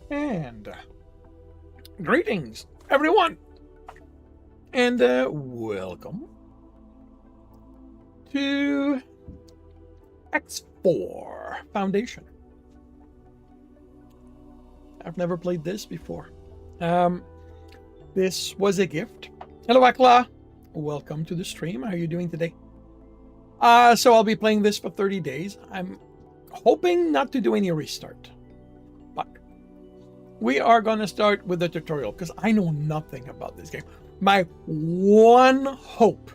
And greetings, everyone, and welcome to X4 Foundation. I've never played this before. This was a gift. Hello, Akla. Welcome to the stream. How are you doing today? So I'll be playing this for 30 days. I'm hoping not to do any restart, but we are going to start with the tutorial because I know nothing about this game. My one hope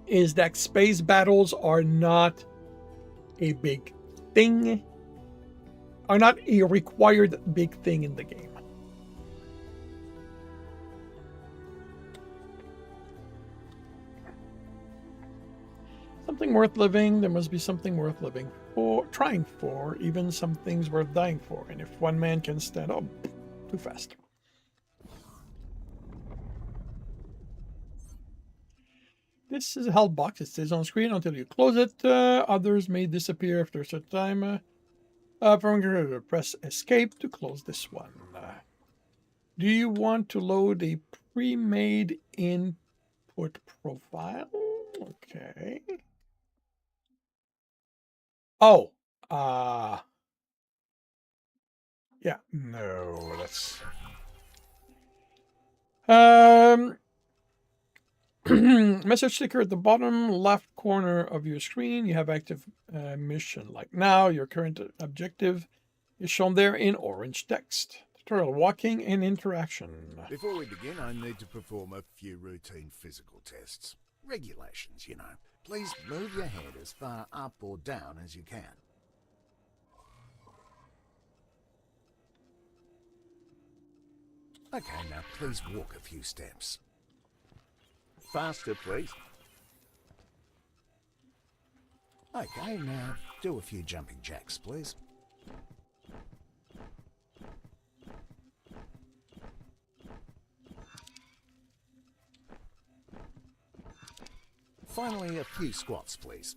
is that space battles are not a big thing, are not a required big thing in the game. Something worth living, there must be something worth living for, trying for, even some things worth dying for. And if one man can stand up, too fast. This is a health box. It stays on screen until you close it. Others may disappear after a certain time. Press escape to close this one. Do you want to load a pre-made input profile? Okay. Oh, yeah, no, that's message sticker at the bottom left corner of your screen. You have active mission like now. Your current objective is shown there in orange text. Tutorial walking and interaction. Before we begin, I need to perform a few routine physical tests. Regulations, you know. Please move your head as far up or down as you can. Okay, now please walk a few steps. Faster, please. Okay, now do a few jumping jacks, please. Finally, a few squats, please.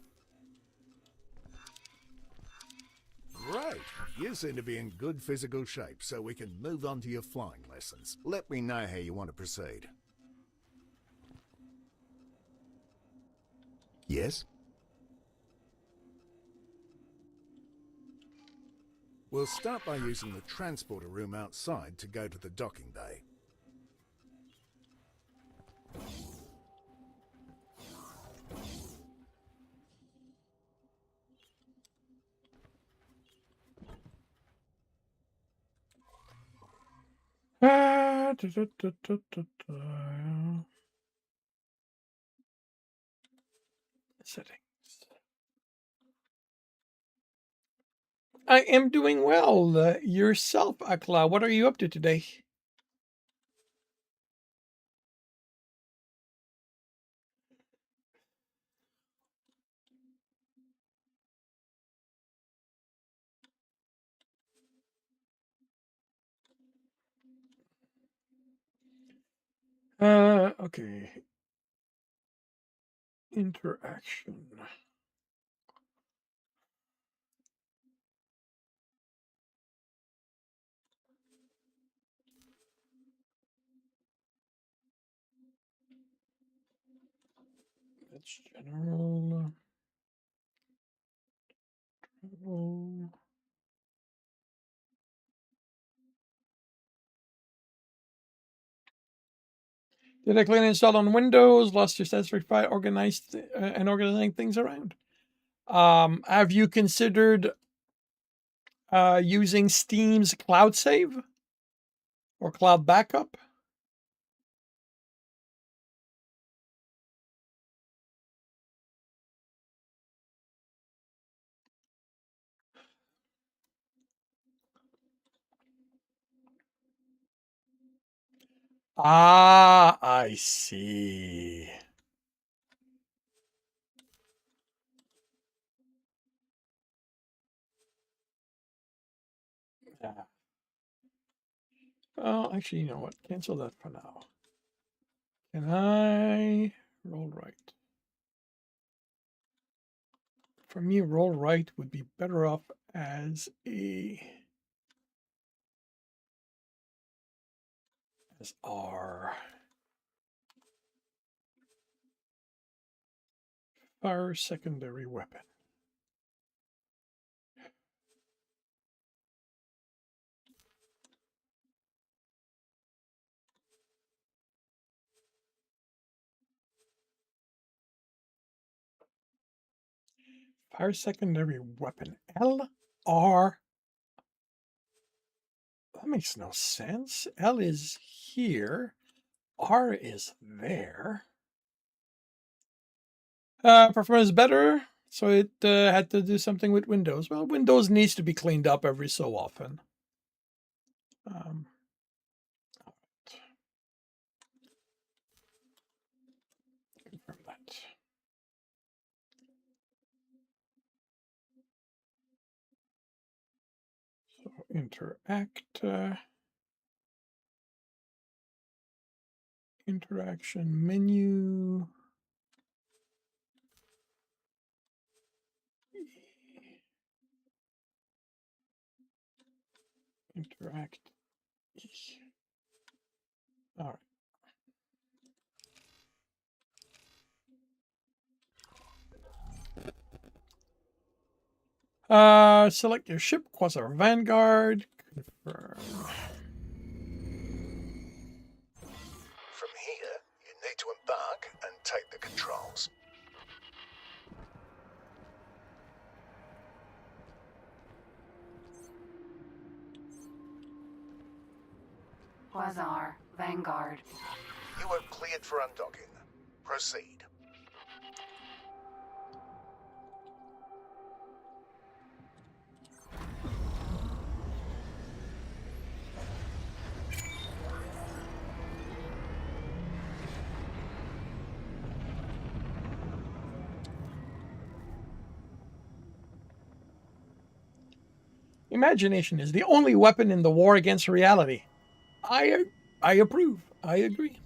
Great! You seem to be in good physical shape, so we can move on to your flying lessons. Let me know how you want to proceed. Yes? We'll start by using the transporter room outside to go to the docking bay. Settings. I am doing well. Yourself, Akla, what are you up to today? Okay. Interaction. That's general. Travel. Did I clean and install on Windows? Lost your satisfy organized and organizing things around. Have you considered using Steam's Cloud Save or Cloud Backup? Ah, I see. Yeah. Well, actually, you know what? Cancel that for now. Can I roll right? For me, roll right would be better off as a is R. Fire secondary weapon. Fire secondary weapon. L, R. That makes no sense. L is here. R is there. Performance better, so it had to do something with Windows. Well, Windows needs to be cleaned up every so often. Confirm that. So interact. Interaction menu. Interact. All right. Select your ship, Quasar Vanguard. Confirm. From here, you need to embark and take the controls. Quasar, Vanguard. You are cleared for undocking. Proceed. Imagination is the only weapon in the war against reality. I approve. I agree.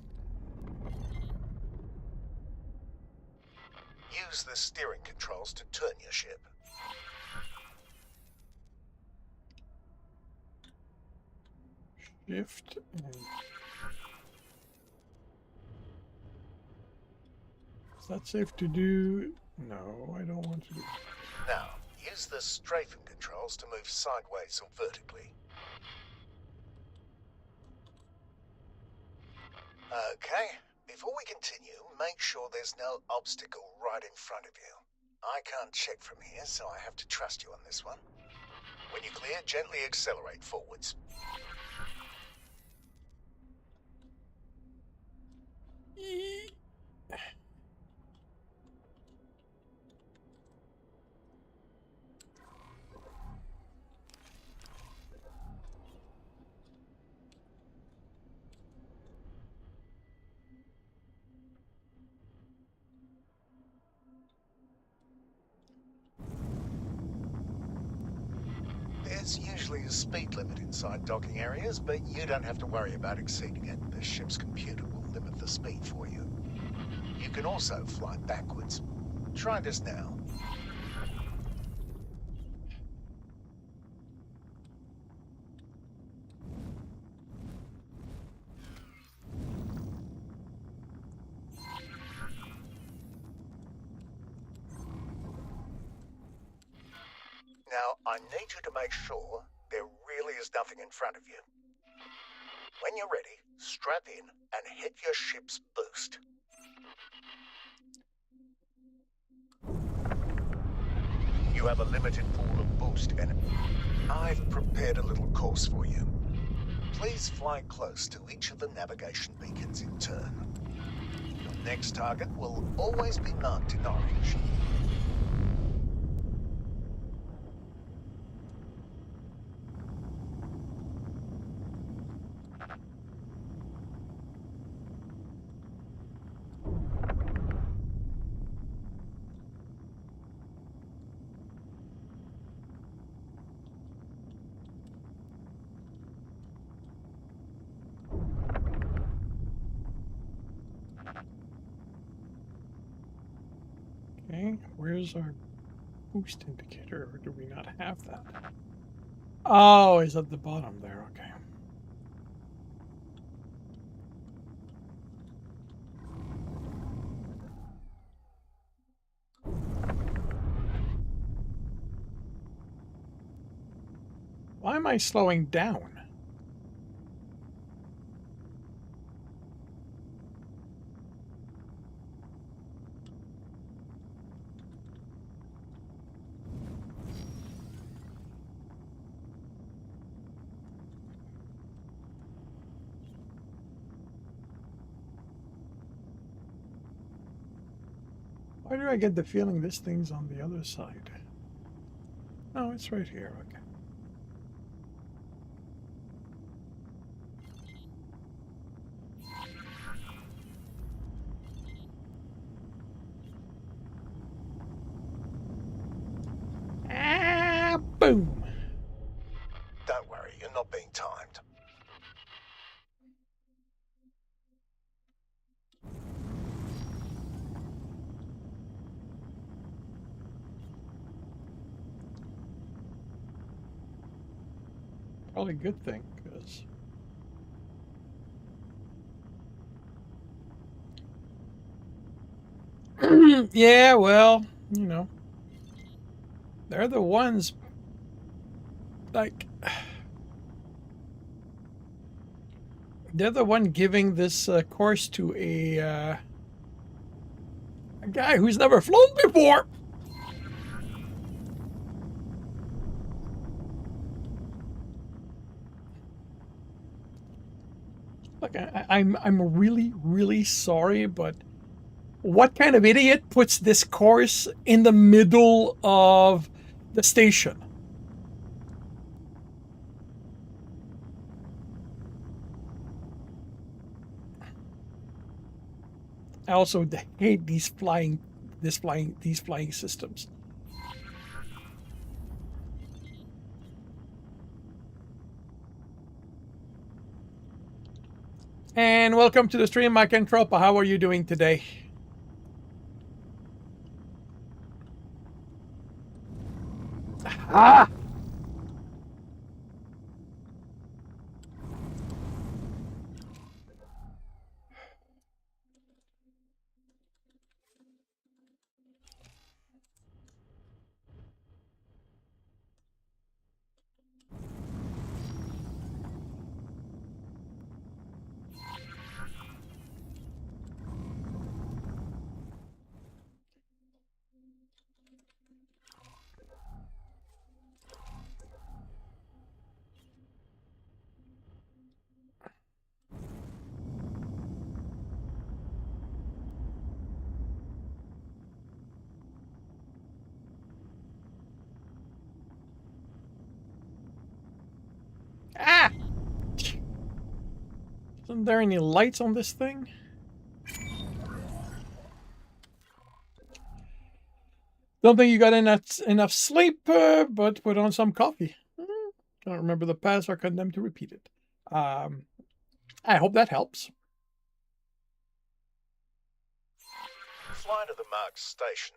Use the steering controls to turn your ship. Shift and... Is that safe to do? No, I don't want to do. Now, use the strafing controls to move sideways or vertically. Okay, before we continue, make sure there's no obstacle right in front of you. I can't check from here, so I have to trust you on this one. When you're clear, gently accelerate forwards. There's usually a speed limit inside docking areas, but you don't have to worry about exceeding it. The ship's computer will limit the speed for you. You can also fly backwards. Try this now. Now, I need you to make sure there really is nothing in front of you. When you're ready, strap in and hit your ship's boost. You have a limited pool of boost energy. I've prepared a little course for you. Please fly close to each of the navigation beacons in turn. Your next target will always be marked in orange. Okay, where's our boost indicator? Or do we not have that? Oh, it's at the bottom there. Okay. Why am I slowing down? Why do I get the feeling this thing's on the other side? Oh, it's right here. Okay. Ah, boom. Don't worry, you're not being timed. Probably a good thing, because yeah, well, you know, they're the ones like they're the one giving this course to a guy who's never flown before. Like I'm really really sorry, but what kind of idiot puts this course in the middle of the station? I also hate these flying systems. And welcome to the stream, Mike and Tropa. How are you doing today? Ah! Ah! Isn't there any lights on this thing? Don't think you got enough sleep, but put on some coffee. Can't remember the past or condemned to repeat it. I hope that helps. Fly to the marked station.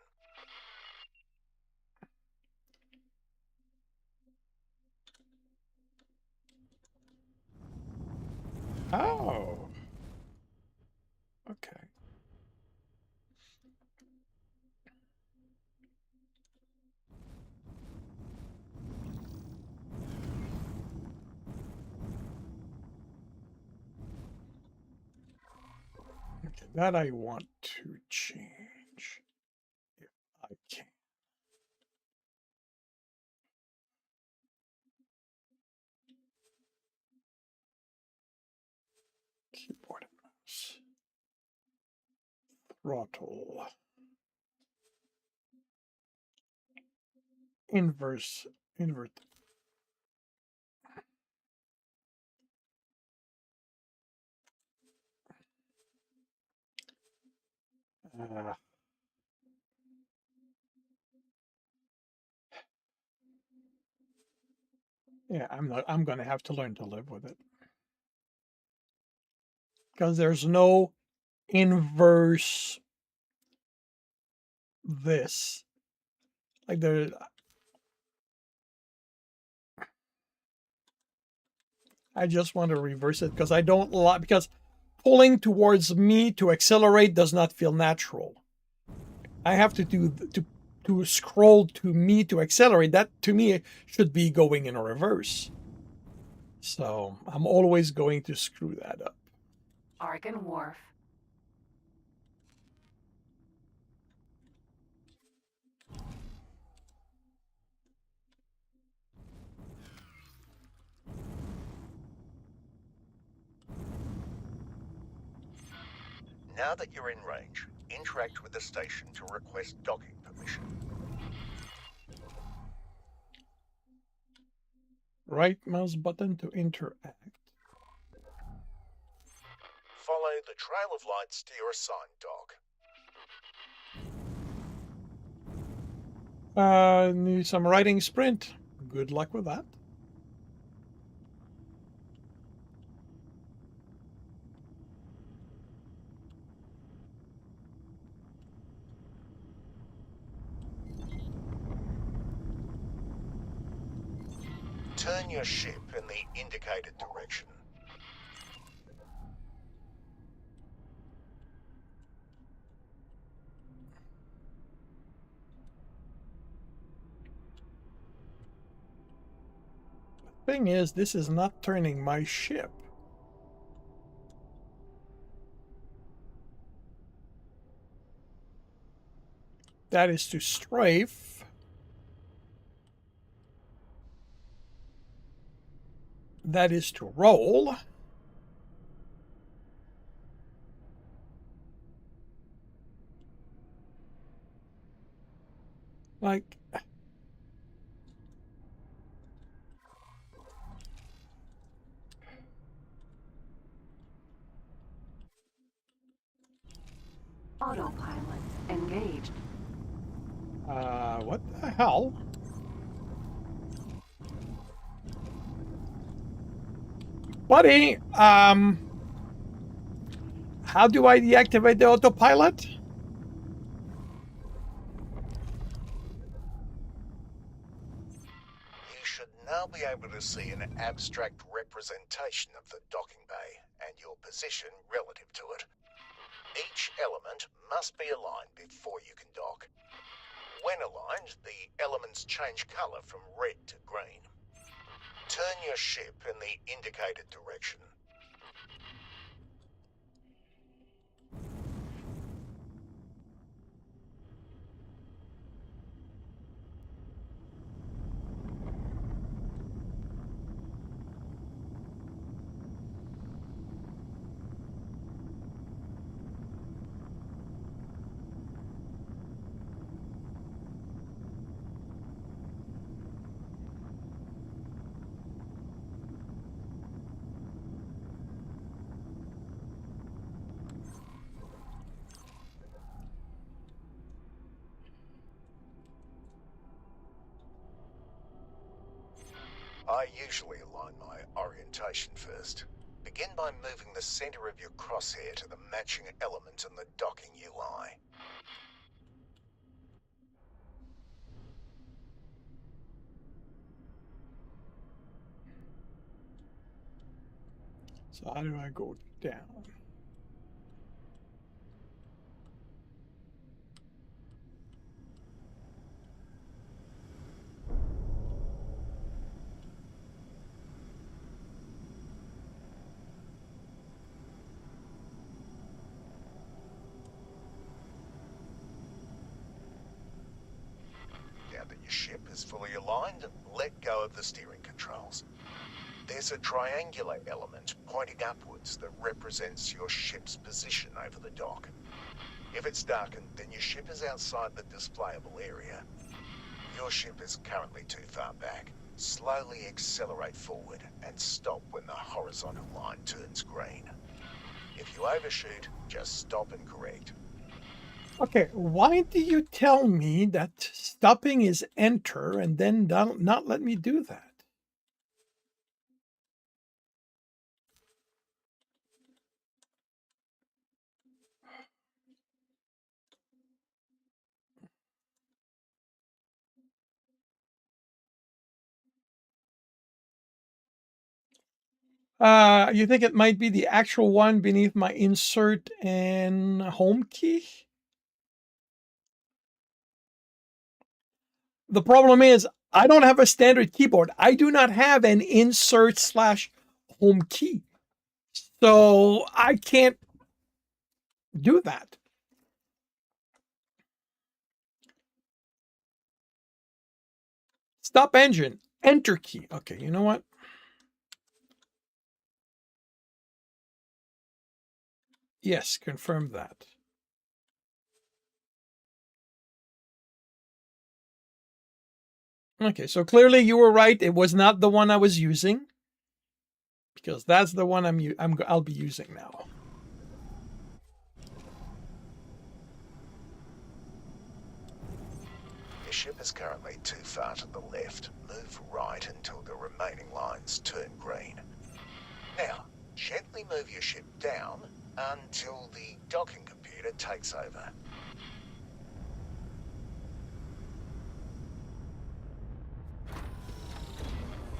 Oh. Okay. Okay, that I want to change. If I can. Keyboard and mouse. Throttle. Invert. Uh, yeah, I'm gonna have to learn to live with it. Because there's no inverse this. Like there I just want to reverse it because I don't like because pulling towards me to accelerate does not feel natural. I have to to scroll to me to accelerate. That to me should be going in reverse. So I'm always going to screw that up. Argon Wharf. Now that you're in range, interact with the station to request docking permission. Right mouse button to interact. Follow the trail of lights to your assigned dock. Need some writing sprint. Good luck with that. Turn your ship in the indicated direction. Thing is, this is not turning my ship. That is to strafe. That is to roll. Like, Autopilot engaged. what the hell? Buddy, how do I deactivate the autopilot? You should now be able to see an abstract representation of the docking bay and your position relative to it. Each element must be aligned before you can dock. When aligned, the elements change colour from red to green. Turn your ship in the indicated direction. I usually align my orientation first. Begin by moving the center of your crosshair to the matching element in the docking UI. So how do I go down? Now that your ship is fully aligned, let go of the steering controls. There's a triangular element pointing upwards that represents your ship's position over the dock. If it's darkened, then your ship is outside the displayable area. Your ship is currently too far back. Slowly accelerate forward and stop when the horizontal line turns green. If you overshoot, just stop and correct. Okay, why do you tell me that stopping is enter and then not let me do that? You think it might be the actual one beneath my insert and home key? The problem is I don't have a standard keyboard. I do not have an insert/home key. So I can't do that. Stop engine. Enter key. Okay, you know what? Yes, confirm that. Okay, so clearly you were right. It was not the one I was using, because that's the one I'll be using now. Your ship is currently too far to the left. Move right until the remaining lines turn green. Now, gently move your ship down until the docking computer takes over.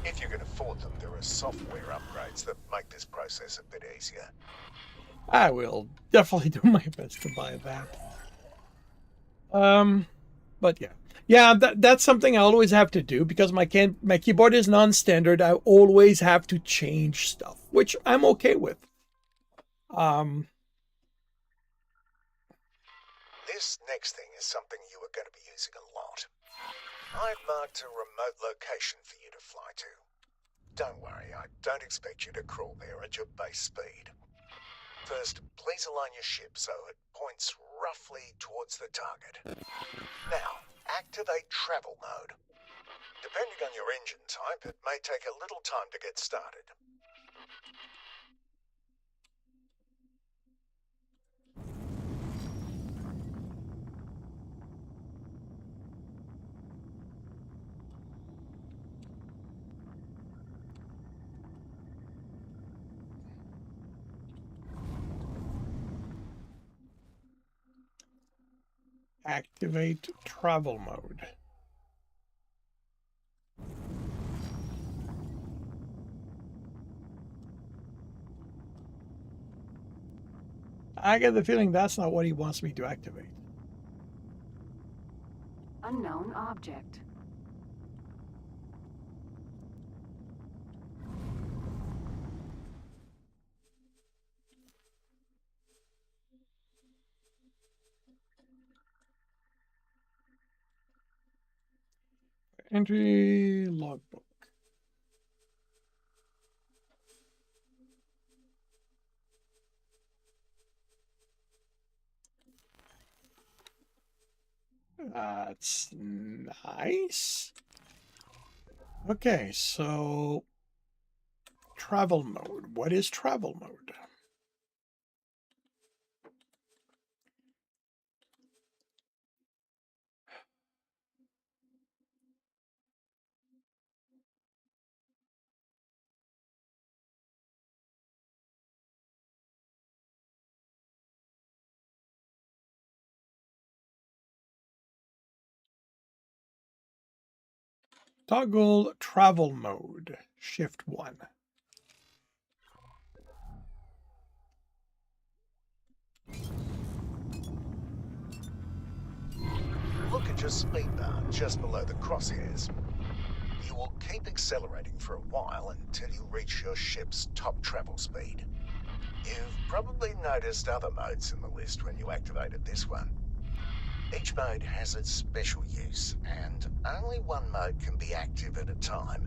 If you can afford them, there are software upgrades that make this process a bit easier. I will definitely do my best to buy that. But yeah, that's something I always have to do because my keyboard is non-standard. I always have to change stuff, which I'm okay with. This next thing is something you are going to be using a lot. I've marked a remote location for you to fly to. Don't worry, I don't expect you to crawl there at your base speed. First, please align your ship so it points roughly towards the target. Now, activate travel mode. Depending on your engine type, it may take a little time to get started. Activate travel mode. I get the feeling that's not what he wants me to activate. Unknown object. Entry logbook. That's nice. Okay, so travel mode. What is travel mode? Toggle travel mode. Shift 1. Look at your speed bar just below the crosshairs. You will keep accelerating for a while until you reach your ship's top travel speed. You've probably noticed other modes in the list when you activated this one. Each mode has its special use, and only one mode can be active at a time.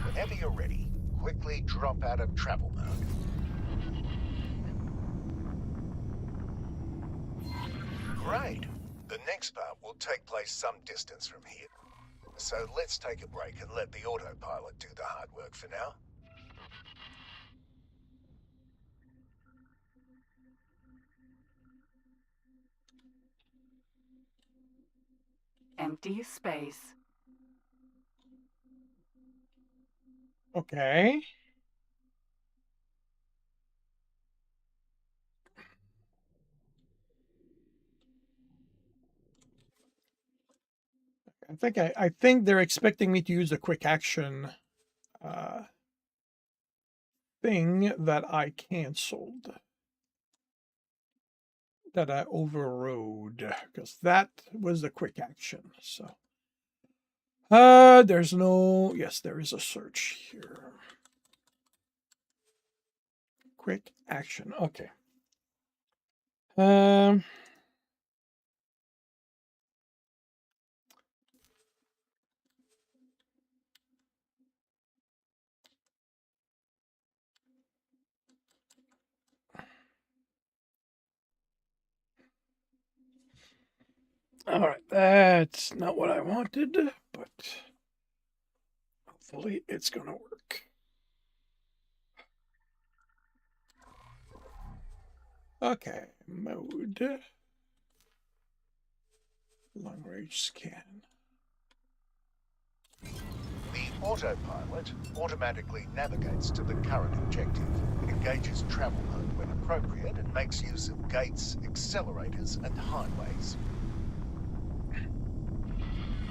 Whenever you're ready, quickly drop out of travel mode. Great! The next part will take place some distance from here. So let's take a break and let the autopilot do the hard work for now. Empty space. Okay. I think they're expecting me to use a quick action. thing that I canceled, that I overrode, because that was the quick action. So, there's no. Yes, there is a search here. Quick action. Okay. Um. All right, that's not what I wanted, but hopefully it's gonna work. Okay, mode, long range scan. The autopilot automatically navigates to the current objective, engages travel mode when appropriate, and makes use of gates, accelerators, and highways.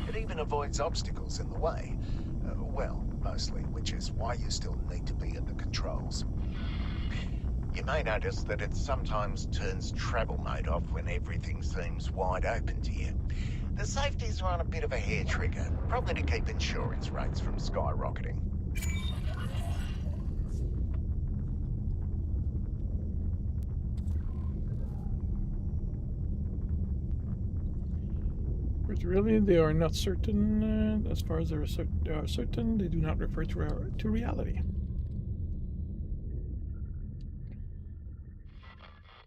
It even avoids obstacles in the way. Well, mostly, which is why you still need to be at the controls. You may notice that it sometimes turns travel mode off when everything seems wide open to you. The safeties are on a bit of a hair trigger, probably to keep insurance rates from skyrocketing. But really, they are not certain. As far as they are certain, they do not refer to reality.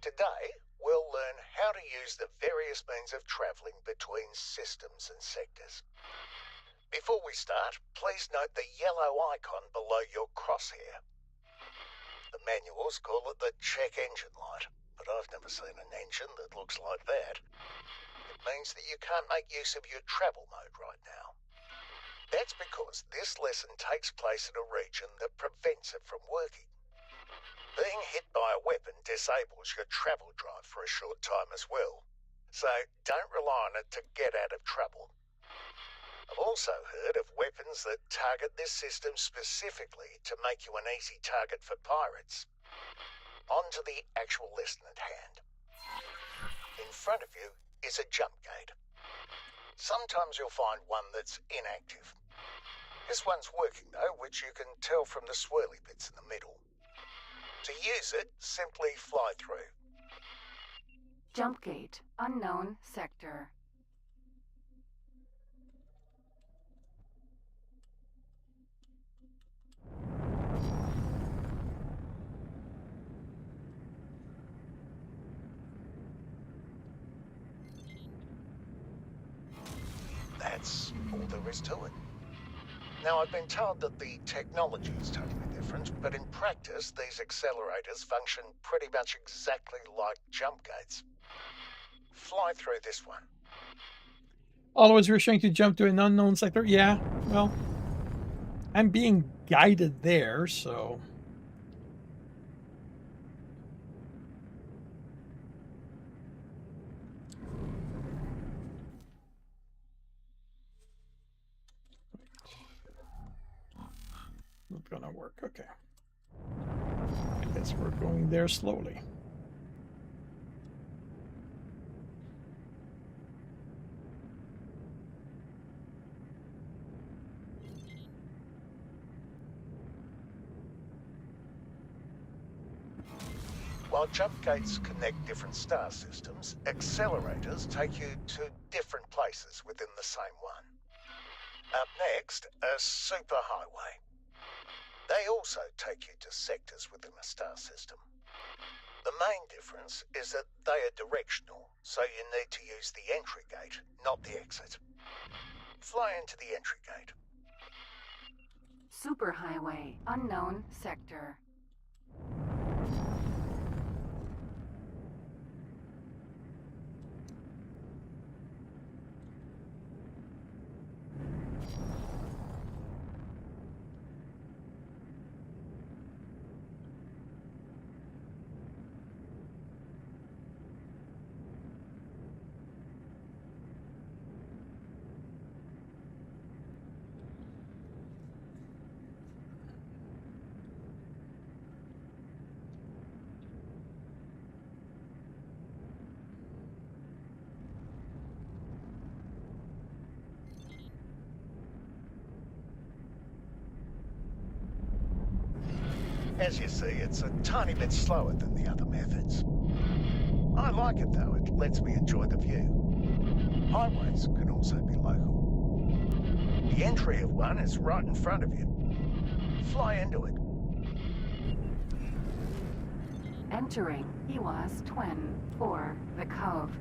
Today, we'll learn how to use the various means of travelling between systems and sectors. Before we start, please note the yellow icon below your crosshair. The manuals call it the check engine light, but I've never seen an engine that looks like that. It means that you can't make use of your travel mode right now. That's because this lesson takes place in a region that prevents it from working. Being hit by a weapon disables your travel drive for a short time as well, so don't rely on it to get out of trouble. I've also heard of weapons that target this system specifically to make you an easy target for pirates. On to the actual lesson at hand. In front of you is a jump gate. Sometimes you'll find one that's inactive. This one's working though, which you can tell from the swirly bits in the middle. To use it, simply fly through. Jump gate. Unknown sector. That's all there is to it. Now, I've been told that the technology is totally different, but in practice, these accelerators function pretty much exactly like jump gates. Fly through this one. Always rushing to jump to an unknown sector. Yeah, well, I'm being guided there, so. Not gonna work. Okay. I guess we're going there slowly. While jump gates connect different star systems, accelerators take you to different places within the same one. Up next, a superhighway. They also take you to sectors within a star system. The main difference is that they are directional, so you need to use the entry gate, not the exit. Fly into the entry gate. Superhighway. Unknown sector. As you see, it's a tiny bit slower than the other methods. I like it though, it lets me enjoy the view. Highways can also be local. The entry of one is right in front of you. Fly into it. Entering Ewas Twin for the Cove.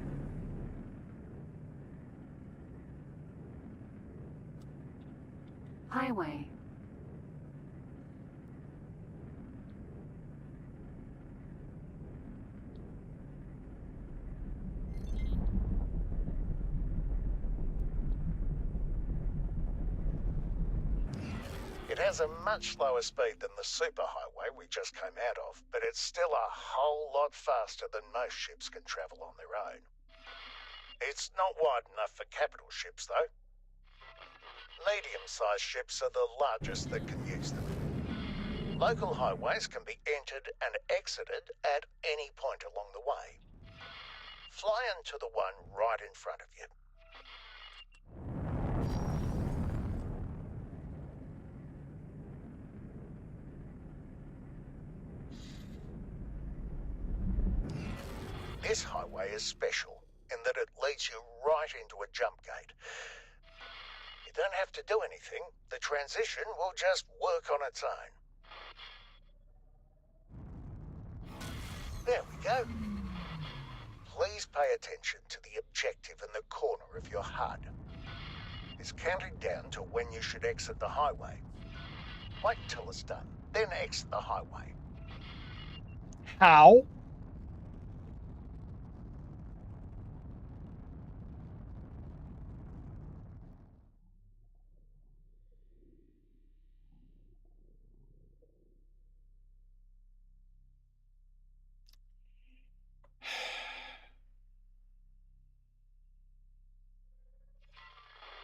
Highway. It has a much slower speed than the superhighway we just came out of, but it's still a whole lot faster than most ships can travel on their own. It's not wide enough for capital ships, though. Medium-sized ships are the largest that can use them. Local highways can be entered and exited at any point along the way. Fly into the one right in front of you. This highway is special in that it leads you right into a jump gate. You don't have to do anything. The transition will just work on its own. There we go. Please pay attention to the objective in the corner of your HUD. It's counting down to when you should exit the highway. Wait until it's done, then exit the highway. How?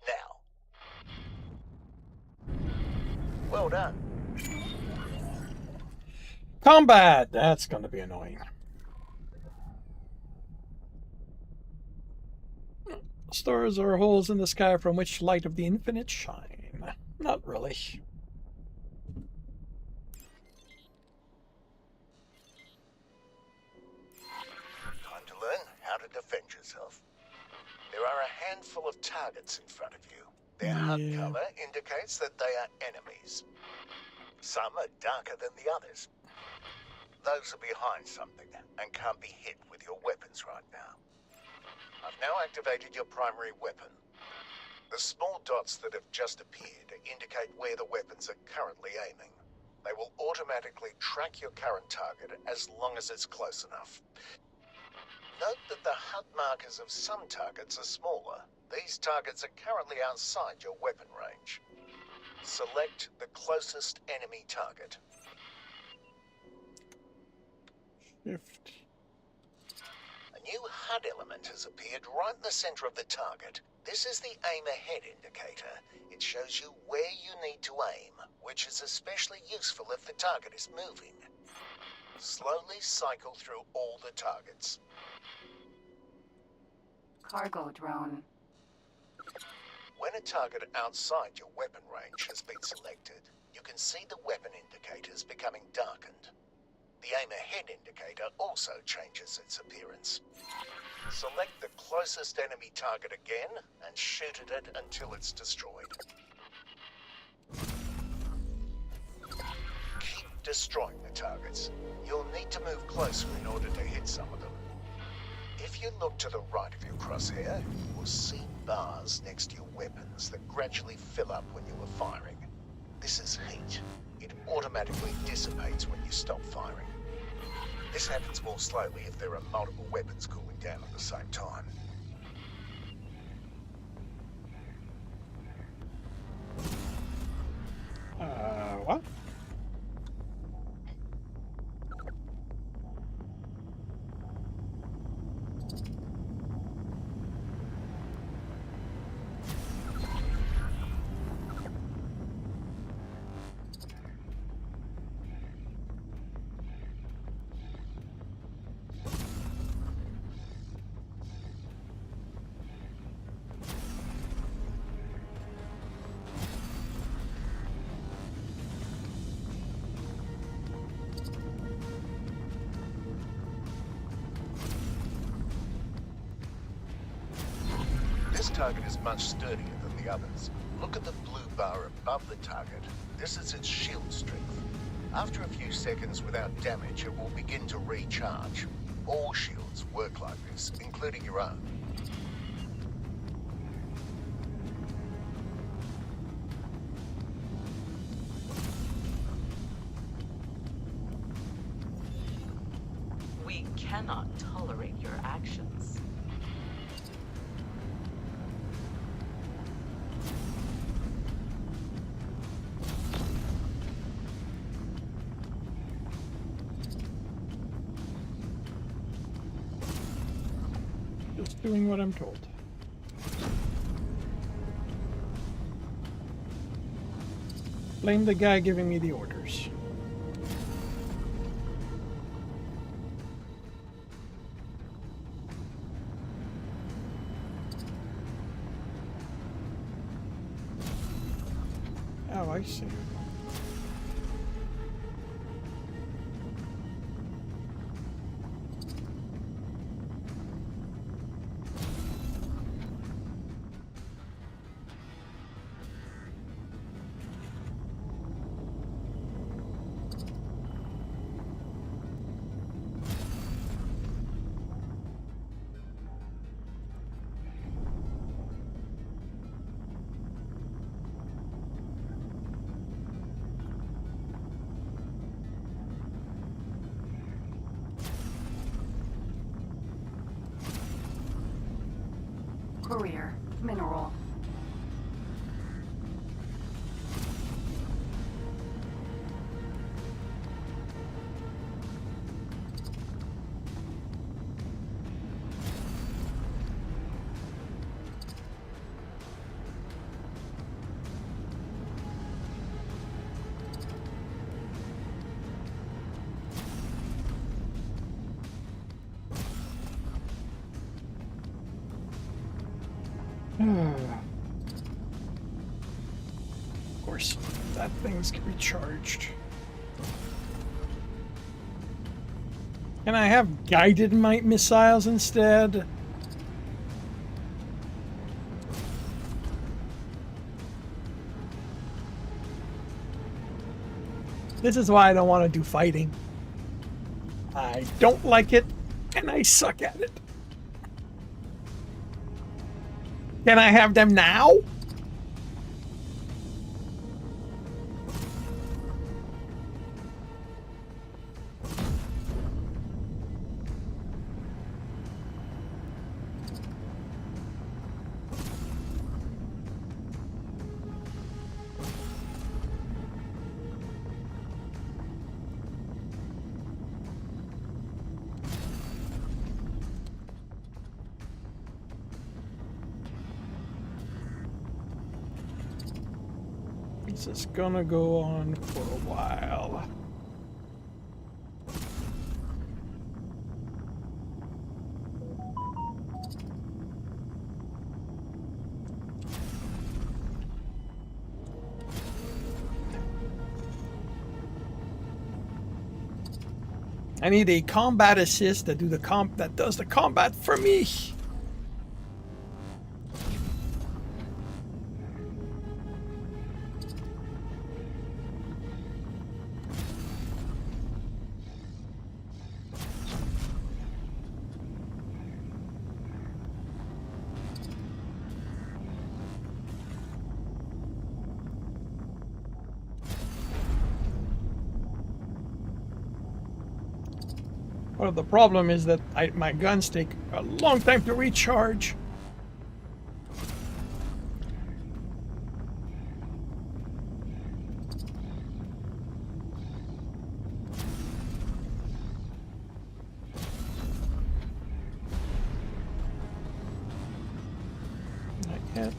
Now. Well done. Combat! That's going to be annoying. Stars are holes in the sky from which light of the infinite shine. Not really. Time to learn how to defend yourself. There are a handful of targets in front of you. Their HUD color indicates that they are enemies. Some are darker than the others. Those are behind something and can't be hit with your weapons right now. I've now activated your primary weapon. The small dots that have just appeared indicate where the weapons are currently aiming. They will automatically track your current target as long as it's close enough. Note that the HUD markers of some targets are smaller. These targets are currently outside your weapon range. Select the closest enemy target. Shift. A new HUD element has appeared right in the center of the target. This is the aim ahead indicator. It shows you where you need to aim, which is especially useful if the target is moving. Slowly cycle through all the targets. Cargo drone. When a target outside your weapon range has been selected, you can see the weapon indicators becoming darkened. The aim ahead indicator also changes its appearance. Select the closest enemy target again and shoot at it until it's destroyed. Keep destroying the targets. You'll need to move closer in order to hit some of them. If you look to the right of your crosshair, you will see bars next to your weapons that gradually fill up when you are firing. This is heat. It automatically dissipates when you stop firing. This happens more slowly if there are multiple weapons cooling down at the same time. What? This target is much sturdier than the others. Look at the blue bar above the target. This is its shield strength. After a few seconds without damage, it will begin to recharge. All shields work like this, including your own. We cannot tolerate your actions. Just doing what I'm told. Blame the guy giving me the orders. Oh, I see. Courier. Mineral. Of course, that thing's recharged. Can I have guided missiles instead? This is why I don't want to do fighting. I don't like it, and I suck at it. Can I have them now? This is gonna go on for a while. I need a combat assist that does the combat for me. Well, the problem is that my guns take a long time to recharge. I can't.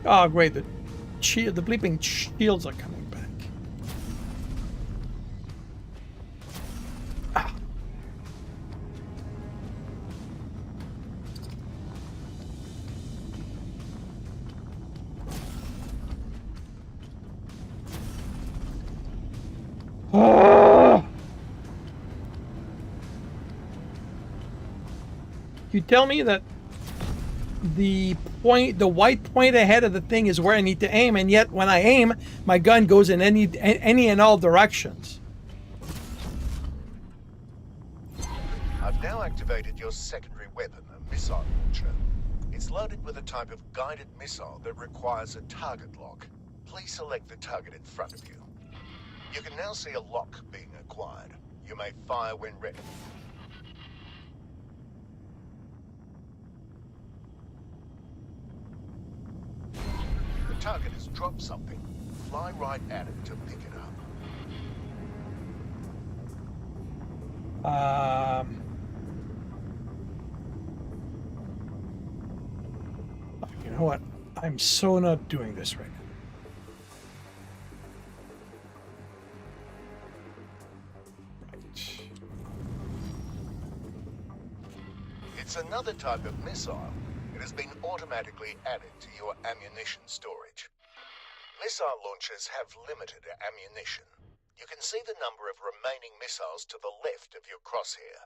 Oh, great. The bleeping shields are coming back. Ah. You tell me that the white point ahead of the thing is where I need to aim, and yet when I aim, my gun goes in any and all directions. I've now activated your secondary weapon, a missile launcher. It's loaded with a type of guided missile that requires a target lock. Please select the target in front of you. You can now see a lock being acquired. You may fire when ready. The target has dropped something. Fly right at it to pick it up. You know what? I'm so not doing this right now. It's another type of missile. It has been automatically added to your ammunition storage. Missile launchers have limited ammunition. You can see the number of remaining missiles to the left of your crosshair.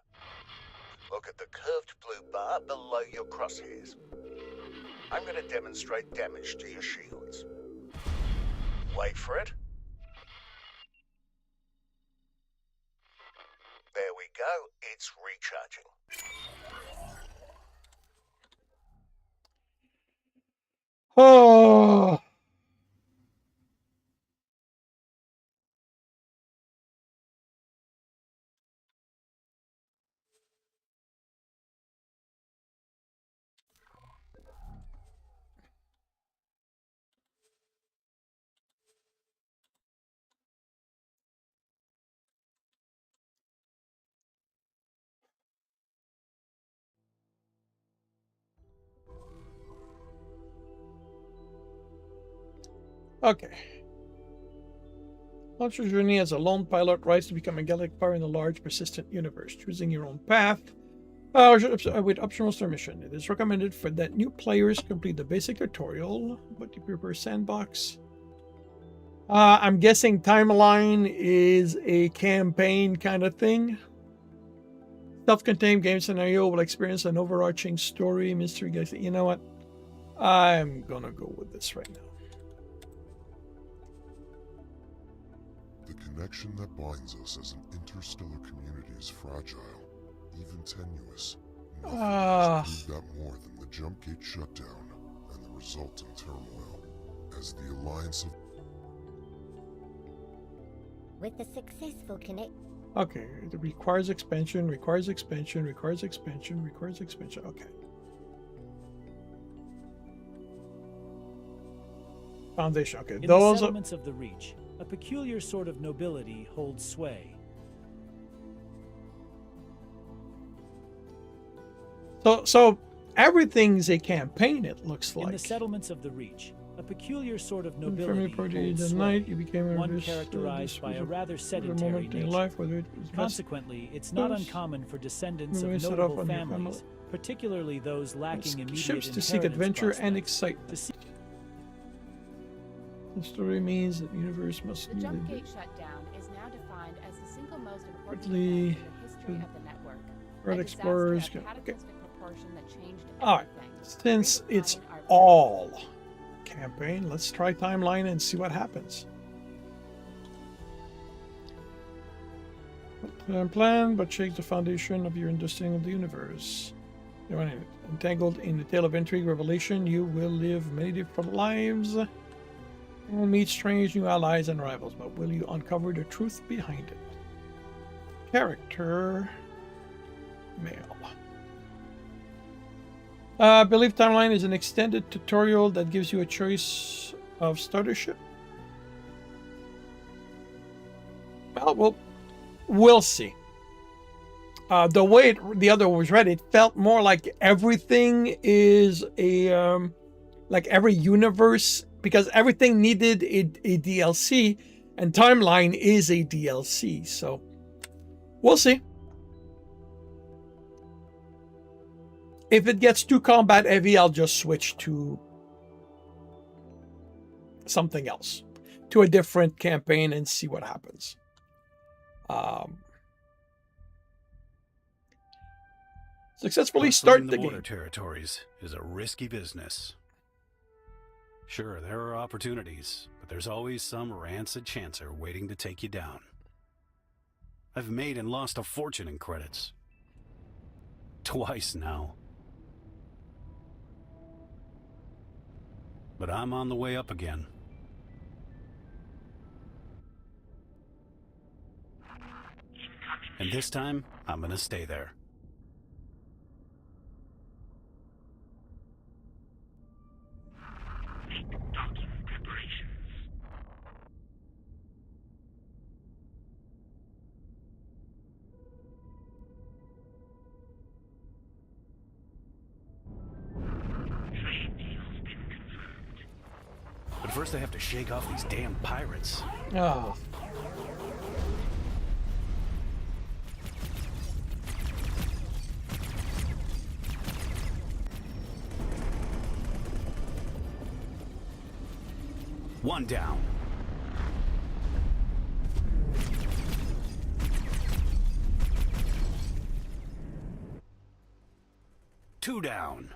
Look at the curved blue bar below your crosshairs. I'm going to demonstrate damage to your shields. Wait for it. There we go. It's recharging. Oh. Okay. Launch your journey as a lone pilot, rise to become a galactic power in a large, persistent universe, choosing your own path. With optional star mission. It is recommended for that new players complete the basic tutorial, but you prefer sandbox. I'm guessing timeline is a campaign kind of thing. Self-contained game scenario will experience an overarching story, mystery, guys. You know what? I'm gonna go with this right now. The connection that binds us as an interstellar community is fragile, even tenuous. Nothing has proved that more than the jump gate shutdown and the resulting turmoil. As the alliance of... With the successful connect... Okay, it requires expansion, requires expansion, requires expansion, requires expansion. Okay. Foundation. Okay, In those the settlements of the Reach, a peculiar sort of nobility holds sway. So everything's a campaign. It looks like. In the settlements of the Reach, a peculiar sort of nobility holds holds night, sway. you became One characterized by a rather sedentary nature. Life, whether it was Consequently, it's not uncommon for descendants of set notable off on your families, particularly those lacking immediate ships to seek inheritance adventure and prospects, excitement. The story means that the universe must The be jump gate shutdown is now defined as the single most important Partly event in the history of the network. Earth A Explorers. disaster of Okay. cataclysmic proportion that changed All right. everything. Since it's Redefining our all campaign, let's try timeline and see what happens. Plan, but shake the foundation of your understanding of the universe. You're entangled in the tale of intrigue, revelation. You will live many different lives. You will meet strange new allies and rivals, but will you uncover the truth behind it? Character male. I believe timeline is an extended tutorial that gives you a choice of starter ship. Well, we'll see. The way the other was read, it felt more like everything is a like every universe, because everything needed a DLC, and timeline is a DLC. So we'll see. If it gets too combat heavy, I'll just switch to something else, to a different campaign, and see what happens. Successfully Hustling start the the border game. territories is a risky business. Sure, there are opportunities, but there's always some rancid chancer waiting to take you down. I've made and lost a fortune in credits. Twice now. But I'm on the way up again. And this time, I'm gonna stay there. But first I have to shake off these damn pirates. Oh. One down. Two down.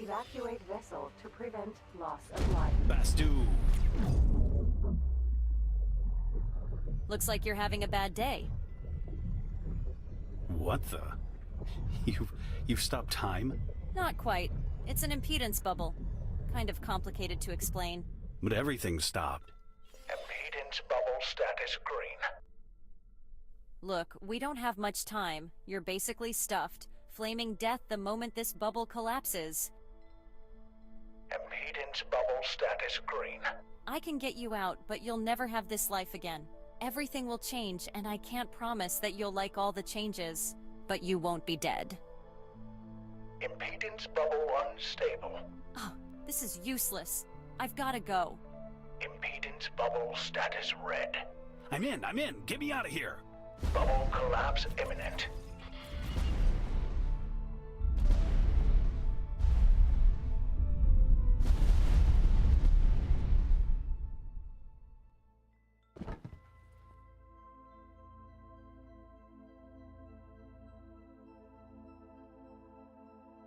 Evacuate vessel to prevent loss of life. Bastu. Looks like you're having a bad day. What the? You've stopped time? Not quite. It's an impedance bubble. Kind of complicated to explain. But everything stopped. Impedance bubble status green. Look, we don't have much time. You're basically stuffed. Flaming death the moment this bubble collapses. Impedance bubble status green. I can get you out, but you'll never have this life again. Everything will change, and I can't promise that you'll like all the changes. But you won't be dead. Impedance bubble unstable. Oh, this is useless. I've gotta go. Impedance bubble status red. I'm in. Get me out of here. Bubble collapse imminent.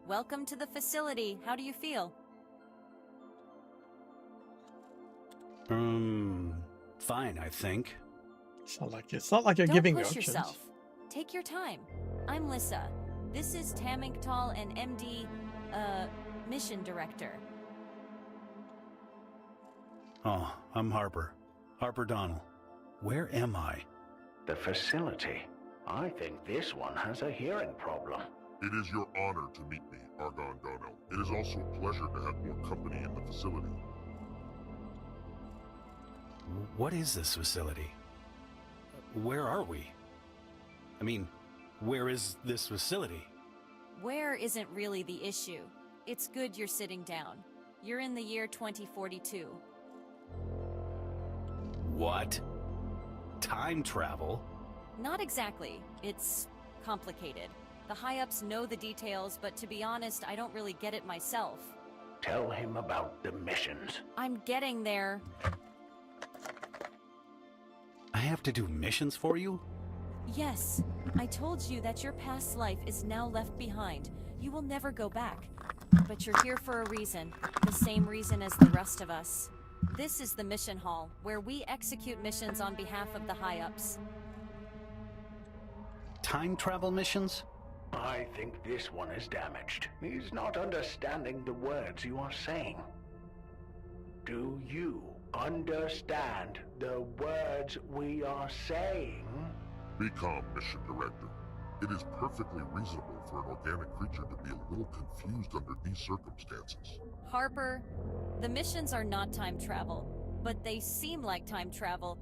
Welcome to the facility. How do you feel? Fine, I think. It's not like you're Don't giving push options. yourself. Take your time. I'm Lissa. This is Tamingtal and MD, Mission Director. Oh, I'm Harper. Harper Donnell. Where am I? The facility. I think this one has a hearing problem. It is your honor to meet me, Argon Dono. It is also a pleasure to have more company in the facility. What is this facility? Where are we? I mean, where is this facility? Where isn't really the issue. It's good you're sitting down. You're in the year 2042. What? Time travel? Not exactly. It's complicated. The high-ups know the details, but to be honest, I don't really get it myself. Tell him about the missions. I'm getting there. I have to do missions for you? Yes, I told you that your past life is now left behind. You will never go back. But you're here for a reason, the same reason as the rest of us. This is the mission hall, where we execute missions on behalf of the high-ups. Time travel missions? I think this one is damaged. He's not understanding the words you are saying. Do you understand the words we are saying? Be calm, Mission Director. It is perfectly reasonable for an organic creature to be a little confused under these circumstances. Harper, the missions are not time travel, but they seem like time travel.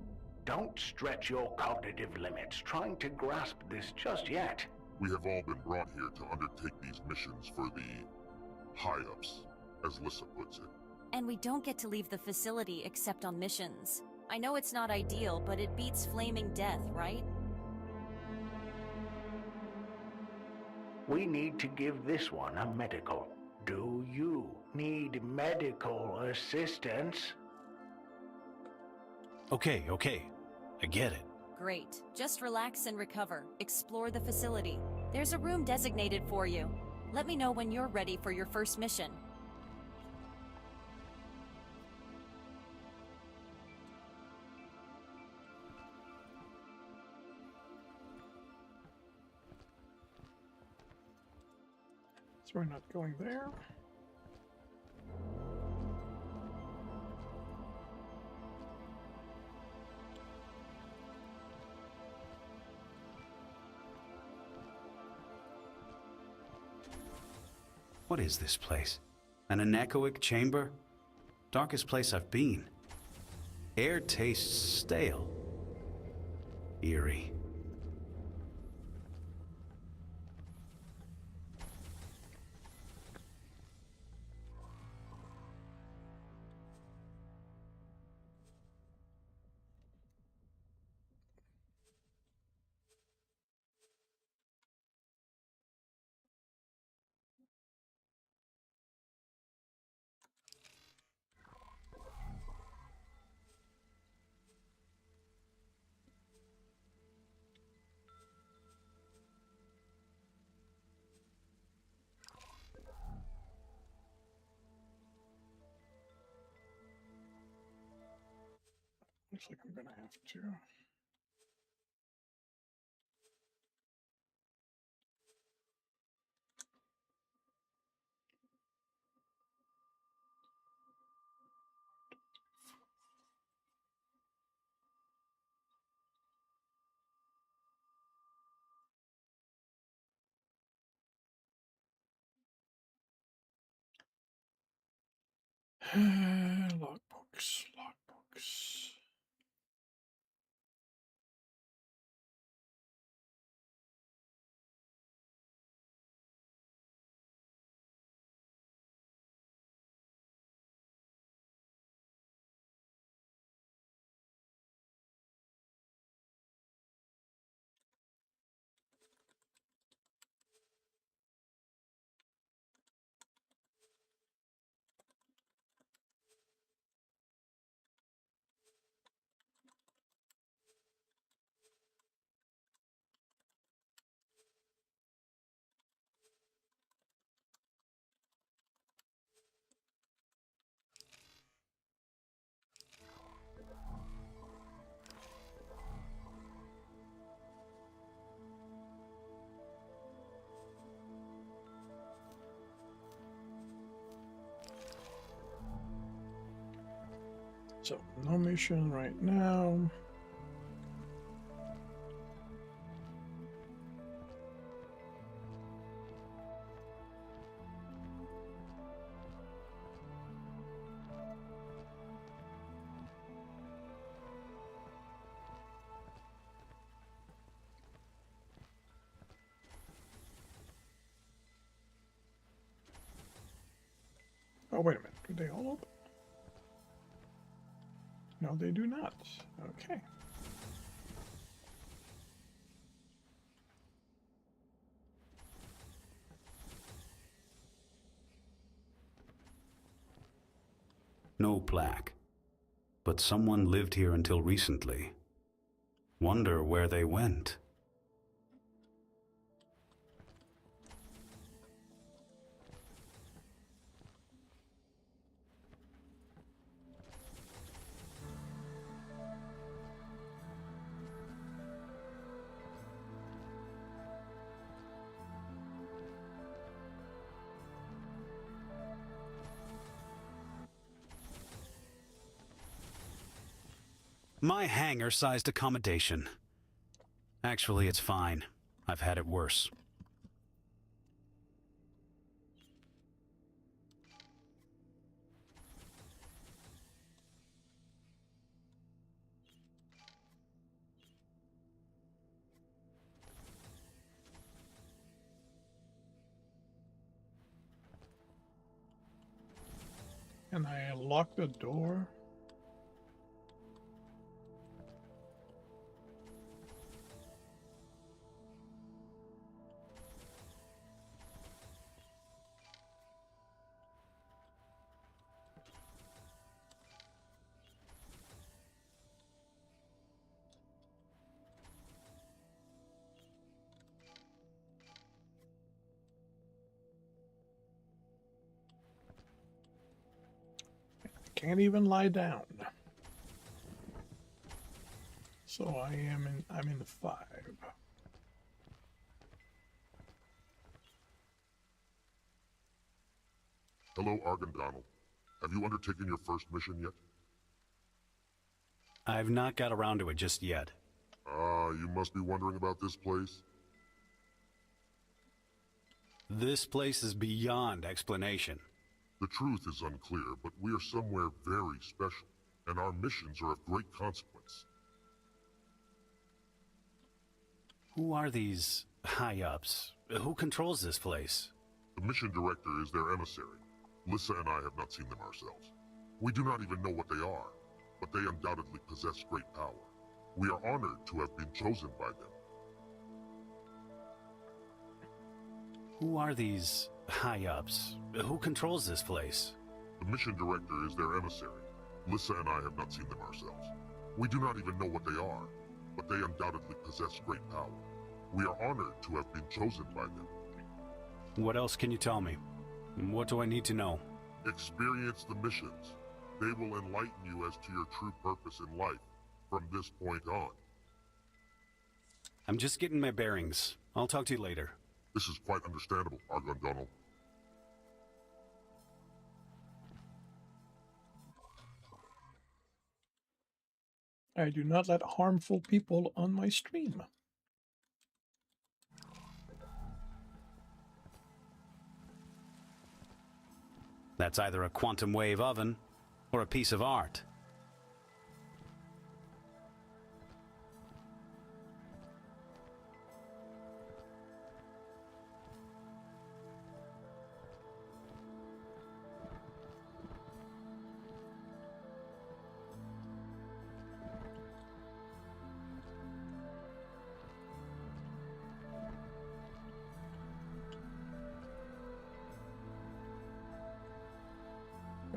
Don't stretch your cognitive limits trying to grasp this just yet. We have all been brought here to undertake these missions for the high-ups, as Lissa puts it. And we don't get to leave the facility except on missions. I know it's not ideal, but it beats flaming death, right? We need to give this one a medical. Do you need medical assistance? Okay. I get it. Great. Just relax and recover. Explore the facility. There's a room designated for you. Let me know when you're ready for your first mission. So we're not going there. What is this place? An anechoic chamber? Darkest place I've been. Air tastes stale. Eerie. Looks like I'm gonna have to. Logbooks, logbooks. So, no mission right now. Oh, wait a minute. Do they all open? No, they do not. Okay. No plaque. But someone lived here until recently. Wonder where they went. My hangar-sized accommodation. Actually, it's fine. I've had it worse. And I lock the door. can't even lie down. So I'm in 5. Hello, Argon Donald. Have you undertaken your first mission yet? I've not got around to it just yet. You must be wondering about this place. This place is beyond explanation. The truth is unclear, but we are somewhere very special, and our missions are of great consequence. Who are these high-ups? Who controls this place? The mission director is their emissary. Lissa and I have not seen them ourselves. We do not even know what they are, but they undoubtedly possess great power. We are honored to have been chosen by them. Who are these high-ups? Who controls this place? The mission director is their emissary. Lissa and I have not seen them ourselves. We do not even know what they are, but they undoubtedly possess great power. We are honored to have been chosen by them. What else can you tell me? What do I need to know? Experience the missions. They will enlighten you as to your true purpose in life from this point on. I'm just getting my bearings. I'll talk to you later. This is quite understandable, Argon Donald. I do not let harmful people on my stream. That's either a quantum wave oven or a piece of art.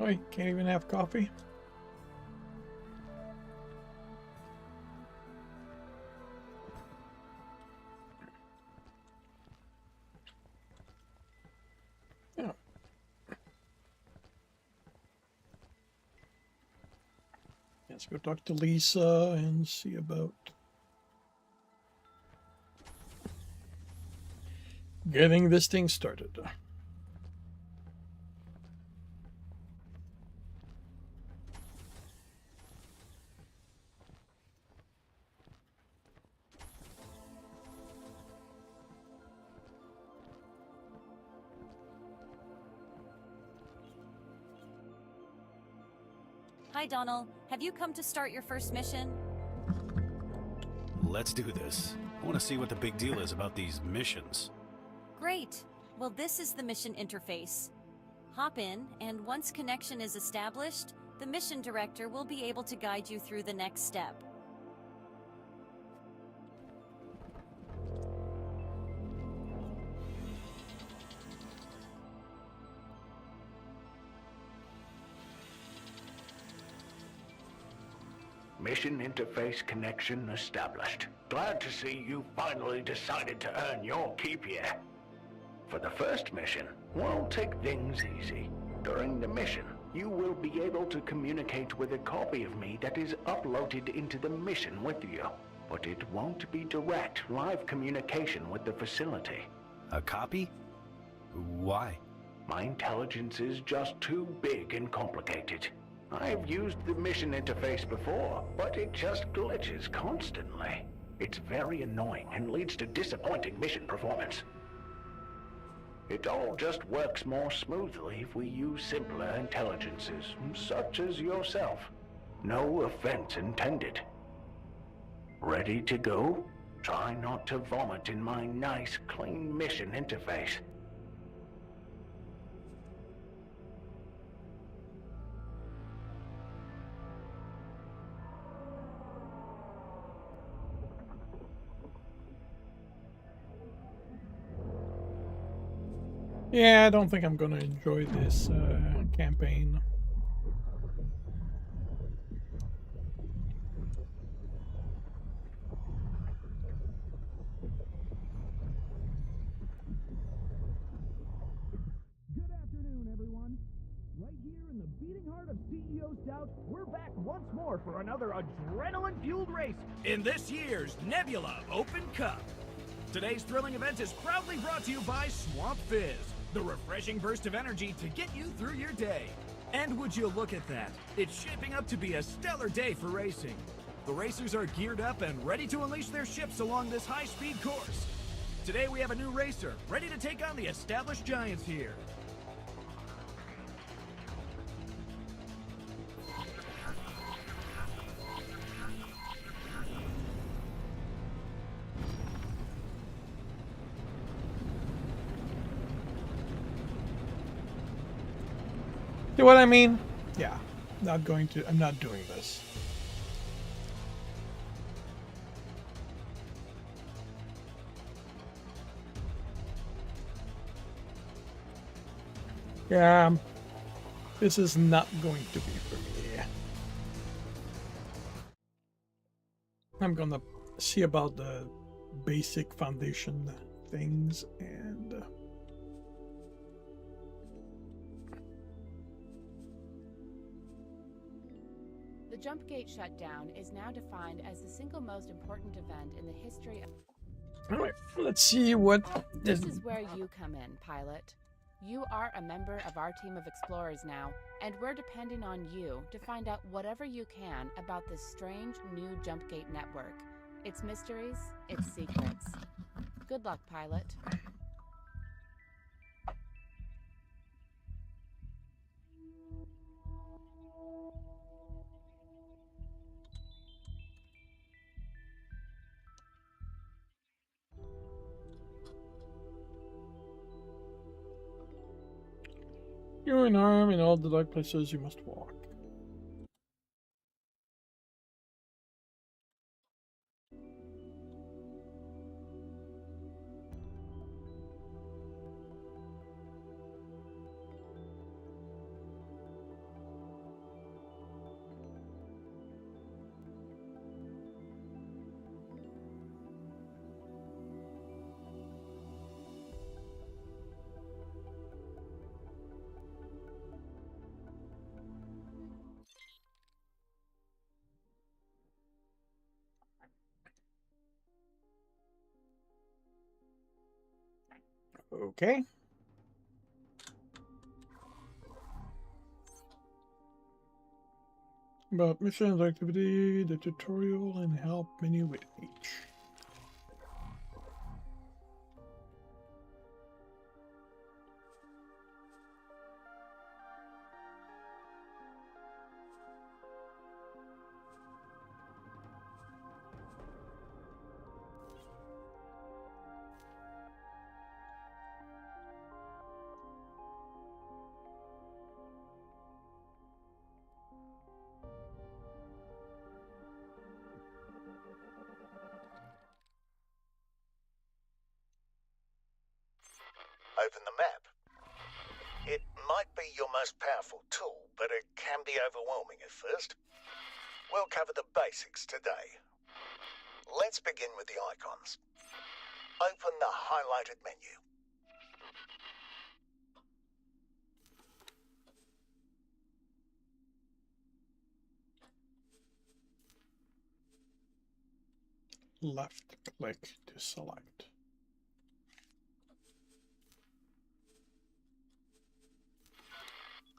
Oh, you can't even have coffee? Yeah. Let's go talk to Lisa and see about getting this thing started. Hi, Donald. Have you come to start your first mission? Let's do this. I want to see what the big deal is about these missions. Great. Well, this is the mission interface. Hop in, and once connection is established, the mission director will be able to guide you through the next step. Mission interface connection established. Glad to see you finally decided to earn your keep here. For the first mission, we'll take things easy. During the mission, you will be able to communicate with a copy of me that is uploaded into the mission with you. But it won't be direct, live communication with the facility. A copy? Why? My intelligence is just too big and complicated. I've used the mission interface before, but it just glitches constantly. It's very annoying and leads to disappointing mission performance. It all just works more smoothly if we use simpler intelligences, such as yourself. No offense intended. Ready to go? Try not to vomit in my nice, clean mission interface. Yeah, I don't think I'm gonna enjoy this campaign. Good afternoon, everyone. Right here in the beating heart part of CEO Scout, we're back once more for another adrenaline-fueled race in this year's Nebula Open Cup. Today's thrilling event is proudly brought to you by Swamp Fizz, the refreshing burst of energy to get you through your day. And would you look at that? It's shaping up to be a stellar day for racing. The racers are geared up and ready to unleash their ships along this high-speed course. Today we have a new racer, ready to take on the established giants here. See what I mean? Yeah, I'm not doing this. Yeah, this is not going to be for me. I'm gonna see about the basic foundation things and The jump gate shutdown is now defined as the single most important event in the history of... Alright, let's see what... This is where you come in, pilot. You are a member of our team of explorers now, and we're depending on you to find out whatever you can about this strange new jump gate network. Its mysteries, its secrets. Good luck, pilot. You're an arm in all the dark places you must walk. Okay. About missions, activity, the tutorial, and help menu with H. Open the map. It might be your most powerful tool, but it can be overwhelming at first. We'll cover the basics today. Let's begin with the icons. Open the highlighted menu. Left click to select.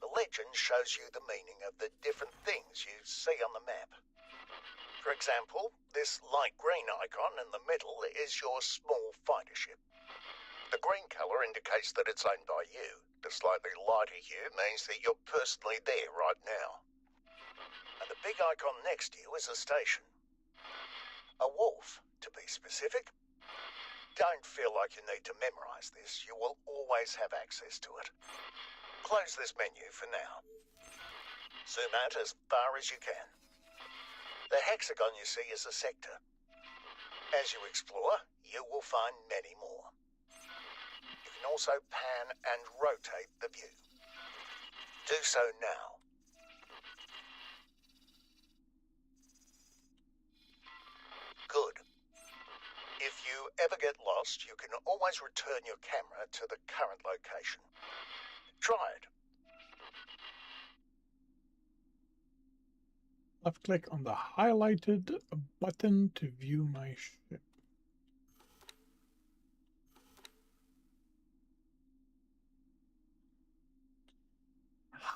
The legend shows you the meaning of the different things you see on the map. For example, this light green icon in the middle is your small fighter ship. The green colour indicates that it's owned by you. The slightly lighter hue means that you're personally there right now. And the big icon next to you is a station. A wharf, to be specific. Don't feel like you need to memorise this. You will always have access to it. Close this menu for now. Zoom out as far as you can. The hexagon you see is a sector. As you explore, you will find many more. You can also pan and rotate the view. Do so now. Good. If you ever get lost, you can always return your camera to the current location. Try it. Left click on the highlighted button to view my ship.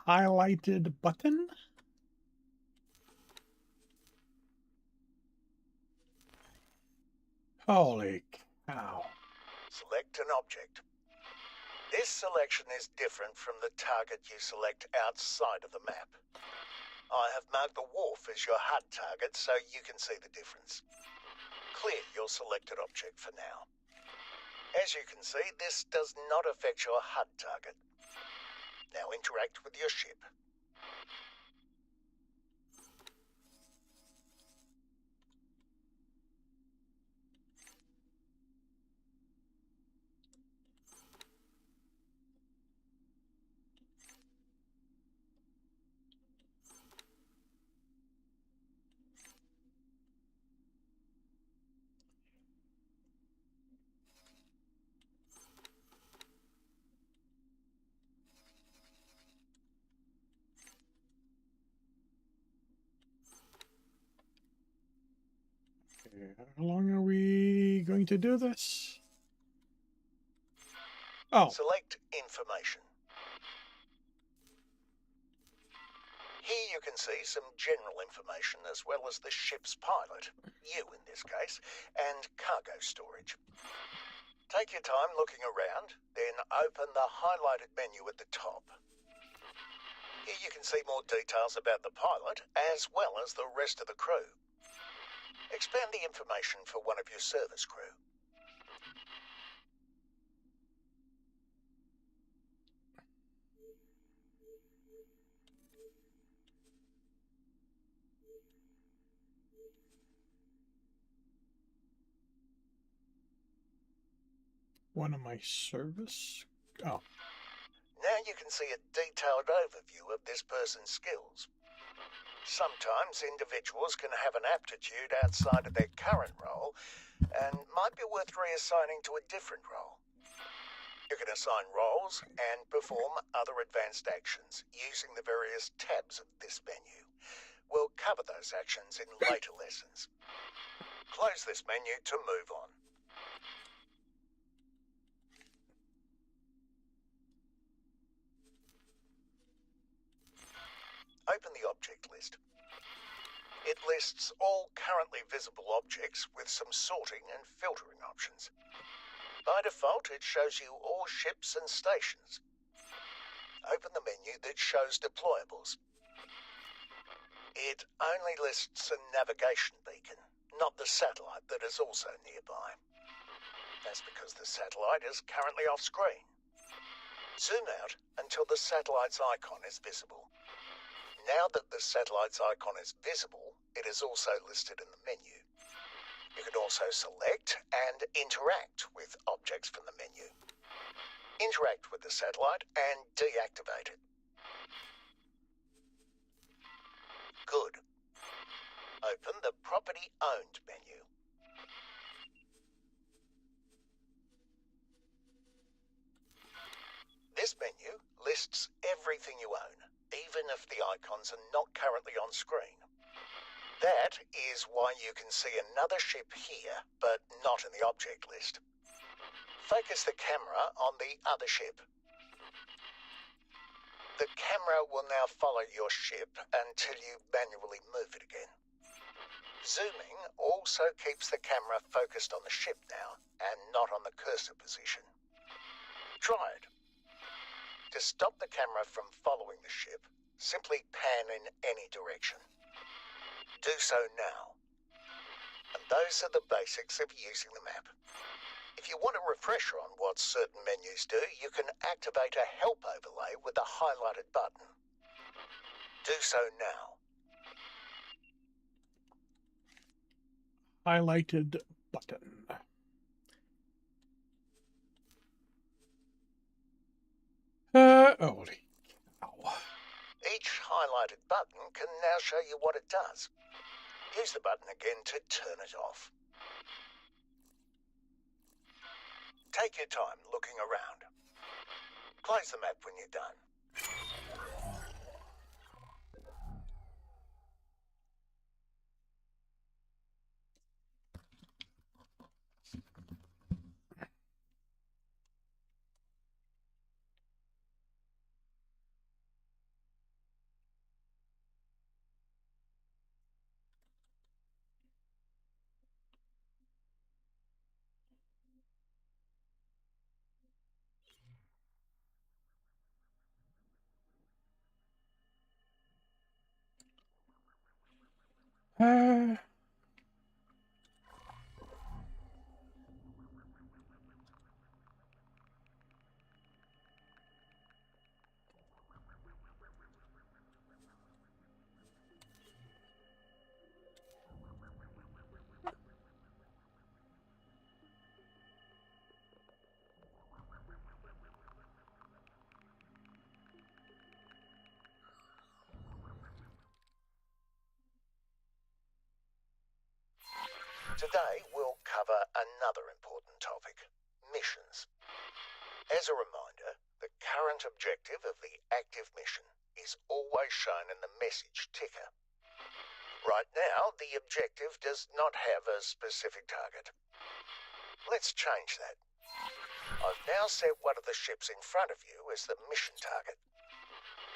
Highlighted button? Holy cow. Select an object. This selection is different from the target you select outside of the map. I have marked the wharf as your HUD target so you can see the difference. Clear your selected object for now. As you can see, this does not affect your HUD target. Now interact with your ship. Okay, how long are we going to do this? Oh. Select information. Here you can see some general information as well as the ship's pilot, you in this case, and cargo storage. Take your time looking around, then open the highlighted menu at the top. Here you can see more details about the pilot as well as the rest of the crew. Expand the information for one of your service crew. One of my service? Oh. Now you can see a detailed overview of this person's skills. Sometimes individuals can have an aptitude outside of their current role and might be worth reassigning to a different role. You can assign roles and perform other advanced actions using the various tabs of this menu. We'll cover those actions in later lessons. Close this menu to move on. Open the object list. It lists all currently visible objects with some sorting and filtering options. By default, it shows you all ships and stations. Open the menu that shows deployables. It only lists a navigation beacon, not the satellite that is also nearby. That's because the satellite is currently off screen. Zoom out until the satellite's icon is visible. Now that the satellite's icon is visible, it is also listed in the menu. You can also select and interact with objects from the menu. Interact with the satellite and deactivate it. Good. Open the Property Owned menu. This menu lists everything you own, even if the icons are not currently on screen. That is why you can see another ship here, but not in the object list. Focus the camera on the other ship. The camera will now follow your ship until you manually move it again. Zooming also keeps the camera focused on the ship now, and not on the cursor position. Try it. To stop the camera from following the ship, simply pan in any direction. Do so now. And those are the basics of using the map. If you want a refresher on what certain menus do, you can activate a help overlay with a highlighted button. Do so now. Highlighted button. Holy cow. Each highlighted button can now show you what it does. Use the button again to turn it off. Take your time looking around. Close the map when you're done. Uh, Today, we'll cover another important topic, missions. As a reminder, the current objective of the active mission is always shown in the message ticker. Right now, the objective does not have a specific target. Let's change that. I've now set one of the ships in front of you as the mission target.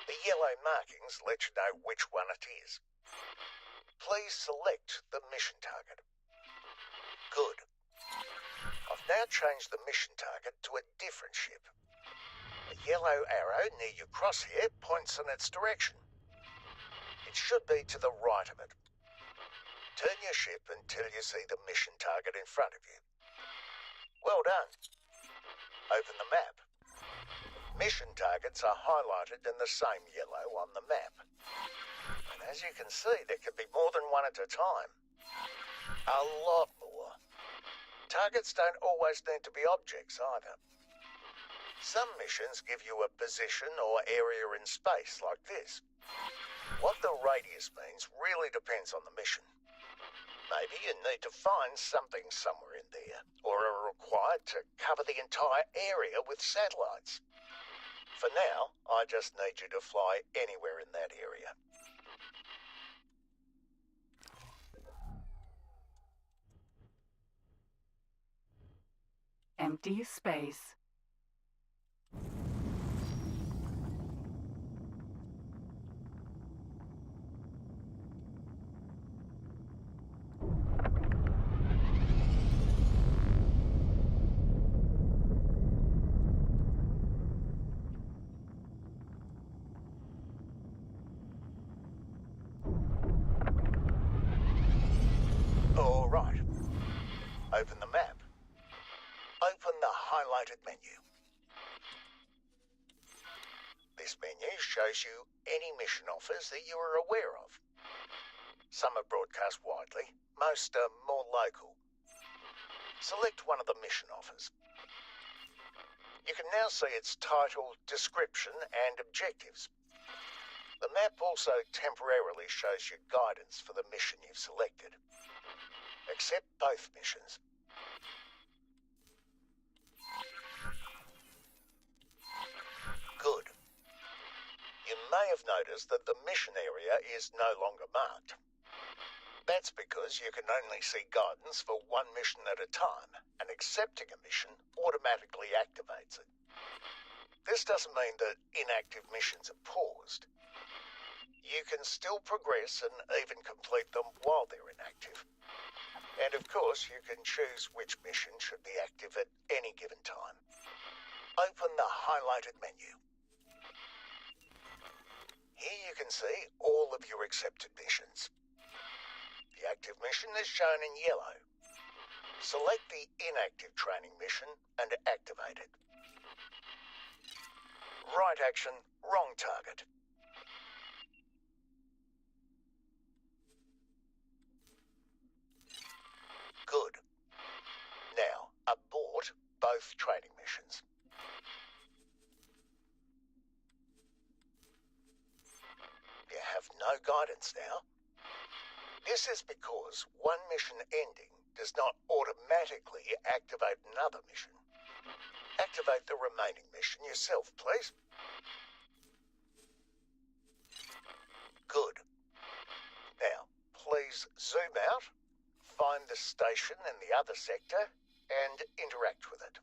The yellow markings let you know which one it is. Please select the mission target. Good. I've now changed the mission target to a different ship. A yellow arrow near your crosshair points in its direction. It should be to the right of it. Turn your ship until you see the mission target in front of you. Well done. Open the map. Mission targets are highlighted in the same yellow on the map. And as you can see, there can be more than one at a time. A lot more. Targets don't always need to be objects either. Some missions give you a position or area in space like this. What the radius means really depends on the mission. Maybe you need to find something somewhere in there, or are required to cover the entire area with satellites. For now, I just need you to fly anywhere in that area. Empty space. All right. Open the map. Open the highlighted menu. This menu shows you any mission offers that you are aware of. Some are broadcast widely, most are more local. Select one of the mission offers. You can now see its title, description and objectives. The map also temporarily shows you guidance for the mission you've selected. Accept both missions. Good. You may have noticed that the mission area is no longer marked. That's because you can only see guidance for one mission at a time, and accepting a mission automatically activates it. This doesn't mean that inactive missions are paused. You can still progress and even complete them while they're inactive. And of course, you can choose which mission should be active at any given time. Open the highlighted menu. Here you can see all of your accepted missions. The active mission is shown in yellow. Select the inactive training mission and activate it. Right action, wrong target. Good. Now, abort both training missions. You have no guidance now. This is because one mission ending does not automatically activate another mission. Activate the remaining mission yourself, please. Good. Now, please zoom out, find the station in the other sector, and interact with it.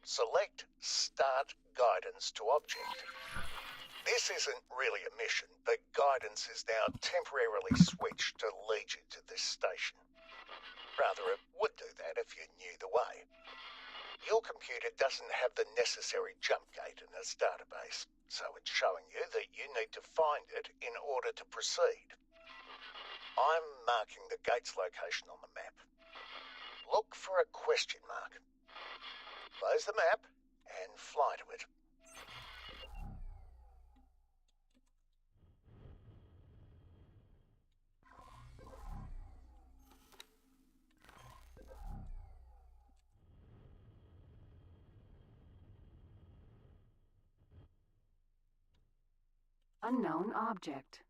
Select Start Guidance to Object. This isn't really a mission, but guidance is now temporarily switched to lead you to this station. Rather, it would do that if you knew the way. Your computer doesn't have the necessary jump gate in its database, so it's showing you that you need to find it in order to proceed. I'm marking the gate's location on the map. Look for a question mark. Close the map and fly to it. Unknown object.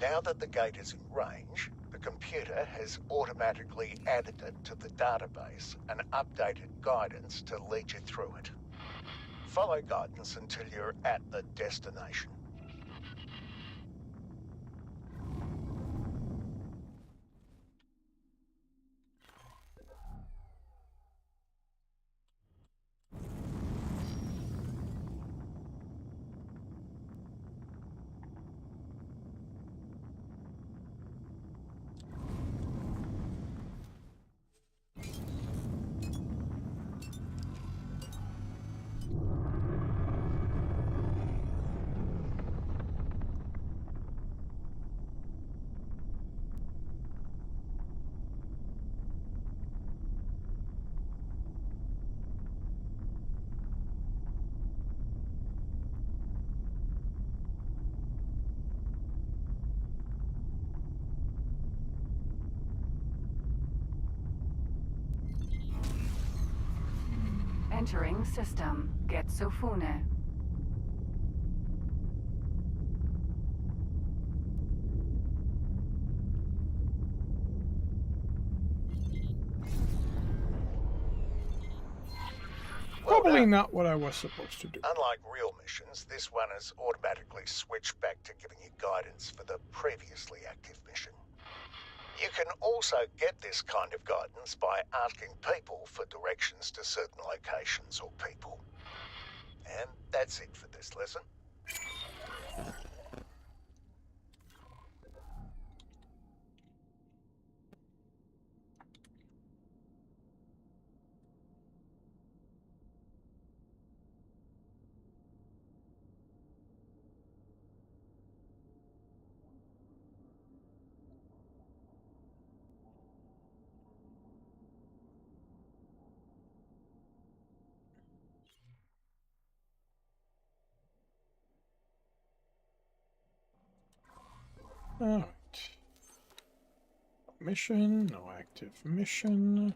Now that the gate is in range, the computer has automatically added it to the database and updated guidance to lead you through it. Follow guidance until you're at the destination. Entering system. Getsufune. Probably done. not what I was supposed to do. Unlike real missions, this one has automatically switched back to giving you guidance for the previously active mission. You can also get this kind of guidance by asking people for directions to certain locations or people. And that's it for this lesson. Alright. Mission, no active mission.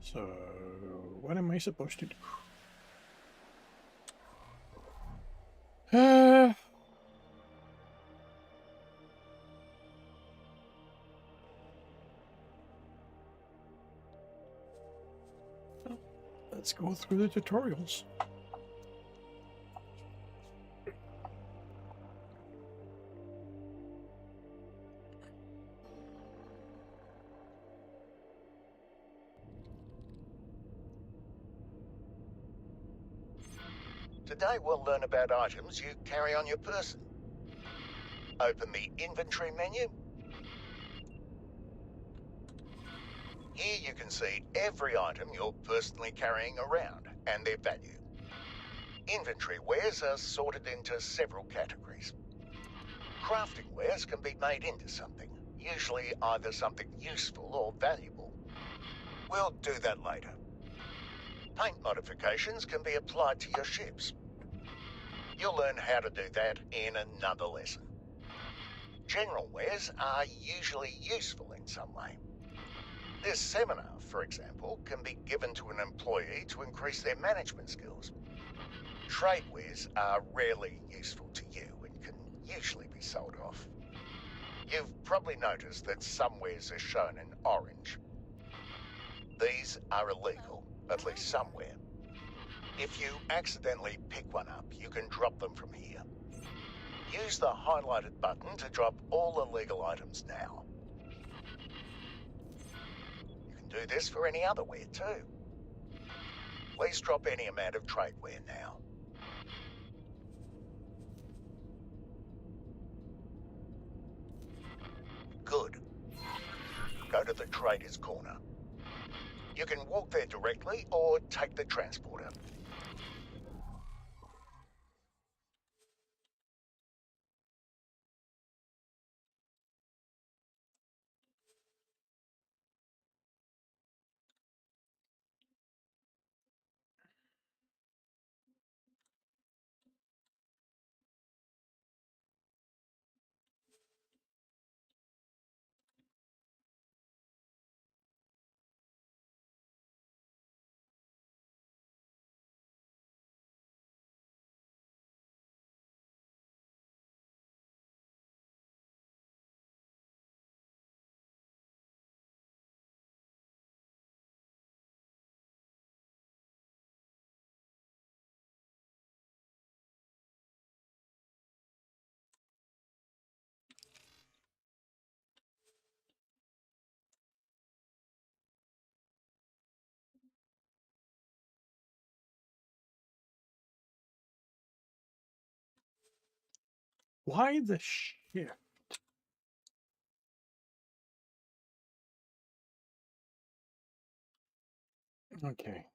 So, what am I supposed to do? Let's go through the tutorials. Today we'll learn about items you carry on your person. Open the inventory menu. Here you can see every item you're personally carrying around and their value. Inventory wares are sorted into several categories. Crafting wares can be made into something, usually either something useful or valuable. We'll do that later. Paint modifications can be applied to your ships. You'll learn how to do that in another lesson. General wares are usually useful in some way. This seminar, for example, can be given to an employee to increase their management skills. Trade wares are rarely useful to you and can usually be sold off. You've probably noticed that some wares are shown in orange. These are illegal, at least somewhere. If you accidentally pick one up, you can drop them from here. Use the highlighted button to drop all illegal items now. You can do this for any other ware too. Please drop any amount of tradeware now. Good. Go to the Traders Corner. You can walk there directly or take the transporter. Why the shit? Okay.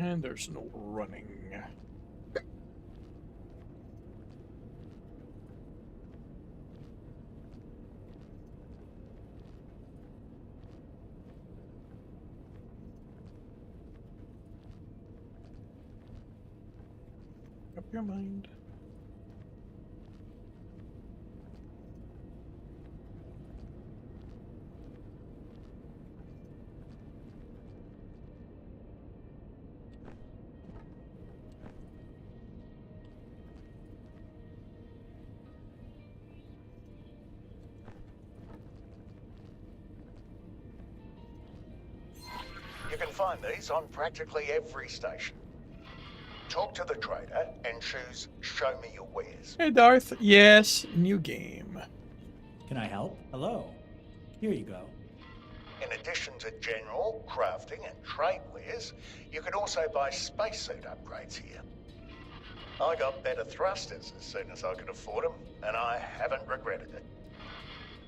And there's no running. Up your mind. You can find these on practically every station. Talk to the trader and choose Show Me Your Wares. Hey, Darth. Yes, new game. Can I help? Hello. Here you go. In addition to general, crafting and trade wares, you can also buy spacesuit upgrades here. I got better thrusters as soon as I could afford them, and I haven't regretted it.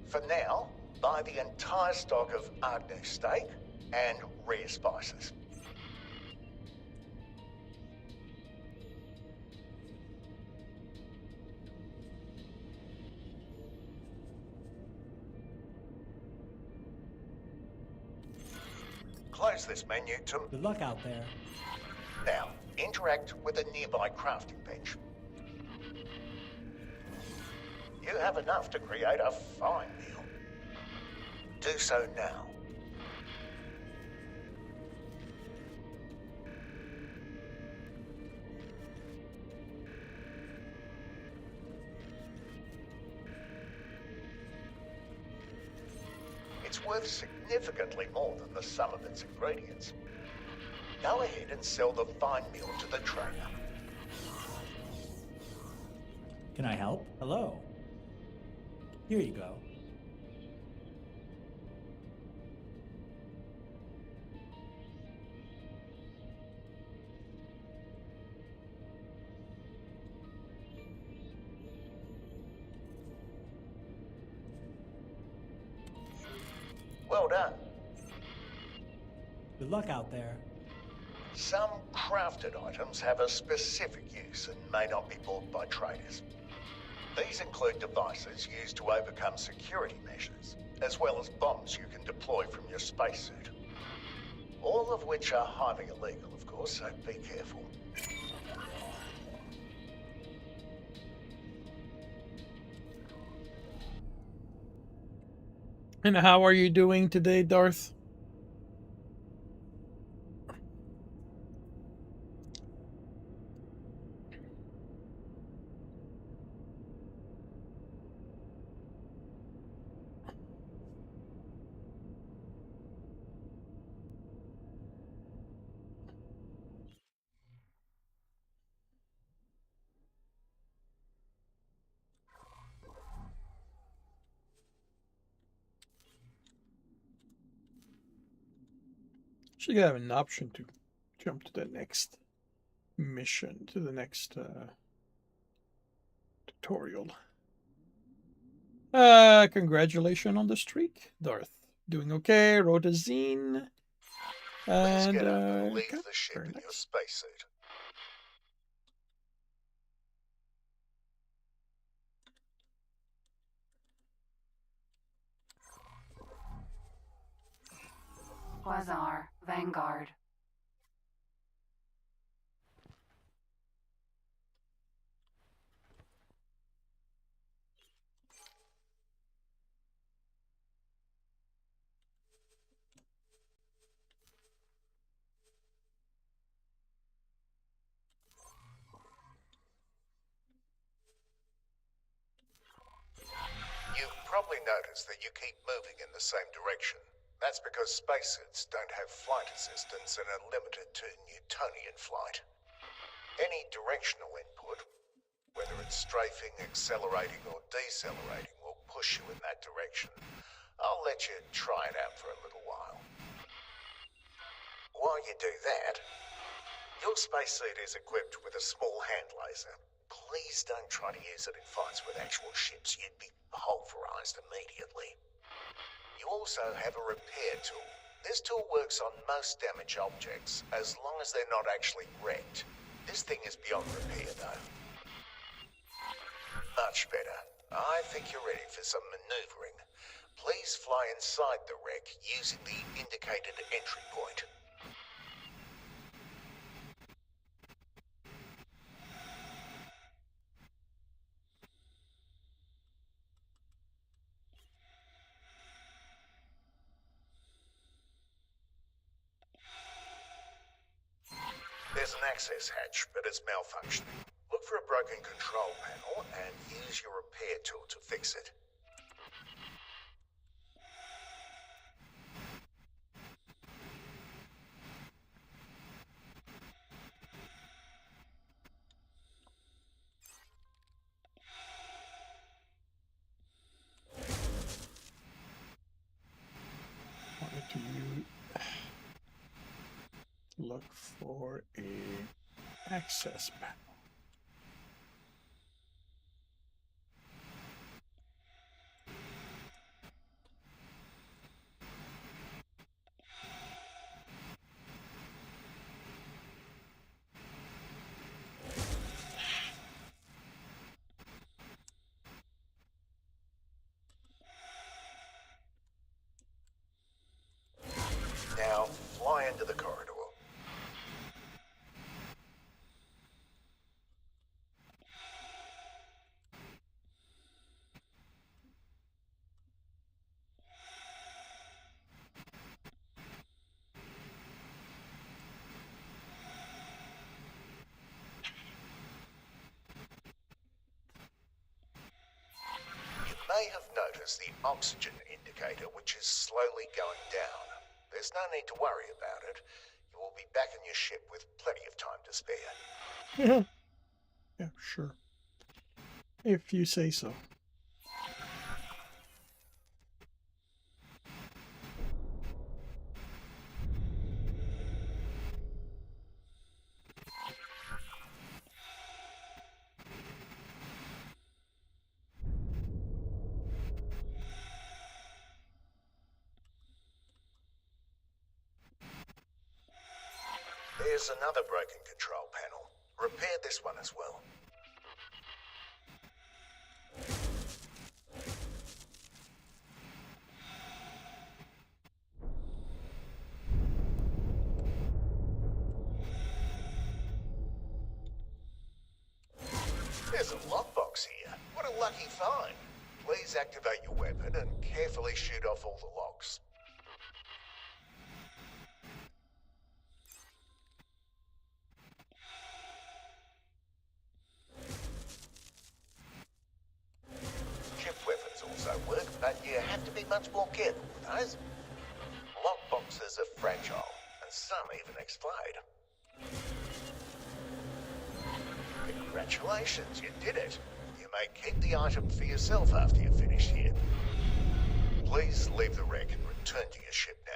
For now, buy the entire stock of Agnew steak and rare spices. Close this menu to... Good luck out there. Now, interact with a nearby crafting bench. You have enough to create a fine meal. Do so now. It's worth significantly more than the sum of its ingredients. Go ahead and sell the fine meal to the trader. Can I help? Hello. Here you go. Well done. Good luck out there. Some crafted items have a specific use and may not be bought by traders. These include devices used to overcome security measures, as well as bombs you can deploy from your spacesuit. All of which are highly illegal, of course, so be careful. And how are you doing today, Darth? Should have an option to jump to the next mission, to the next tutorial. Congratulations on the streak, Darth. Doing okay, wrote a zine. And Get up and leave okay, the ship very in nice. your spacesuit. Quasar, Vanguard. You've probably noticed that you keep moving in the same direction. That's because spacesuits don't have flight assistance and are limited to Newtonian flight. Any directional input, whether it's strafing, accelerating, or decelerating, will push you in that direction. I'll let you try it out for a little while. While you do that, your spacesuit is equipped with a small hand laser. Please don't try to use it in fights with actual ships. You'd be pulverized immediately. You also have a repair tool. This tool works on most damaged objects, as long as they're not actually wrecked. This thing is beyond repair, though. Much better. I think you're ready for some maneuvering. Please fly inside the wreck using the indicated entry point. There's an access hatch, but it's malfunctioning. Look for a broken control panel and use your repair tool to fix it. Wanted to look for a access panel. Now, fly into the corridor. You may have noticed the oxygen indicator, which is slowly going down. There's no need to worry about it. You will be back in your ship with plenty of time to spare. Yeah, sure. If you say so. There's another broken control panel. Repair this one as well. There's a lockbox here. What a lucky find. Please activate your weapon and carefully shoot off all the locks. Ship weapons also work, but you have to be much more careful with those. Lockboxes are fragile, and some even explode. Congratulations, you did it. You may keep the item for yourself after you finish here. Please leave the wreck and return to your ship now.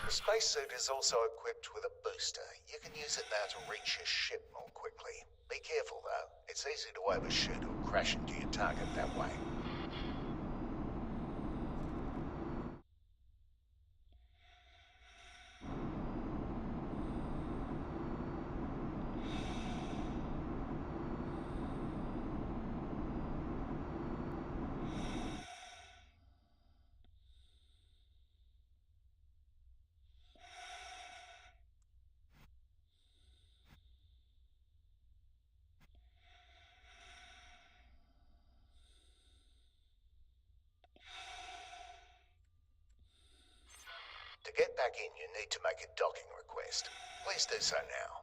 The spacesuit is also equipped with a booster. You can use it now to reach your ship more quickly. Be careful though, it's easy to overshoot or crash into your target that way. To get back in, you need to make a docking request. Please do so now.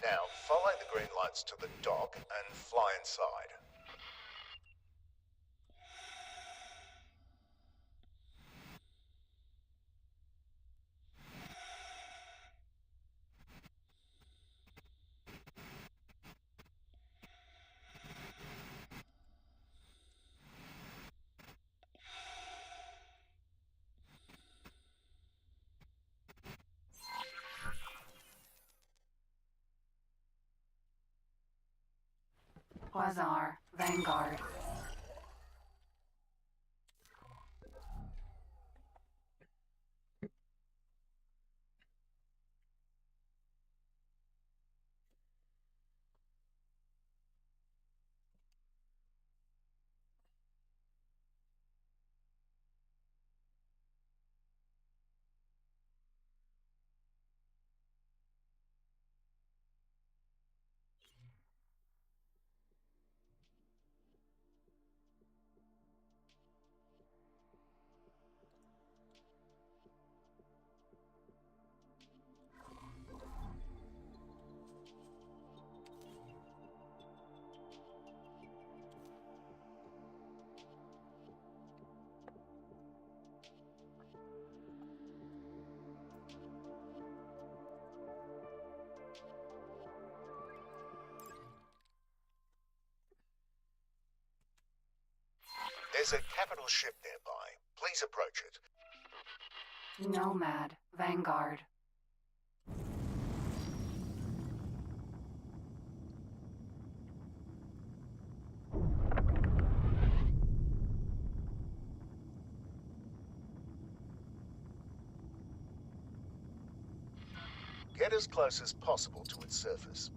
Now, follow the green lights to the dock and fly inside. Quasar, Vanguard. There's a capital ship nearby. Please approach it. Nomad, Vanguard. Get as close as possible to its surface.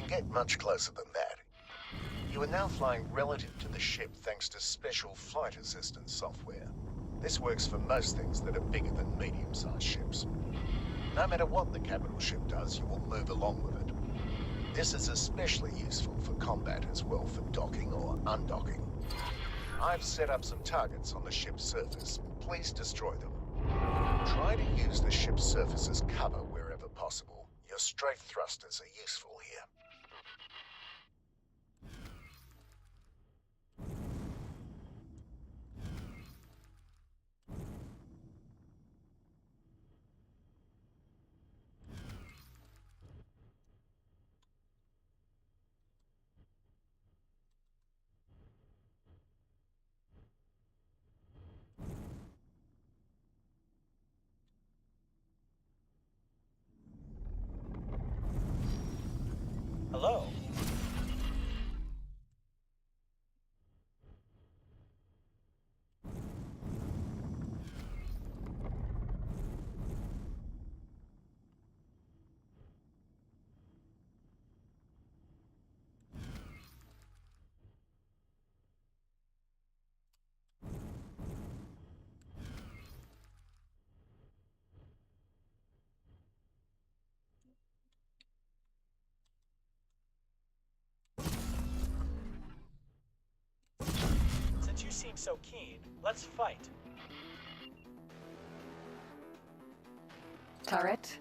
Get much closer than that. You are now flying relative to the ship thanks to special flight assistance software. This works for most things that are bigger than medium-sized ships. No matter what the capital ship does, you will move along with it. This is especially useful for combat as well for docking or undocking. I've set up some targets on the ship's surface. Please destroy them. Try to use the ship's surface as cover wherever possible. Your strafe thrusters are useful here. Hello. Since you seem so keen, let's fight. Turret.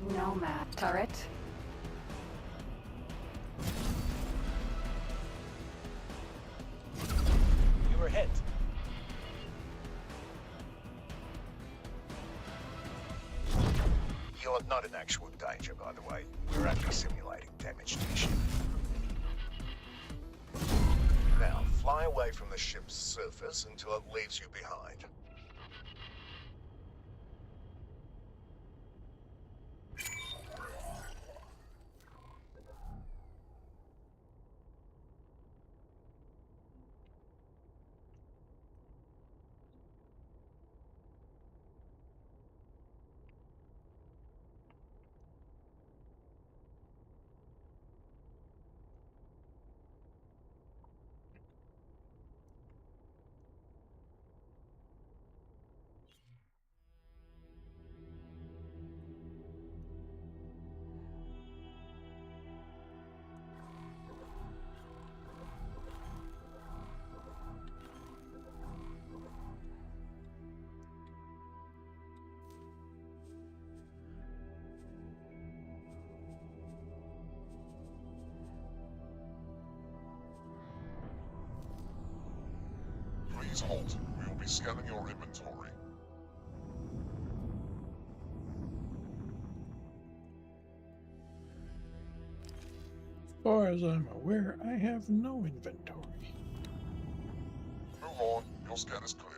Nomad. Turret. You're not in actual danger, by the way. We're only simulating damage to the ship. Now, fly away from the ship's surface until it leaves you behind. Please halt. We will be scanning your inventory. As far as I'm aware, I have no inventory. Move on. Your scan is clear.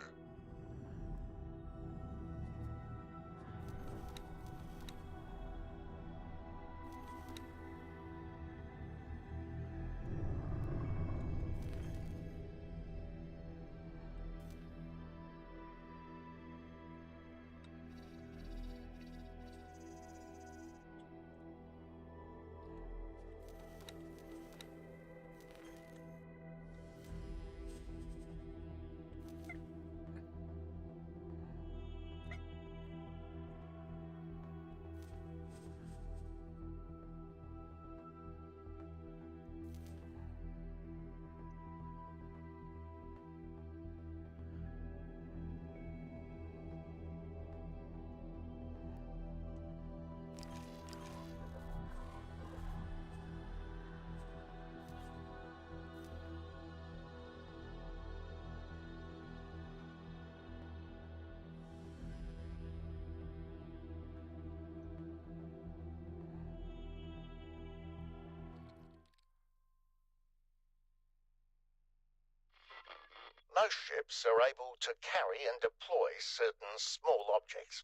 Most ships are able to carry and deploy certain small objects.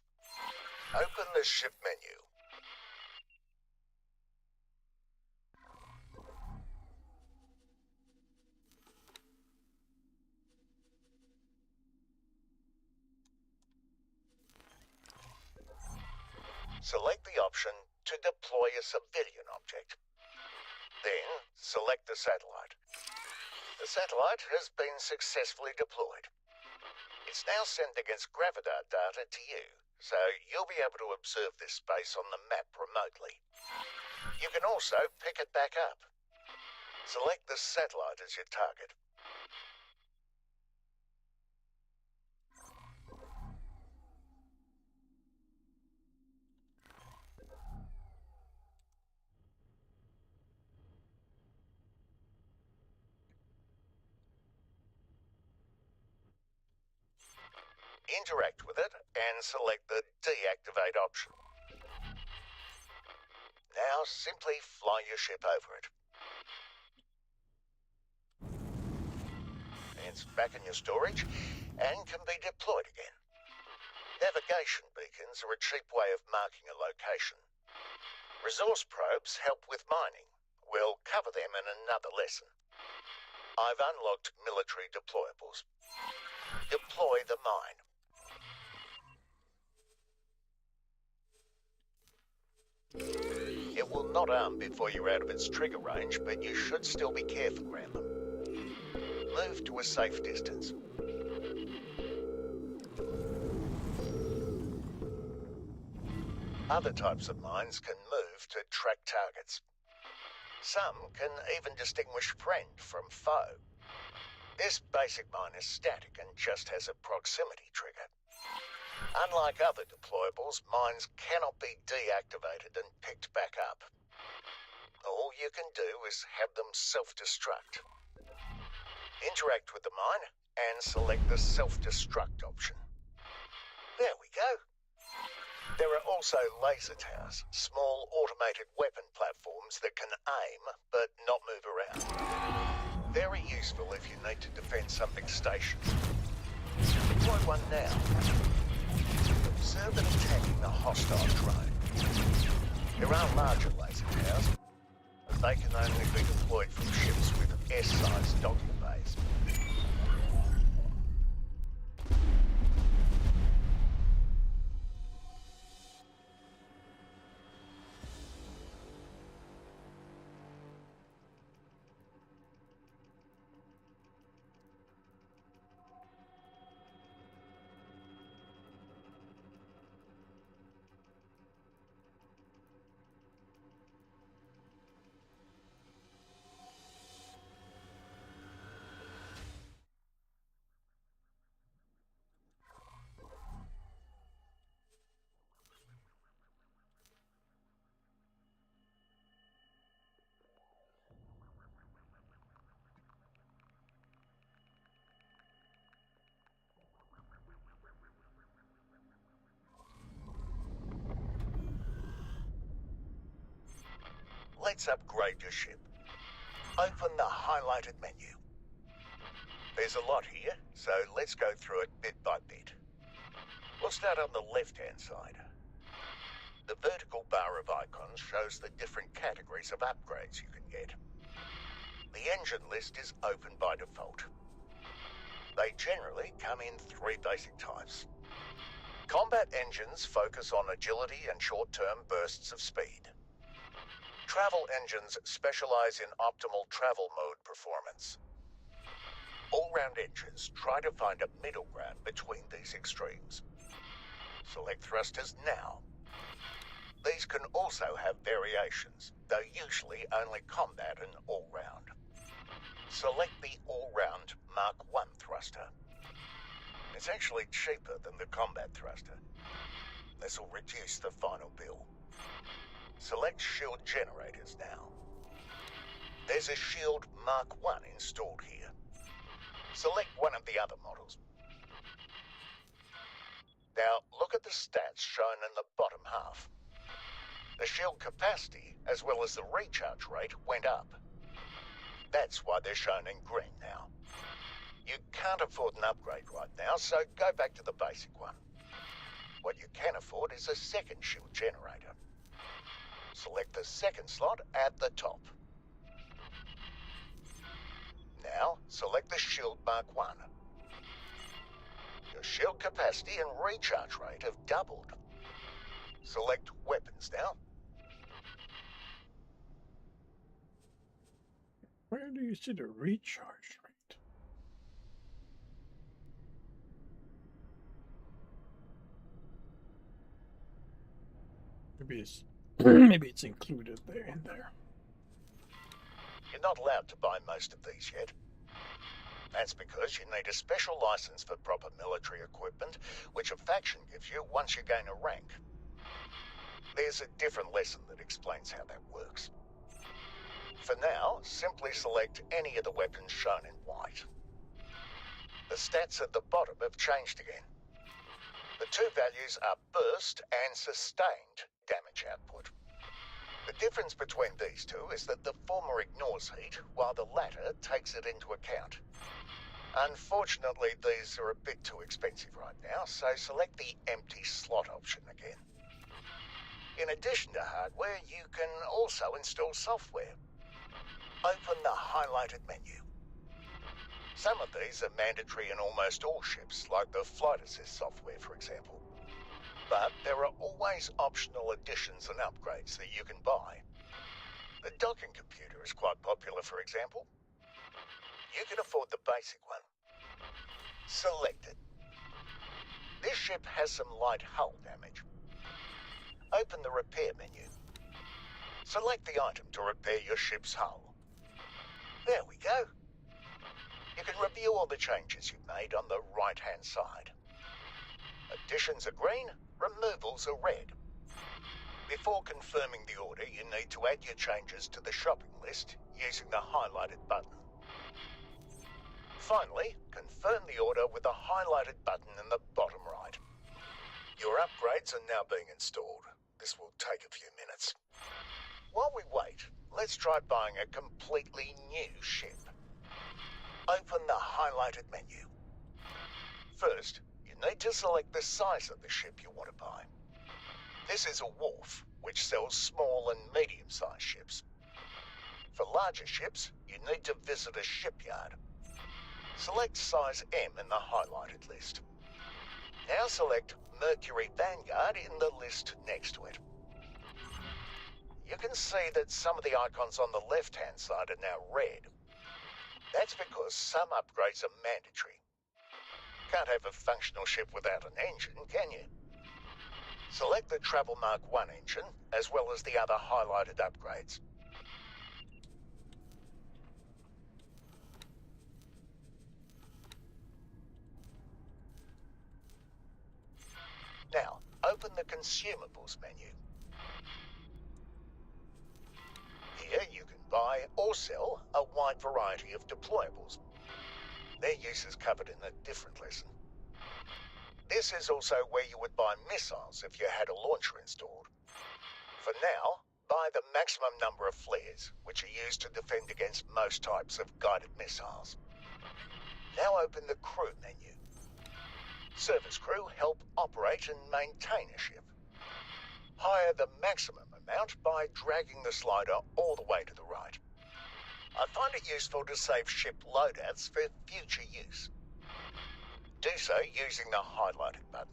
Open the ship menu. Select the option to deploy a civilian object. Then, select the satellite. The satellite has been successfully deployed. It's now sending its gravidar data to you, so you'll be able to observe this space on the map remotely. You can also pick it back up. Select the satellite as your target. Interact with it and select the deactivate option. Now simply fly your ship over it. It's back in your storage and can be deployed again. Navigation beacons are a cheap way of marking a location. Resource probes help with mining. We'll cover them in another lesson. I've unlocked military deployables. Deploy the mine. It will not arm before you're out of its trigger range, but you should still be careful around them. Move to a safe distance. Other types of mines can move to track targets. Some can even distinguish friend from foe. This basic mine is static and just has a proximity trigger. Unlike other deployables, mines cannot be deactivated and picked back up. All you can do is have them self-destruct. Interact with the mine and select the self-destruct option. There we go. There are also laser towers, small automated weapon platforms that can aim but not move around. Very useful if you need to defend something stationary. Deploy one now. Observe it attacking the hostile drone. There are larger laser towers, but they can only be deployed from ships with S-sized docking bays. Let's upgrade your ship. Open the highlighted menu. There's a lot here, so let's go through it bit by bit. We'll start on the left-hand side. The vertical bar of icons shows the different categories of upgrades you can get. The engine list is open by default. They generally come in 3 basic types. Combat engines focus on agility and short-term bursts of speed. Travel engines specialize in optimal travel mode performance. All-round engines try to find a middle ground between these extremes. Select thrusters now. These can also have variations, though usually only combat and all-round. Select the all-round Mark I thruster. It's actually cheaper than the combat thruster. This will reduce the final bill. Select shield generators now. There's a shield Mark I installed here. Select one of the other models. Now look at the stats shown in the bottom half. The shield capacity as well as the recharge rate went up. That's why they're shown in green now. You can't afford an upgrade right now, so go back to the basic one. What you can afford is a second shield generator. Select the second slot at the top. Now, select the shield Mark I. Your shield capacity and recharge rate have doubled. Select weapons now. Where do you see the recharge rate? Maybe it's included there in there. You're not allowed to buy most of these yet. That's because you need a special license for proper military equipment, which a faction gives you once you gain a rank. There's a different lesson that explains how that works. For now, simply select any of the weapons shown in white. The stats at the bottom have changed again. The two values are burst and sustained damage output. The difference between these two is that the former ignores heat, while the latter takes it into account. Unfortunately, these are a bit too expensive right now, so select the empty slot option again. In addition to hardware, you can also install software. Open the highlighted menu. Some of these are mandatory in almost all ships, like the Flight Assist software, for example. But there are always optional additions and upgrades that you can buy. The docking computer is quite popular, for example. You can afford the basic one. Select it. This ship has some light hull damage. Open the repair menu. Select the item to repair your ship's hull. There we go. You can review all the changes you've made on the right-hand side. Additions are green, removals are red. Before confirming the order, you need to add your changes to the shopping list using the highlighted button. Finally, confirm the order with the highlighted button in the bottom right. Your upgrades are now being installed. This will take a few minutes. While we wait, let's try buying a completely new ship. Open the highlighted menu. First, you need to select the size of the ship you want to buy. This is a wharf, which sells small and medium-sized ships. For larger ships, you need to visit a shipyard. Select size M in the highlighted list. Now select Mercury Vanguard in the list next to it. You can see that some of the icons on the left-hand side are now red. That's because some upgrades are mandatory. Can't have a functional ship without an engine, can you? Select the Travel Mark 1 engine, as well as the other highlighted upgrades. Now, open the Consumables menu. Here you can buy or sell a wide variety of deployables. Their use is covered in a different lesson. This is also where you would buy missiles if you had a launcher installed. For now, buy the maximum number of flares, which are used to defend against most types of guided missiles. Now open the Crew menu. Service crew help operate and maintain a ship. Hire the maximum amount by dragging the slider all the way to the right. I find it useful to save ship loadouts for future use. Do so using the highlighted button.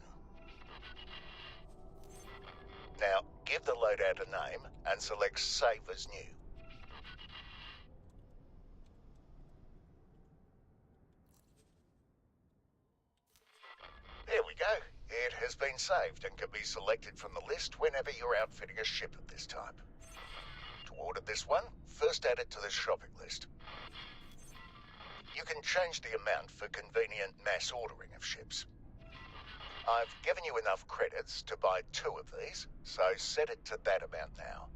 Now, give the loadout a name and select Save as New. There we go. It has been saved and can be selected from the list whenever you're outfitting a ship of this type. To order this one, first add it to the shopping list. You can change the amount for convenient mass ordering of ships. I've given you enough credits to buy 2 of these, so set it to that amount now.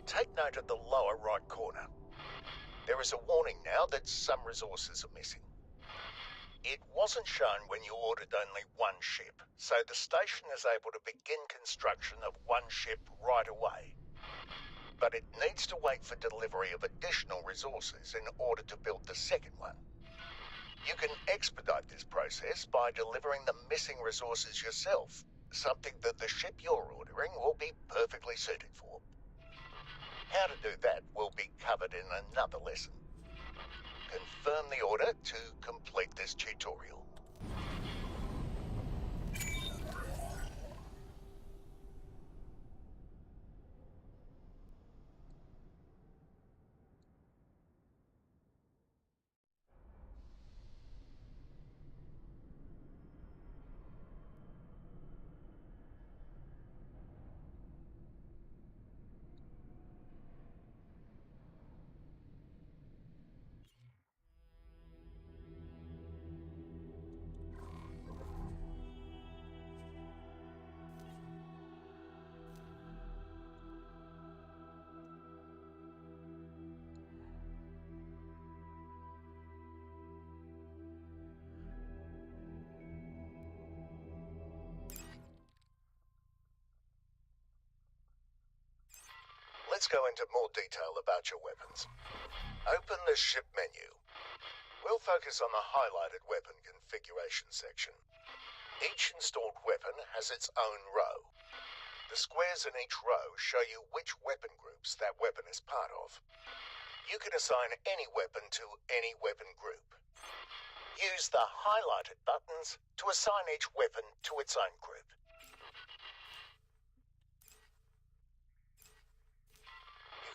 Take note of the lower right corner. There is a warning now that some resources are missing. It wasn't shown when you ordered only one ship, so the station is able to begin construction of one ship right away. But it needs to wait for delivery of additional resources in order to build the second one. You can expedite this process by delivering the missing resources yourself, something that the ship you're ordering will be perfectly suited for. How to do that will be covered in another lesson. Confirm the order to complete this tutorial. Let's go into more detail about your weapons. Open the ship menu. We'll focus on the highlighted weapon configuration section. Each installed weapon has its own row. The squares in each row show you which weapon groups that weapon is part of. You can assign any weapon to any weapon group. Use the highlighted buttons to assign each weapon to its own group.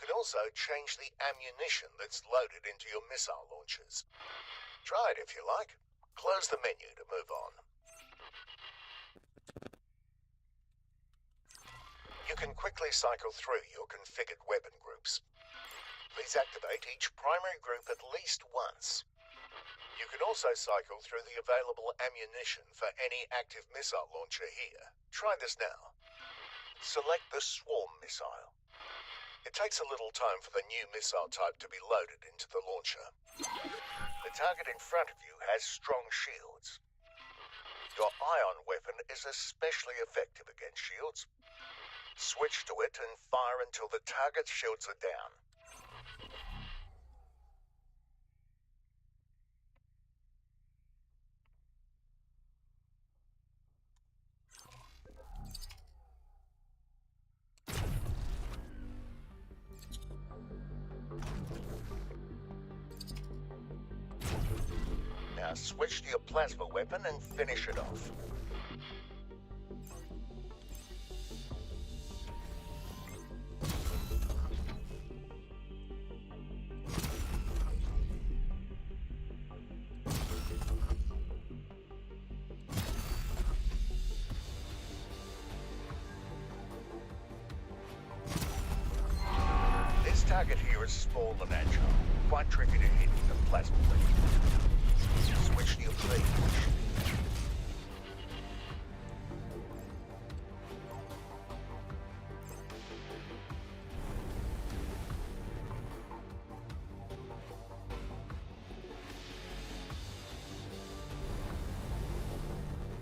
You can also change the ammunition that's loaded into your missile launchers. Try it if you like. Close the menu to move on. You can quickly cycle through your configured weapon groups. Please activate each primary group at least once. You can also cycle through the available ammunition for any active missile launcher here. Try this now. Select the Swarm missile. It takes a little time for the new missile type to be loaded into the launcher. The target in front of you has strong shields. Your ion weapon is especially effective against shields. Switch to it and fire until the target's shields are down. Now switch to your plasma weapon and finish it off. This target here is small and agile, quite tricky to hit with a plasma weapon. Switch to your blade.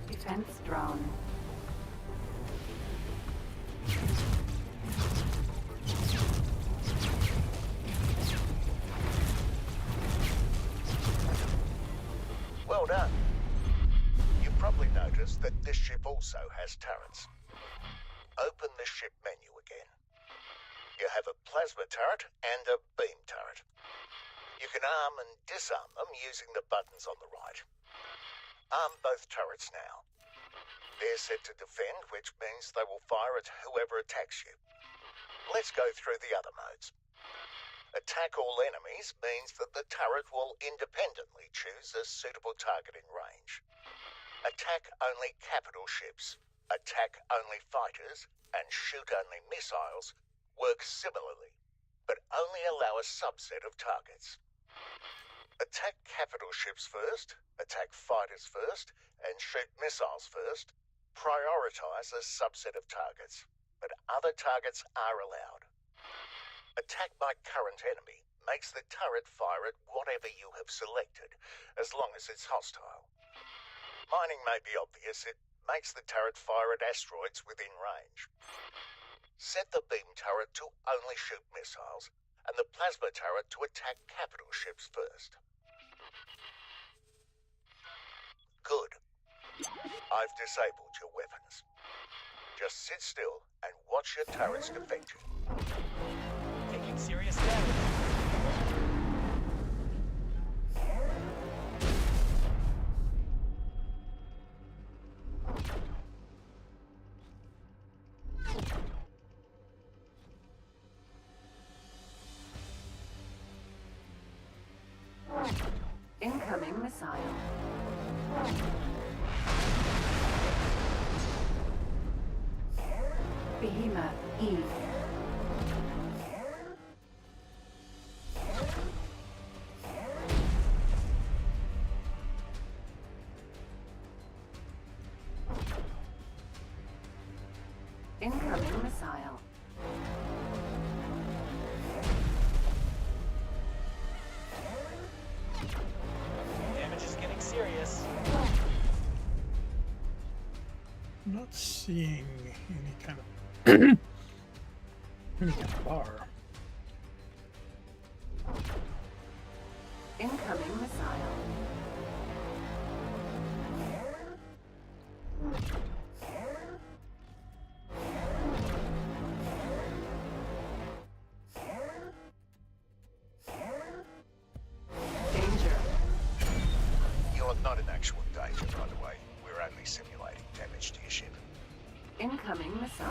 Defense drone. Well done. You probably noticed that this ship also has turrets. Open the ship menu again. You have a plasma turret and a beam turret. You can arm and disarm them using the buttons on the right. Arm both turrets now. They're set to defend, which means they will fire at whoever attacks you. Let's go through the other modes. Attack all enemies means that the turret will independently choose a suitable target in range. Attack only capital ships, attack only fighters, and shoot only missiles work similarly, but only allow a subset of targets. Attack capital ships first, attack fighters first, and shoot missiles first. Prioritize a subset of targets, but other targets are allowed. Attack by current enemy makes the turret fire at whatever you have selected, as long as it's hostile. Mining may be obvious, it makes the turret fire at asteroids within range. Set the beam turret to only shoot missiles, and the plasma turret to attack capital ships first. Good. I've disabled your weapons. Just sit still and watch your turrets defend you. Taking serious damage. Incoming missile. Behemoth E. Incoming missile. Damage is getting serious. I'm not seeing any kind of any kind of bar. Incoming missile. Danger. You're not in actual danger, by the way. We're only simulating damage to your ship. Incoming missile.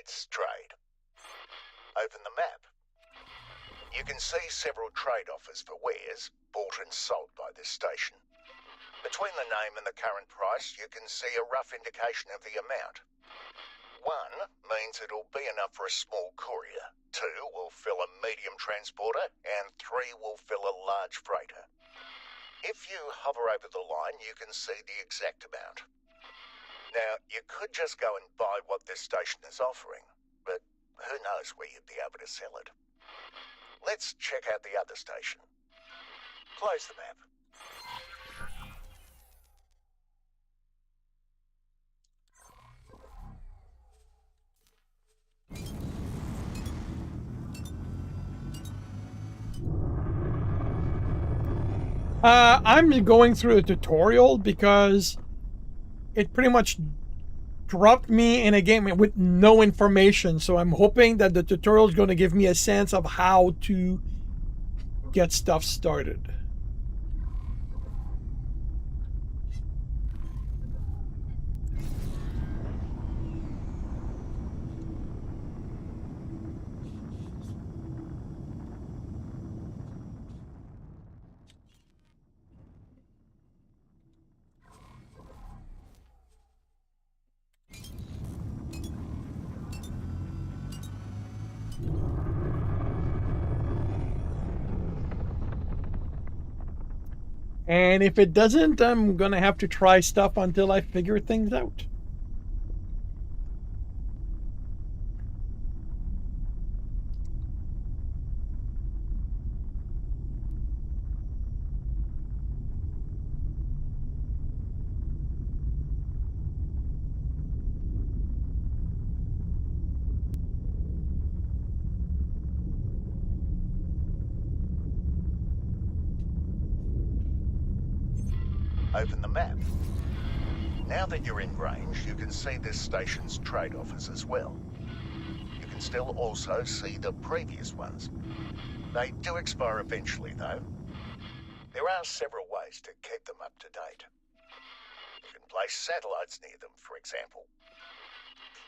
Let's trade. Open the map. You can see several trade offers for wares bought and sold by this station. Between the name and the current price, you can see a rough indication of the amount. 1 means it'll be enough for a small courier, 2 will fill a medium transporter, and 3 will fill a large freighter. If you hover over the line, you can see the exact amount. Now, you could just go and buy what this station is offering, but who knows where you'd be able to sell it. Let's check out the other station. Close the map. I'm going through a tutorial because it pretty much dropped me in a game with no information. So I'm hoping that the tutorial is going to give me a sense of how to get stuff started. And if it doesn't, I'm gonna have to try stuff until I figure things out. Open the map. Now that you're in range, you can see this station's trade offers as well. You can still also see the previous ones. They do expire eventually, though. There are several ways to keep them up to date. You can place satellites near them, for example.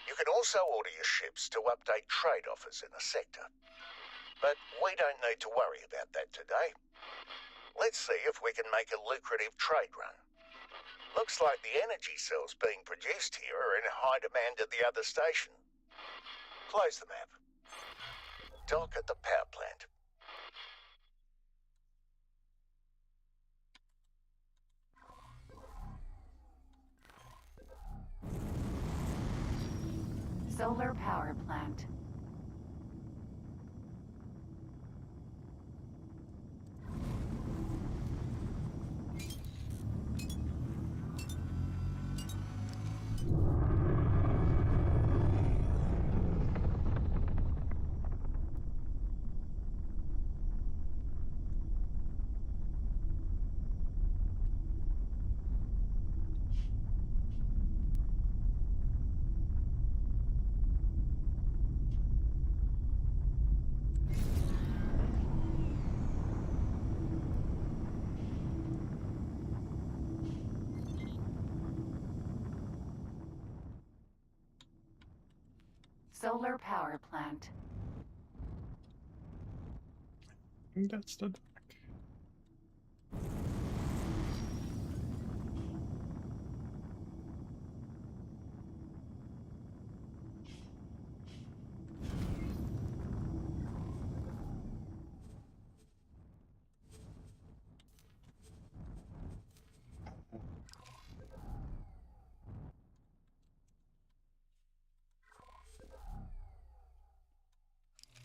You can also order your ships to update trade offers in a sector. But we don't need to worry about that today. Let's see if we can make a lucrative trade run. Looks like the energy cells being produced here are in high demand at the other station. Close the map. Dock at the power plant. Solar power plant. Solar power plant. That's the dock.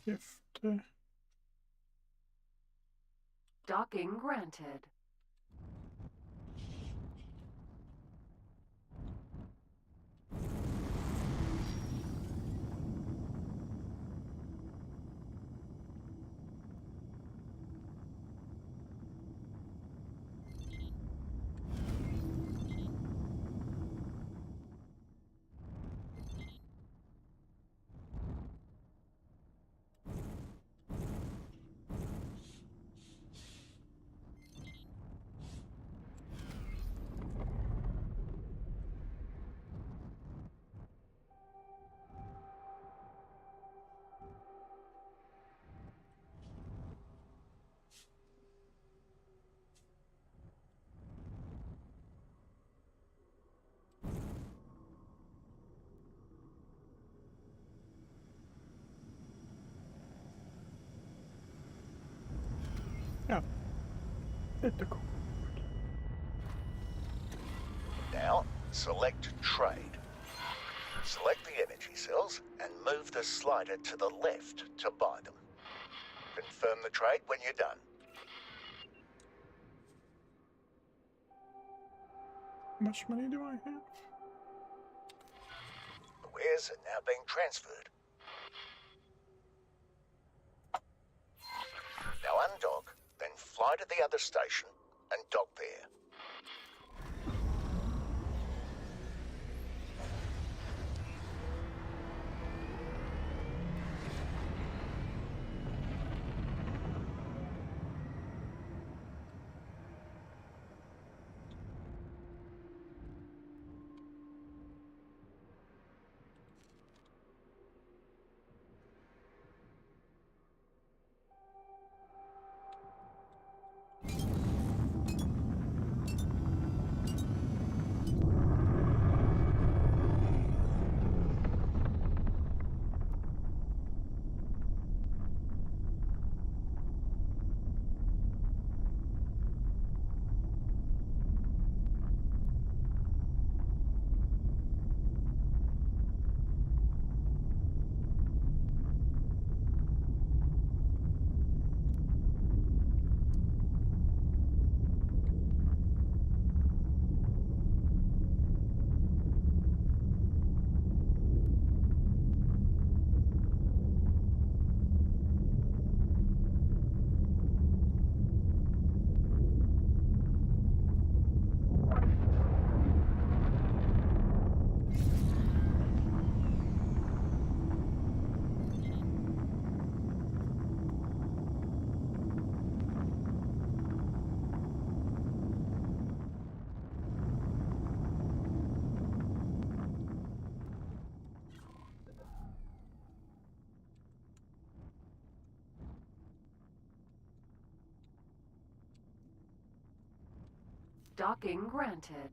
Gift. Docking granted. Yeah. Ethical. Now, select Trade. Select the energy cells and move the slider to the left to buy them. Confirm the trade when you're done. How much money do I have? The wares are now being transferred. Now undock, then fly to the other station and dock there. Docking granted.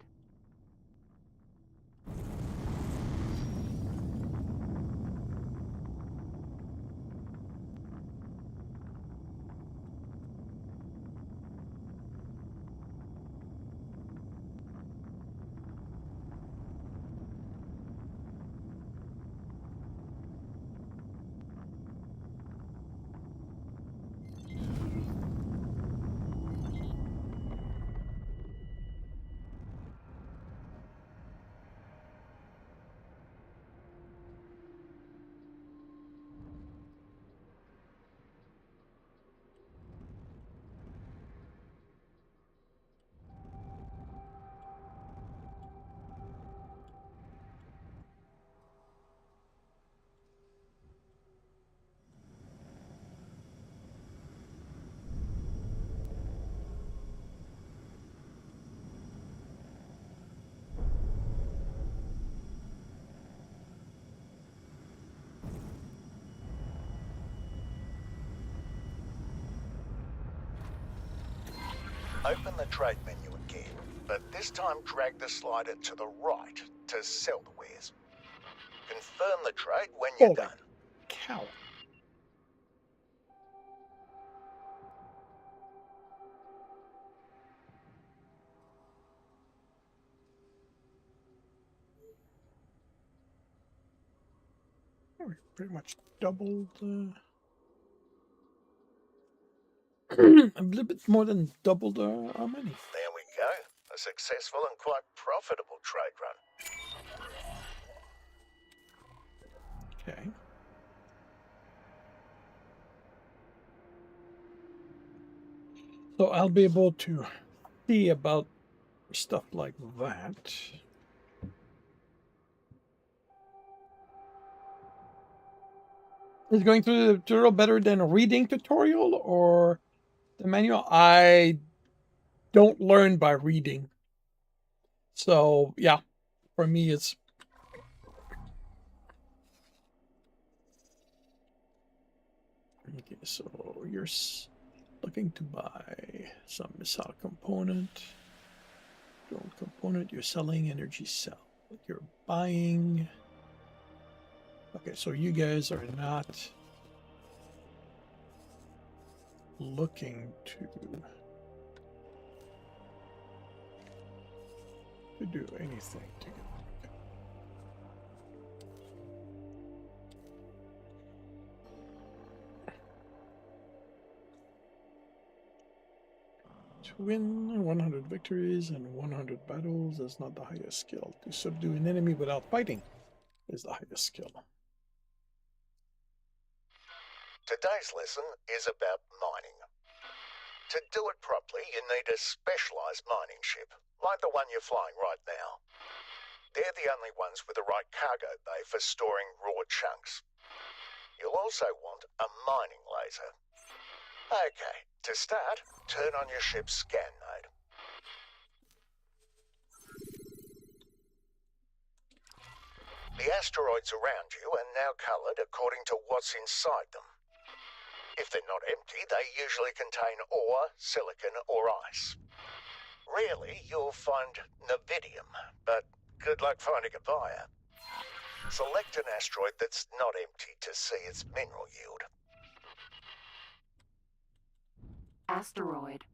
Open the trade menu again, but this time drag the slider to the right to sell the wares. Confirm the trade when you're done. Cow. We pretty much doubled. A little bit more than doubled our money. There we go. A successful and quite profitable trade run. Okay. So I'll be able to see about stuff like that. Is going through the tutorial better than a reading tutorial or the manual? I don't learn by reading. So, yeah, for me, it's... Okay, so you're looking to buy some missile component. Drone component, you're selling energy cell. You're buying... Okay, so you guys are not... looking to do anything to get. To win 100 victories and 100 battles is not the highest skill. To subdue an enemy without fighting is the highest skill. Today's lesson is about mining. To do it properly, you need a specialised mining ship, like the one you're flying right now. They're the only ones with the right cargo bay for storing raw chunks. You'll also want a mining laser. Okay, to start, turn on your ship's scan mode. The asteroids around you are now coloured according to what's inside them. If they're not empty, they usually contain ore, silicon, or ice. Rarely you'll find nevidium, but good luck finding a buyer. Select an asteroid that's not empty to see its mineral yield. Asteroid.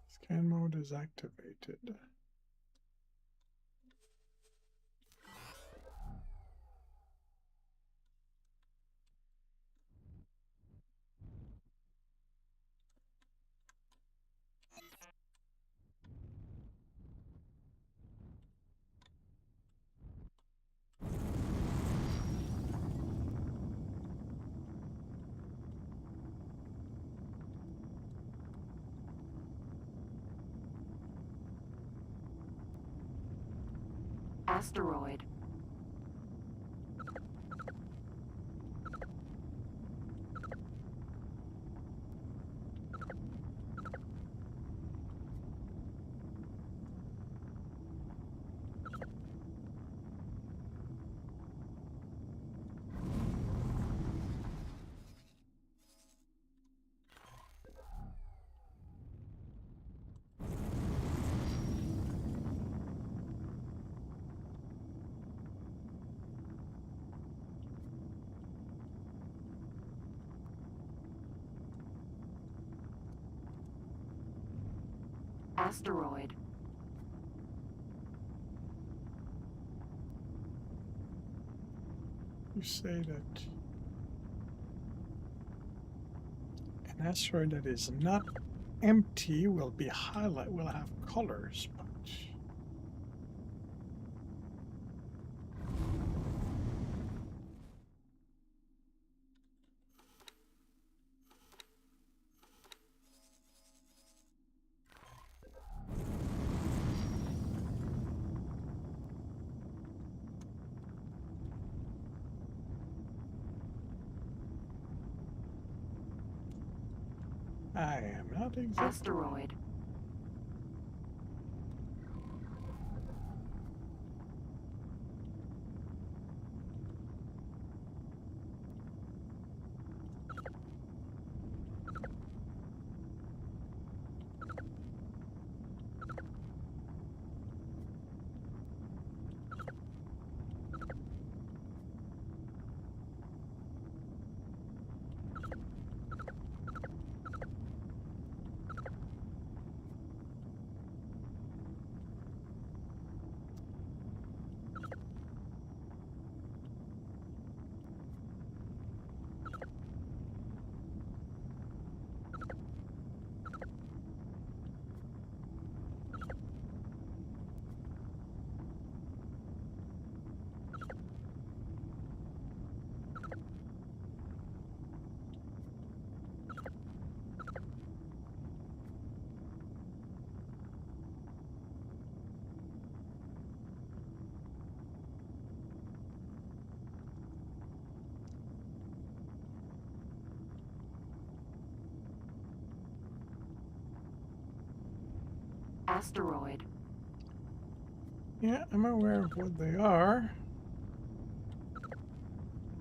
Scan mode is activated. Asteroid. Asteroid. You say that an asteroid that is not empty will be will have colors, but I am not exactly. Asteroid. Asteroid. Yeah, I'm aware of what they are.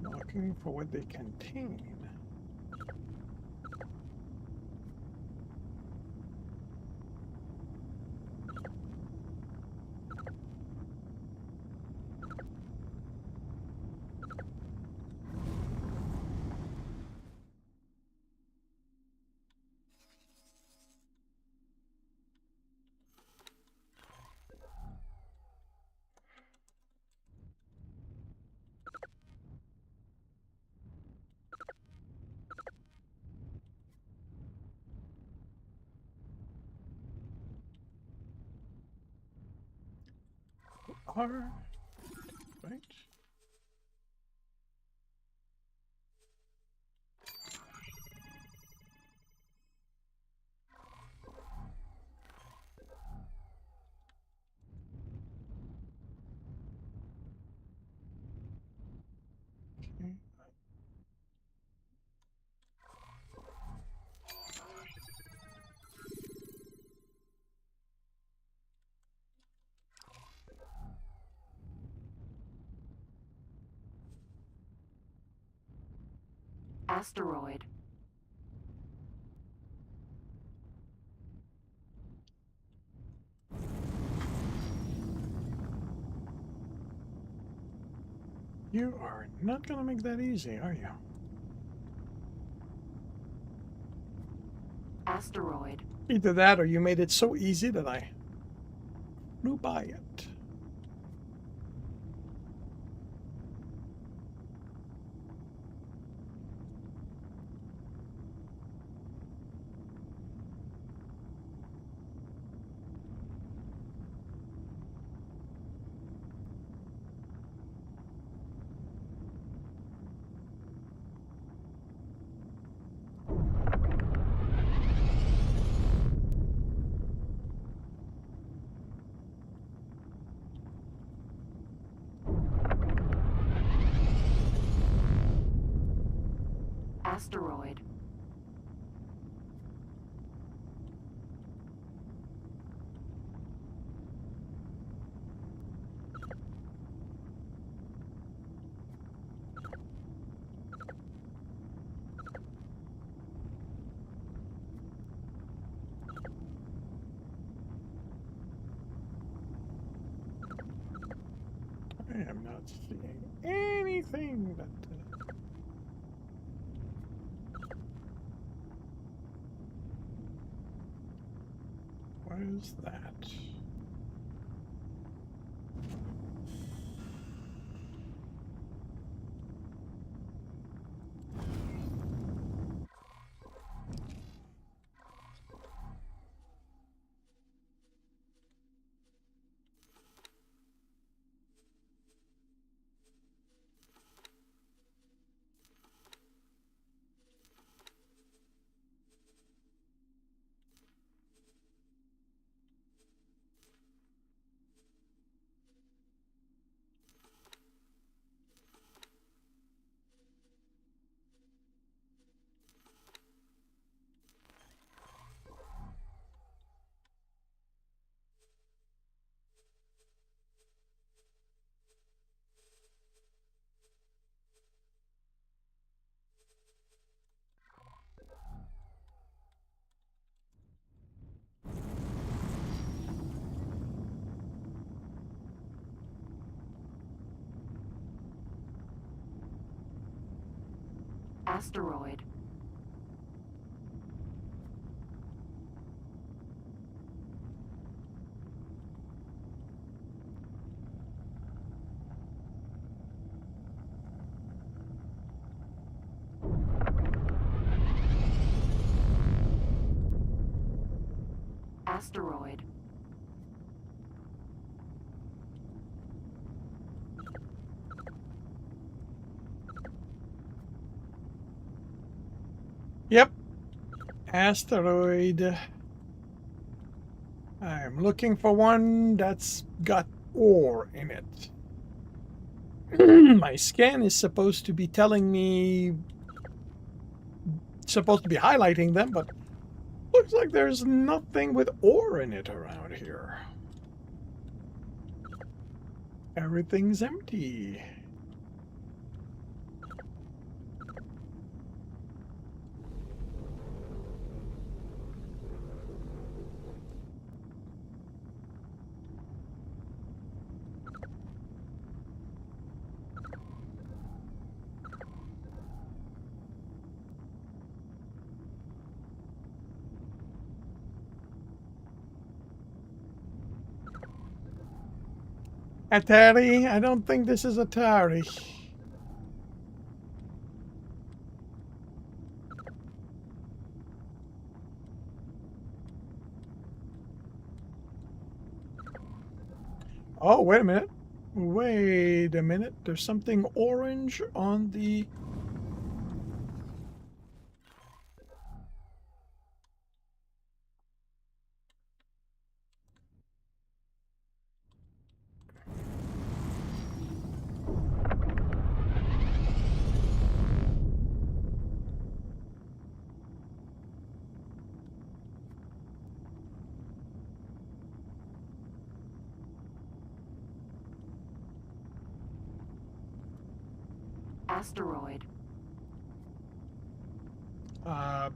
I'm looking for what they contain. Are right. Okay. Asteroid. You are not going to make that easy, are you? Asteroid. Either that or you made it so easy that I flew by it. Asteroid. I am not seeing anything that... what is that? Asteroid. Asteroid. Yep. Asteroid. I'm looking for one that's got ore in it. My scan is supposed to be telling me... supposed to be highlighting them, but looks like there's nothing with ore in it around here. Everything's empty. Atari? I don't think this is Atari. Oh, wait a minute. Wait a minute. There's something orange on the... Asteroid. Uh...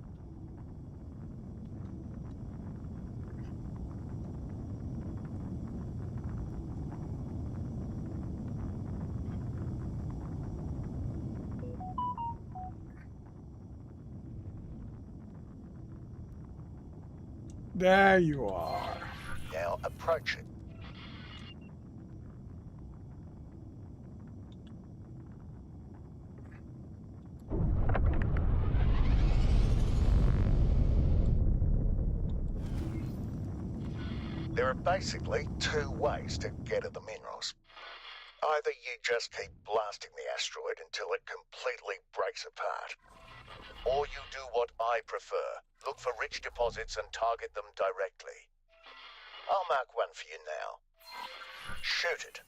There you are. Now approach it. There are basically two ways to get at the minerals. Either you just keep blasting the asteroid until it completely breaks apart, or you do what I prefer. Look for rich deposits and target them directly. I'll mark one for you now. Shoot it.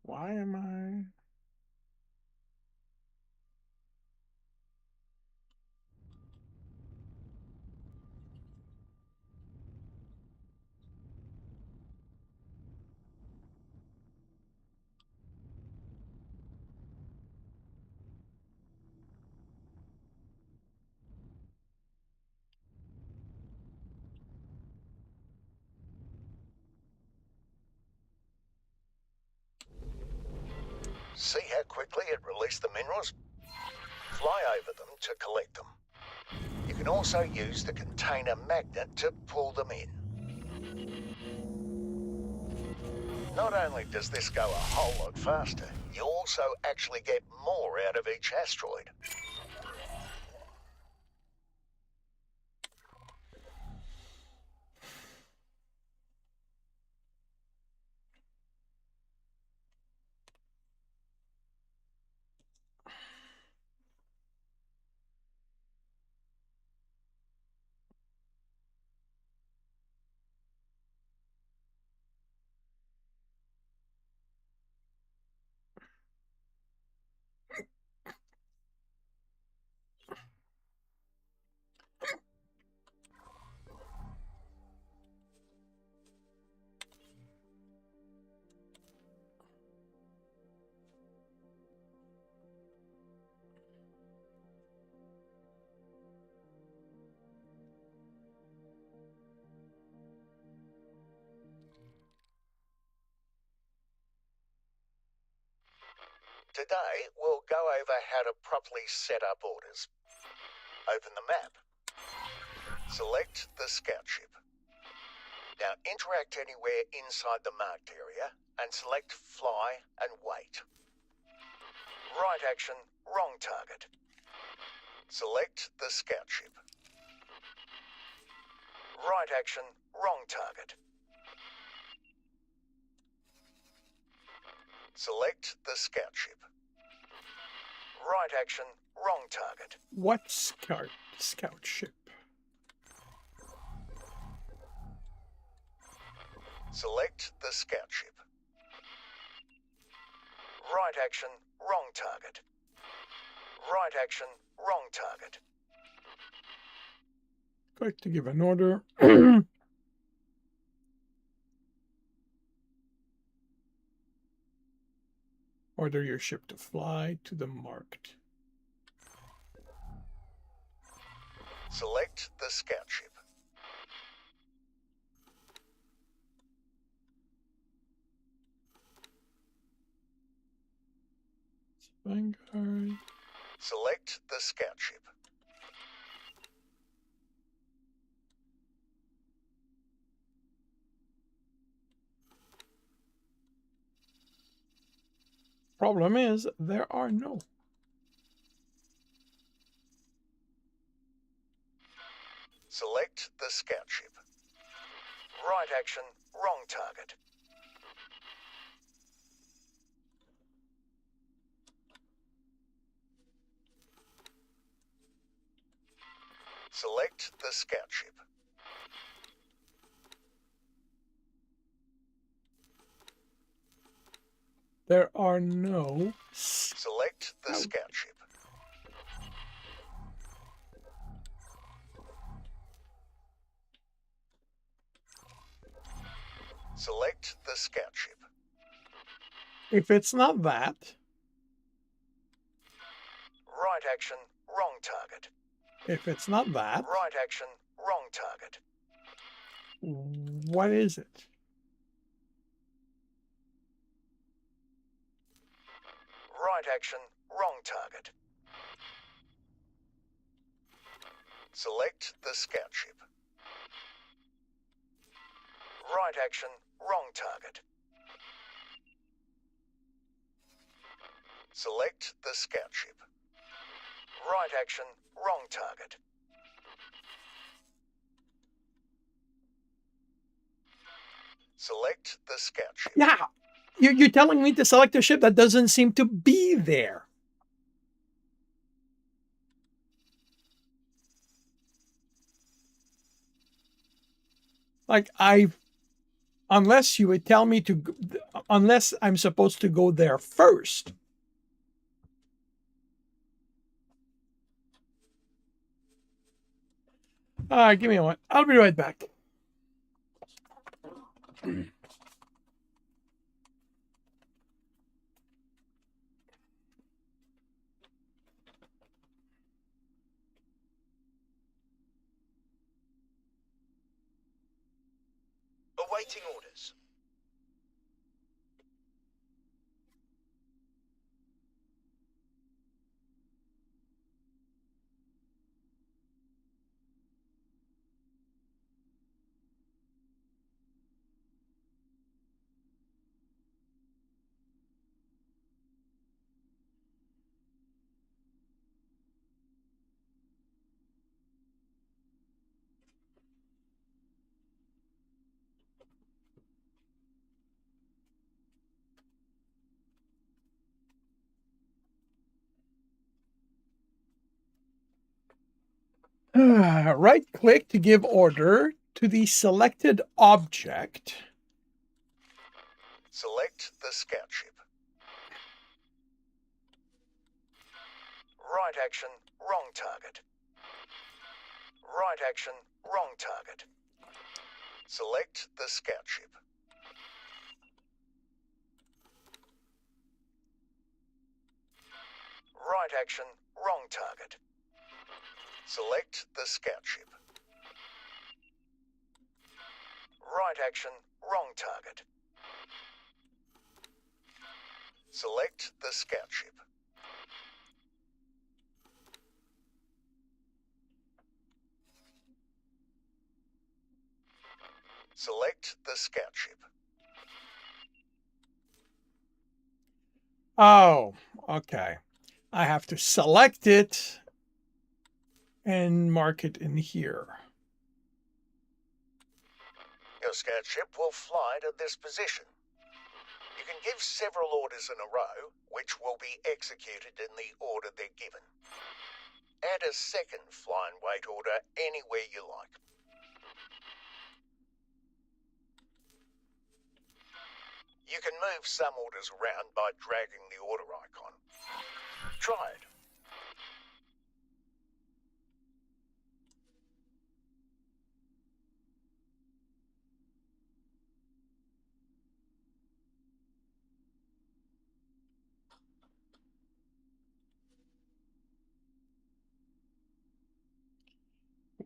Why am I... See how quickly it released the minerals? Fly over them to collect them. You can also use the container magnet to pull them in. Not only does this go a whole lot faster, you also actually get more out of each asteroid. Today, we'll go over how to properly set up orders. Open the map. Select the scout ship. Now interact anywhere inside the marked area and select fly and wait. Right action, wrong target. Select the scout ship. Right action, wrong target. Select the scout ship. Right action, wrong target. What scout? Scout ship. Select the scout ship. Right action, wrong target. Right action, wrong target. Click to give an order. Order your ship to fly to the marked. Select the scout ship. Vanguard. Select the scout ship. Problem is, there are no. Select the scout ship. Right action, wrong target. Select the scout ship. There are no. Select the scout ship. Select the scout ship. If it's not that. Right action, wrong target. If it's not that. Right action, wrong target. What is it? Right action, wrong target. Select the scout ship. Right action, wrong target. Select the scout ship. Right action, wrong target. Select the scout ship. Yeah, you're telling me to select a ship that doesn't seem to be there. Like unless you would tell me to, unless I'm supposed to go there first. Give me a moment. I'll be right back. Awaiting orders. Right click to give order to the selected object. Select the scout ship. Right action, wrong target. Right action, wrong target. Select the scout ship. Right action, wrong target. Select the scout ship. Right action, wrong target. Select the scout ship. Select the scout ship. Oh, okay. I have to select it and mark it in here. Your scout ship will fly to this position. You can give several orders in a row, which will be executed in the order they're given. Add add a second fly and wait order anywhere you like. You can move some orders around by dragging the order icon. Try it.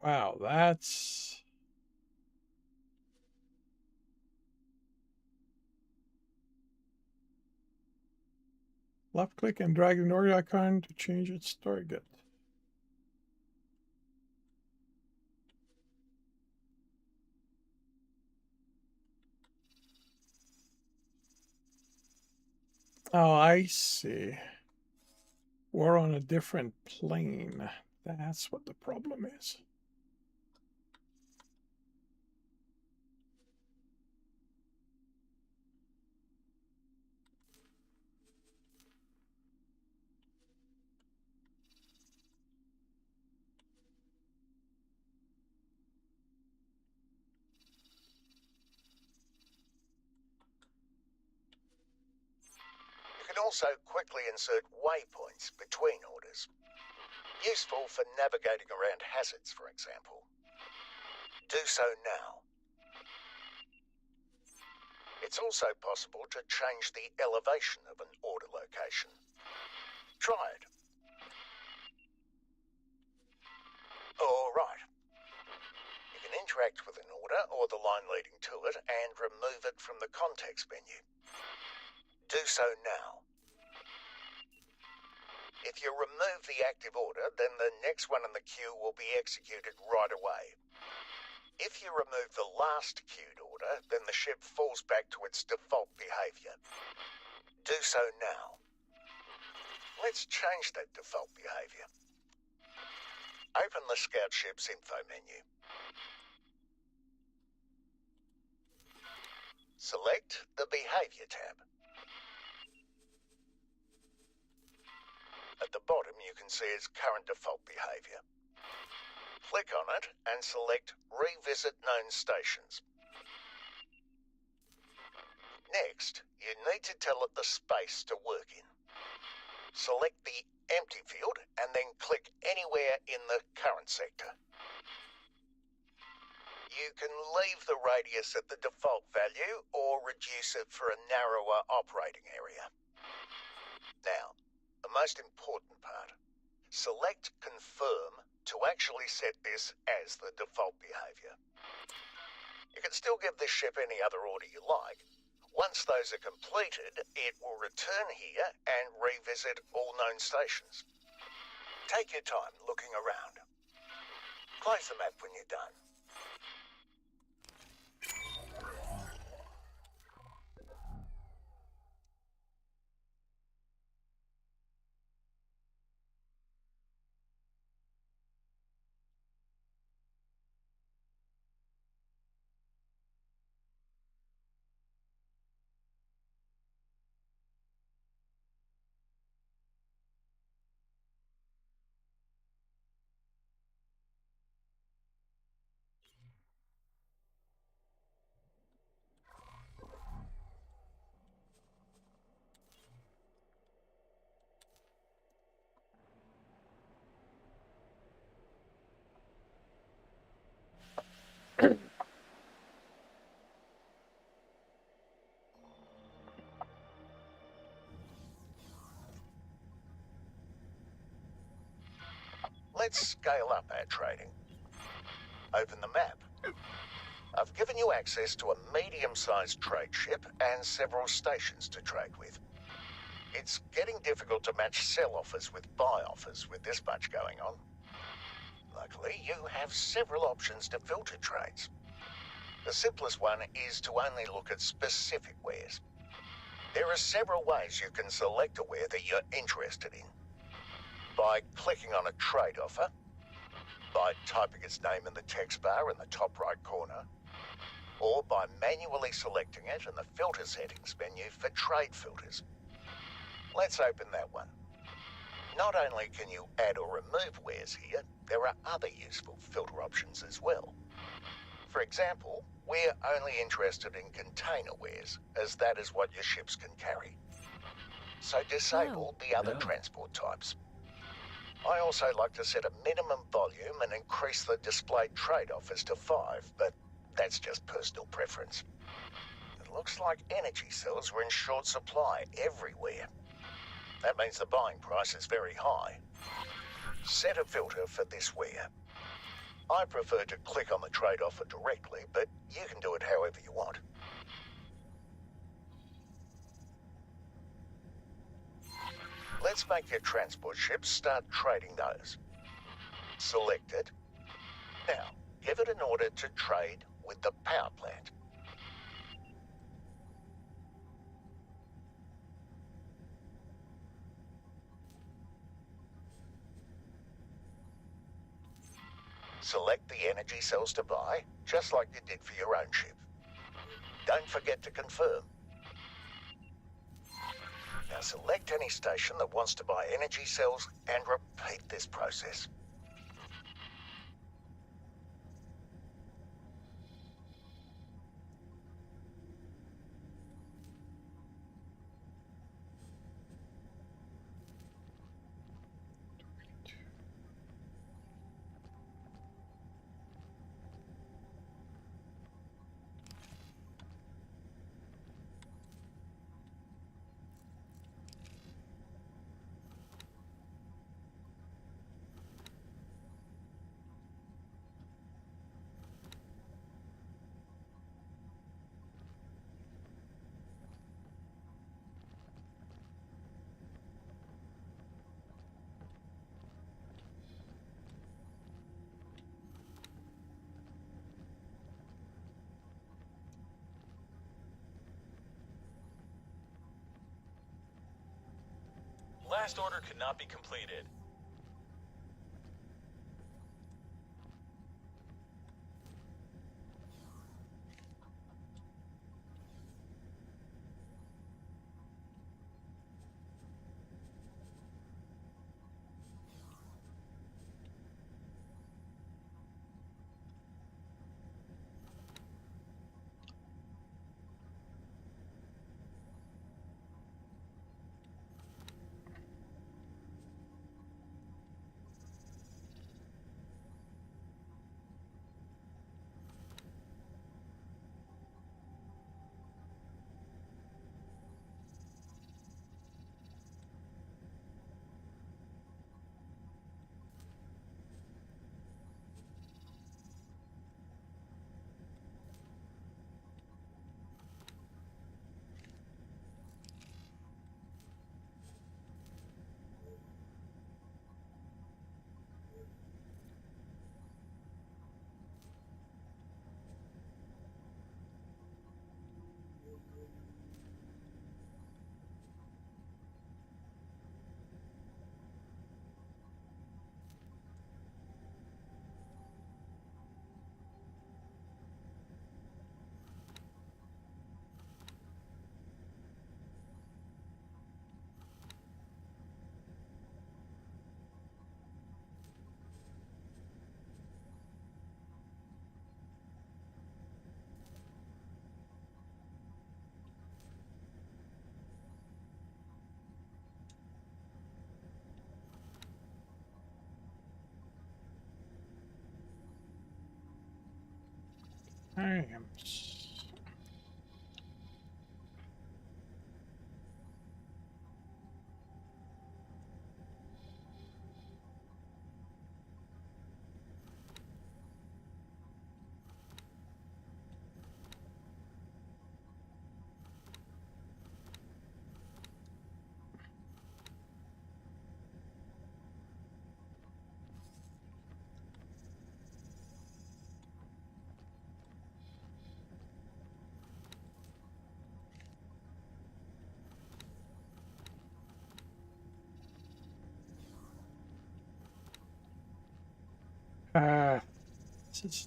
Wow, that's... Left click and drag the order icon to change its target. Oh, I see. We're on a different plane. That's what the problem is. You can also quickly insert waypoints between orders. Useful for navigating around hazards, for example. Do so now. It's also possible to change the elevation of an order location. Try it. Alright. You can interact with an order or the line leading to it and remove it from the context menu. Do so now. If you remove the active order, then the next one in the queue will be executed right away. If you remove the last queued order, then the ship falls back to its default behavior. Do so now. Let's change that default behavior. Open the Scout Ship's info menu. Select the Behavior tab. At the bottom, you can see its current default behavior. Click on it and select Revisit Known Stations. Next, you need to tell it the space to work in. Select the empty field and then click anywhere in the current sector. You can leave the radius at the default value or reduce it for a narrower operating area. Now, the most important part. Select Confirm to actually set this as the default behavior. You can still give this ship any other order you like. Once those are completed, it will return here and revisit all known stations. Take your time looking around. Close the map when you're done. Let's scale up our trading. Open the map. I've given you access to a medium-sized trade ship and several stations to trade with. It's getting difficult to match sell offers with buy offers with this much going on. Luckily, you have several options to filter trades. The simplest one is to only look at specific wares. There are several ways you can select a ware that you're interested in. By clicking on a trade offer, by typing its name in the text bar in the top right corner, or by manually selecting it in the filter settings menu for trade filters. Let's open that one. Not only can you add or remove wares here, there are other useful filter options as well. For example, we're only interested in container wares, as that is what your ships can carry. So disable the other transport types. I also like to set a minimum volume and increase the displayed trade offers to 5, but that's just personal preference. It looks like energy cells are in short supply everywhere. That means the buying price is very high. Set a filter for this ware. I prefer to click on the trade offer directly, but you can do it however you want. Let's make your transport ships start trading those. Select it. Now, give it an order to trade with the power plant. Select the energy cells to buy, just like you did for your own ship. Don't forget to confirm. Now select any station that wants to buy energy cells and repeat this process. Last order could not be completed. I am.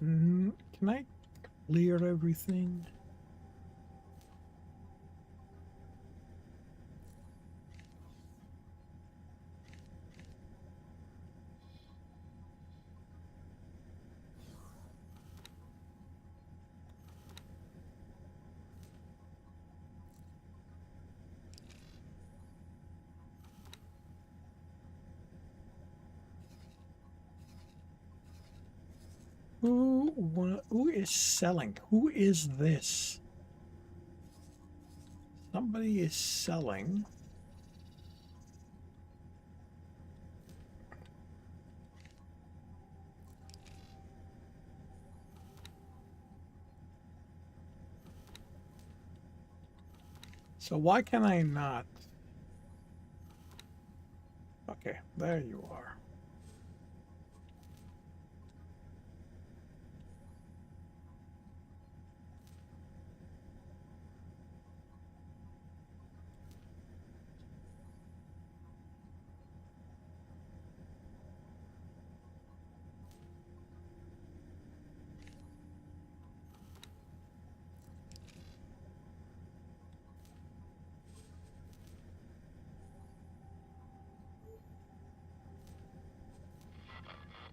Can I clear everything? Who is selling? Who is this? Somebody is selling. So why can I not? Okay, there you are.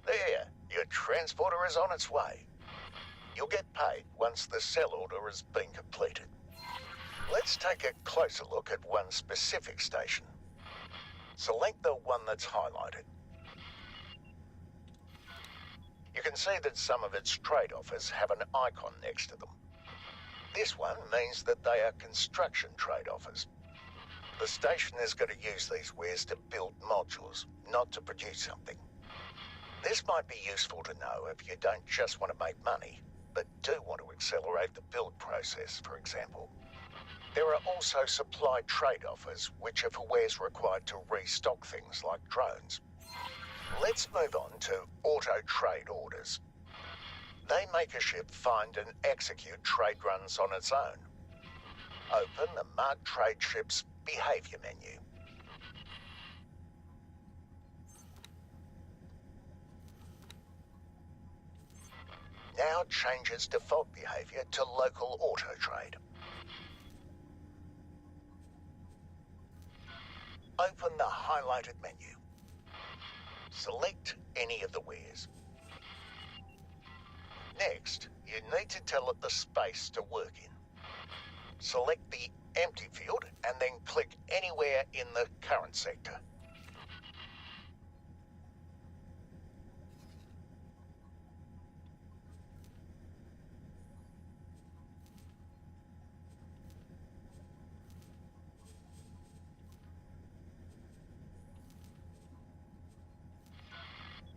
There, your transporter is on its way. You'll get paid once the sell order has been completed. Let's take a closer look at one specific station. Select the one that's highlighted. You can see that some of its trade offers have an icon next to them. This one means that they are construction trade offers. The station is going to use these wares to build modules, not to produce something. This might be useful to know if you don't just want to make money, but do want to accelerate the build process, for example. There are also supply trade offers, which are for wares required to restock things like drones. Let's move on to auto trade orders. They make a ship find and execute trade runs on its own. Open the Marked Trade Ship's behavior menu. Now change its default behavior to local auto trade. Open the highlighted menu. Select any of the wares. Next, you need to tell it the space to work in. Select the empty field and then click anywhere in the current sector.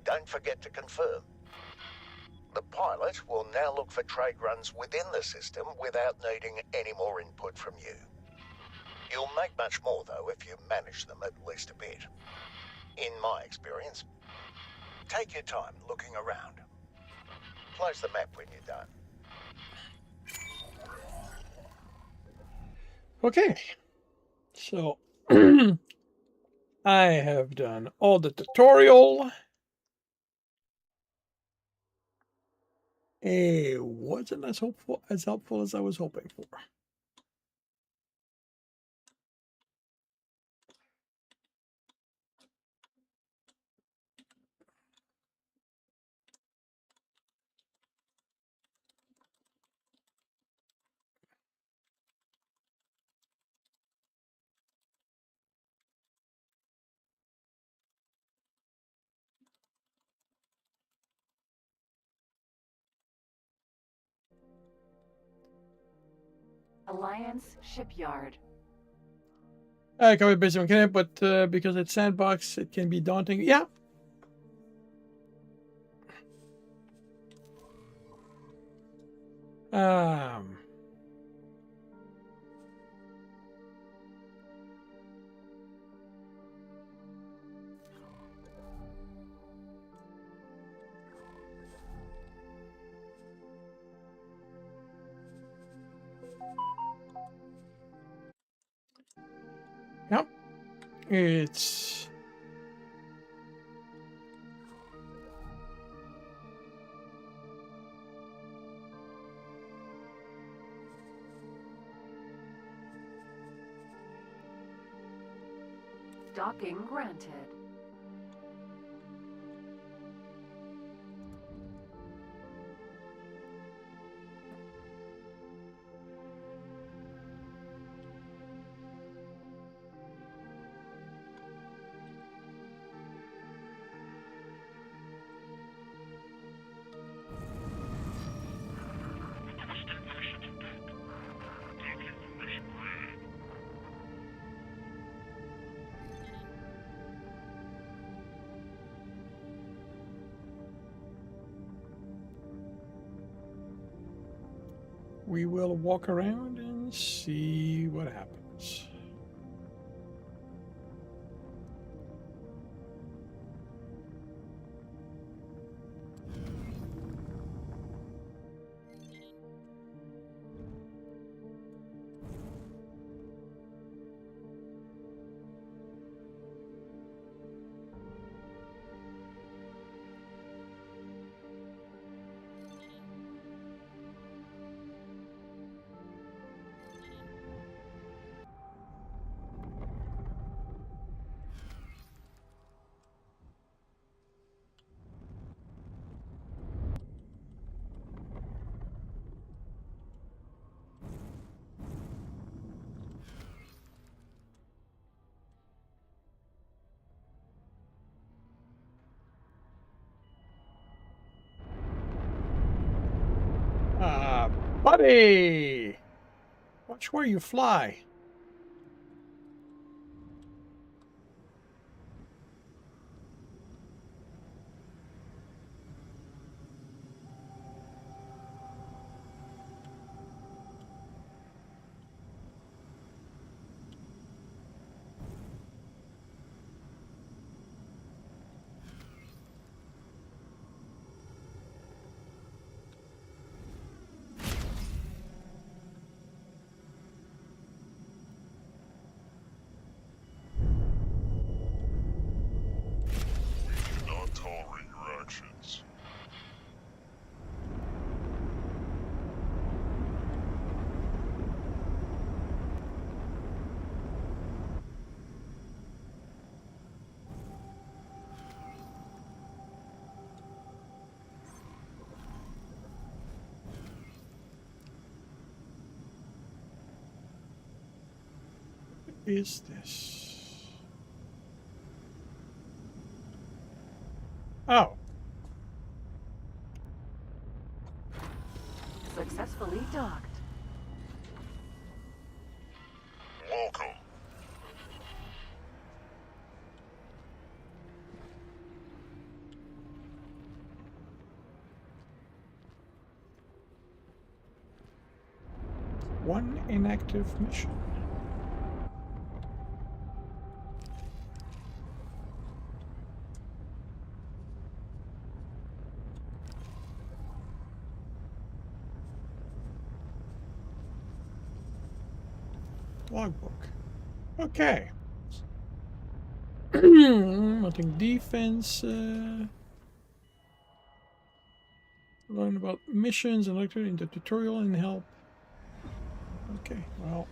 Don't forget to confirm. The pilot will now look for trade runs within the system without needing any more input from you. You'll make much more, though, if you manage them at least a bit. In my experience. Take your time looking around. Close the map when you're done. Okay. So I have done all the tutorial. It wasn't as helpful as I was hoping for. Alliance Shipyard. I can be busy on it, but because it's sandbox, it can be daunting. Yeah. Um. Yep. It's Docking granted. we will walk around and see what happens. Buddy! Watch where you fly. We cannot tolerate your actions. What is this? Oh. Successfully docked. Welcome. One inactive mission. Logbook. Okay. Nothing defense. Learn about missions and lecture in the tutorial and help. Okay, well.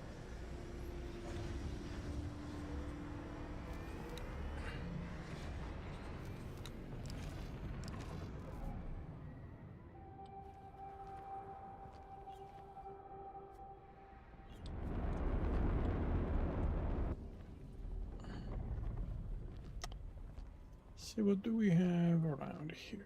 See, what do we have around here?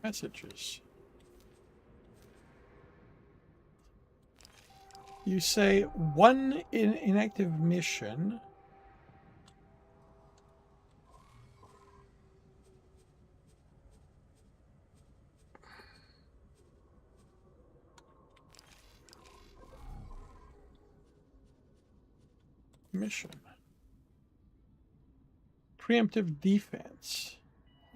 Messages. You say one inactive mission. Mission. Preemptive defense.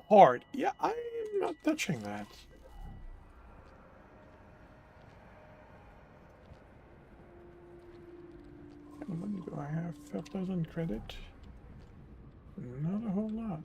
Hard. Yeah, I'm not touching that. How many do I have? 5,000 credit? Not a whole lot.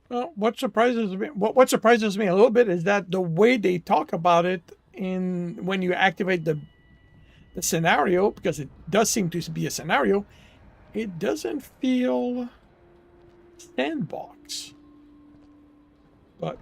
Well, what surprises me a little bit is that the way they talk about it in when you activate the the scenario, because it does seem to be a scenario, it doesn't feel sandbox. But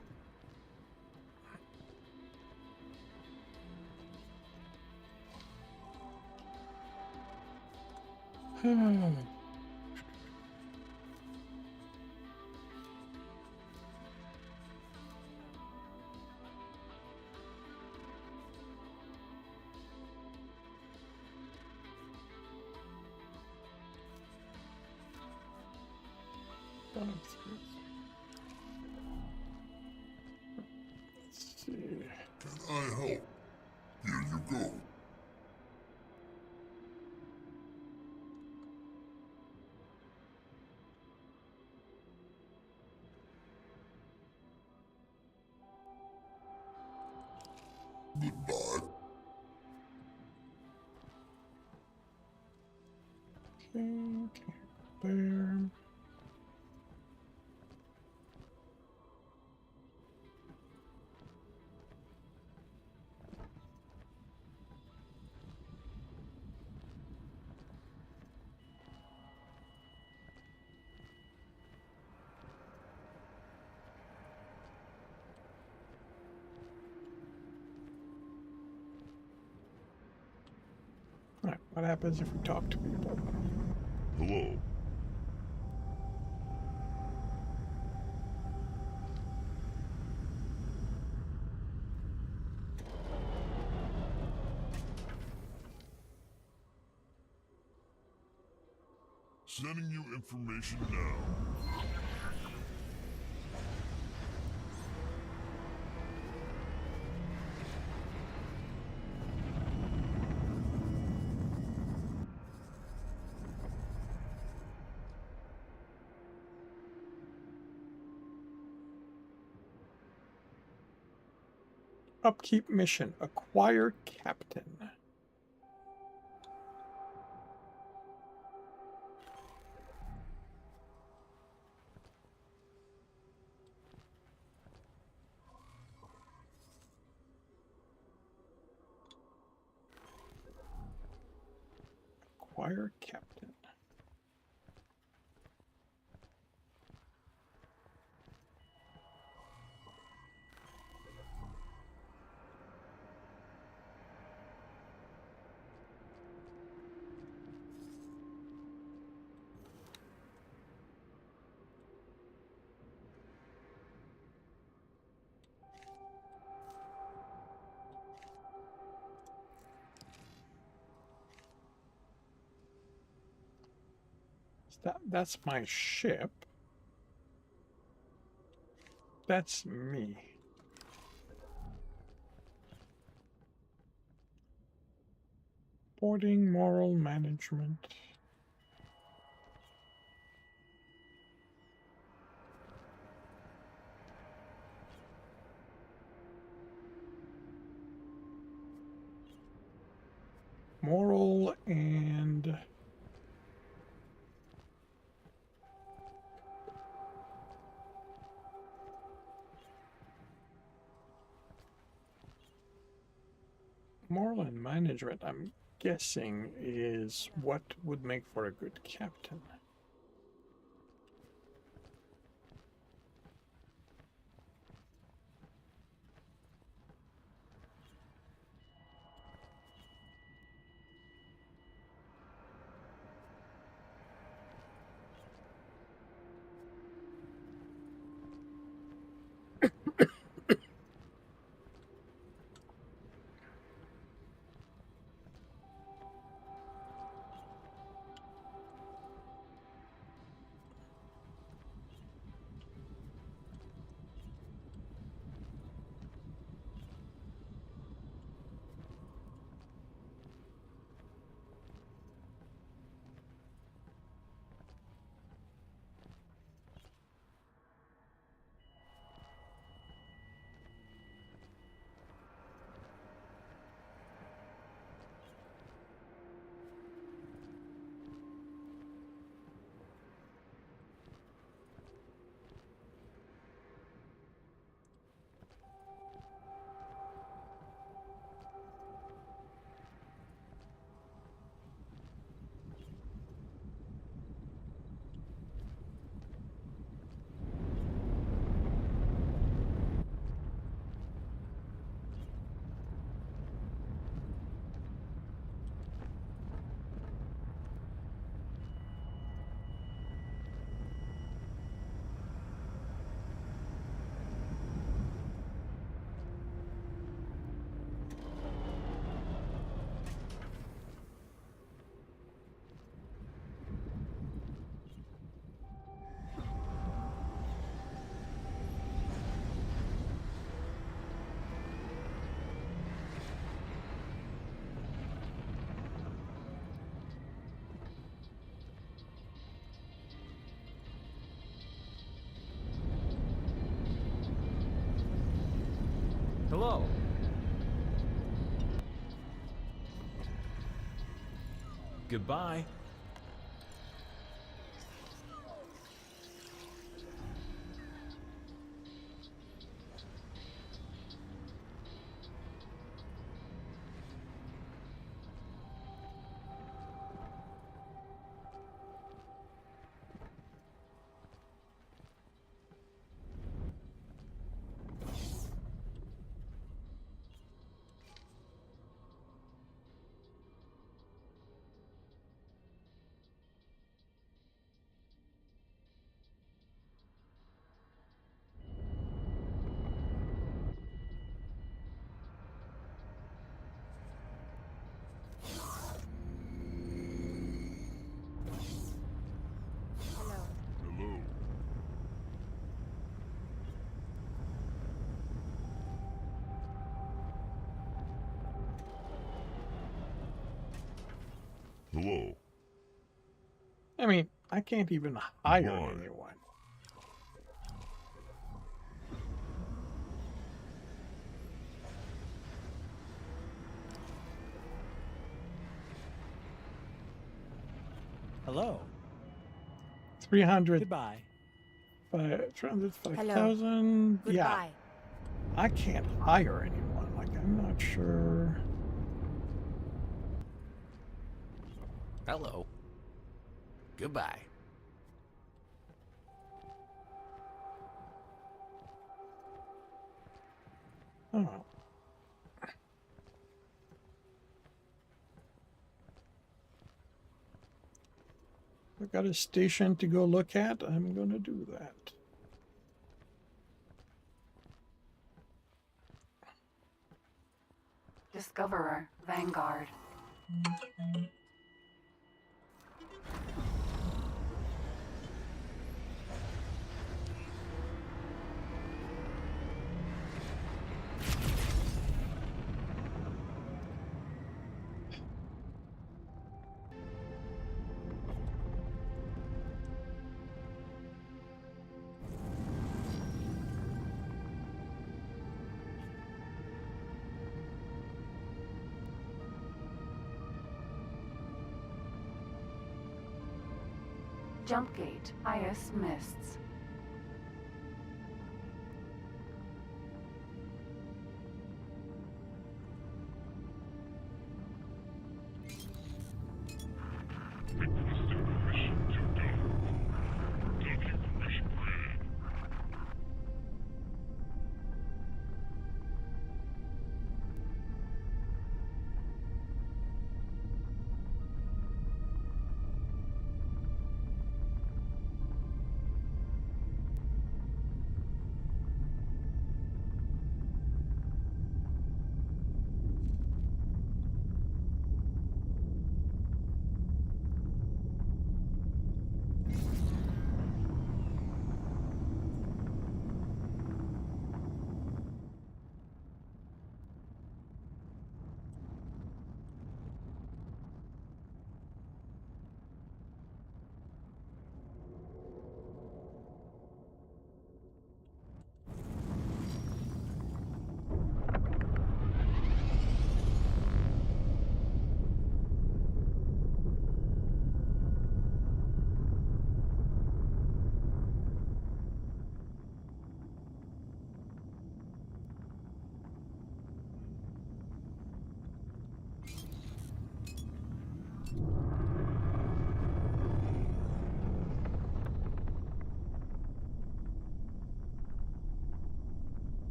let's see. Can I help? Here you go. Goodbye. Okay, there. Alright, what happens if we talk to people? Hello. Sending you information now. Upkeep mission. Acquire captain. Acquire captain. That's my ship. That's me. Boarding, moral management. Moral and moral and management, I'm guessing, is what would make for a good captain. Hello. Goodbye. Hello. Hello. I mean, I can't even hire anyone. Hello. 300. Goodbye. 5,000. Yeah. I can't hire anyone. Like, I'm not sure. Hello. Goodbye. Oh. I've got a station to go look at. I'm going to do that. Discoverer, Vanguard. Jumpgate, IS Mists.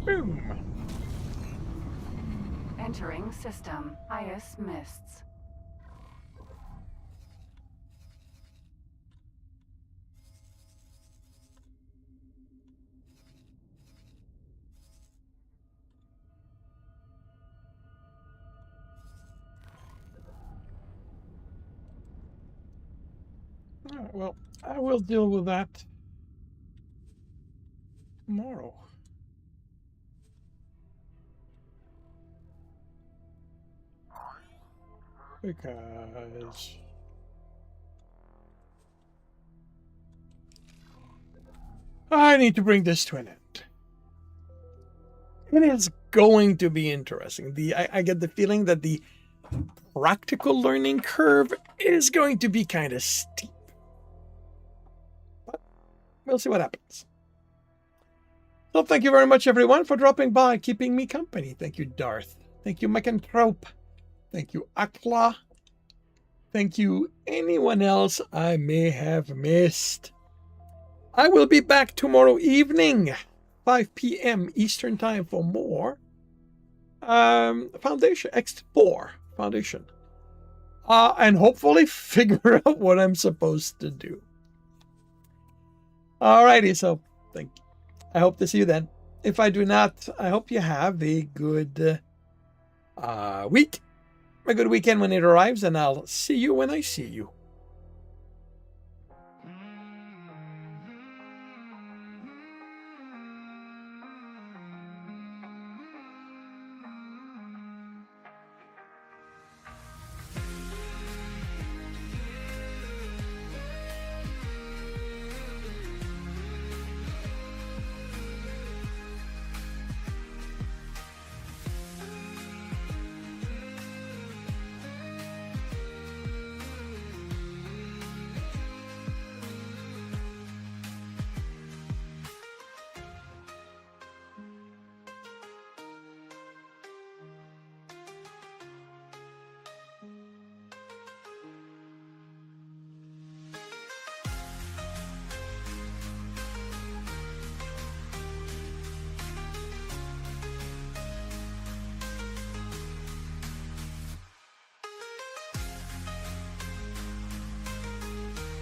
Boom. Entering system, IS Mists. All right, well, I will deal with that tomorrow. Because I need to bring this to an end. It is going to be interesting. I get the feeling that the practical learning curve is going to be kind of steep. But we'll see what happens. So thank you very much, everyone, for dropping by, keeping me company. Thank you, Darth. Thank you, Mecanthrope. Thank you, Akla. Thank you, anyone else I may have missed. I will be back tomorrow evening, 5 p.m. Eastern Time for more Foundation, X4 Foundation. And hopefully figure out what I'm supposed to do. Alrighty, so thank you. I hope to see you then. If I do not, I hope you have a good week, a good weekend when it arrives, and I'll see you when I see you.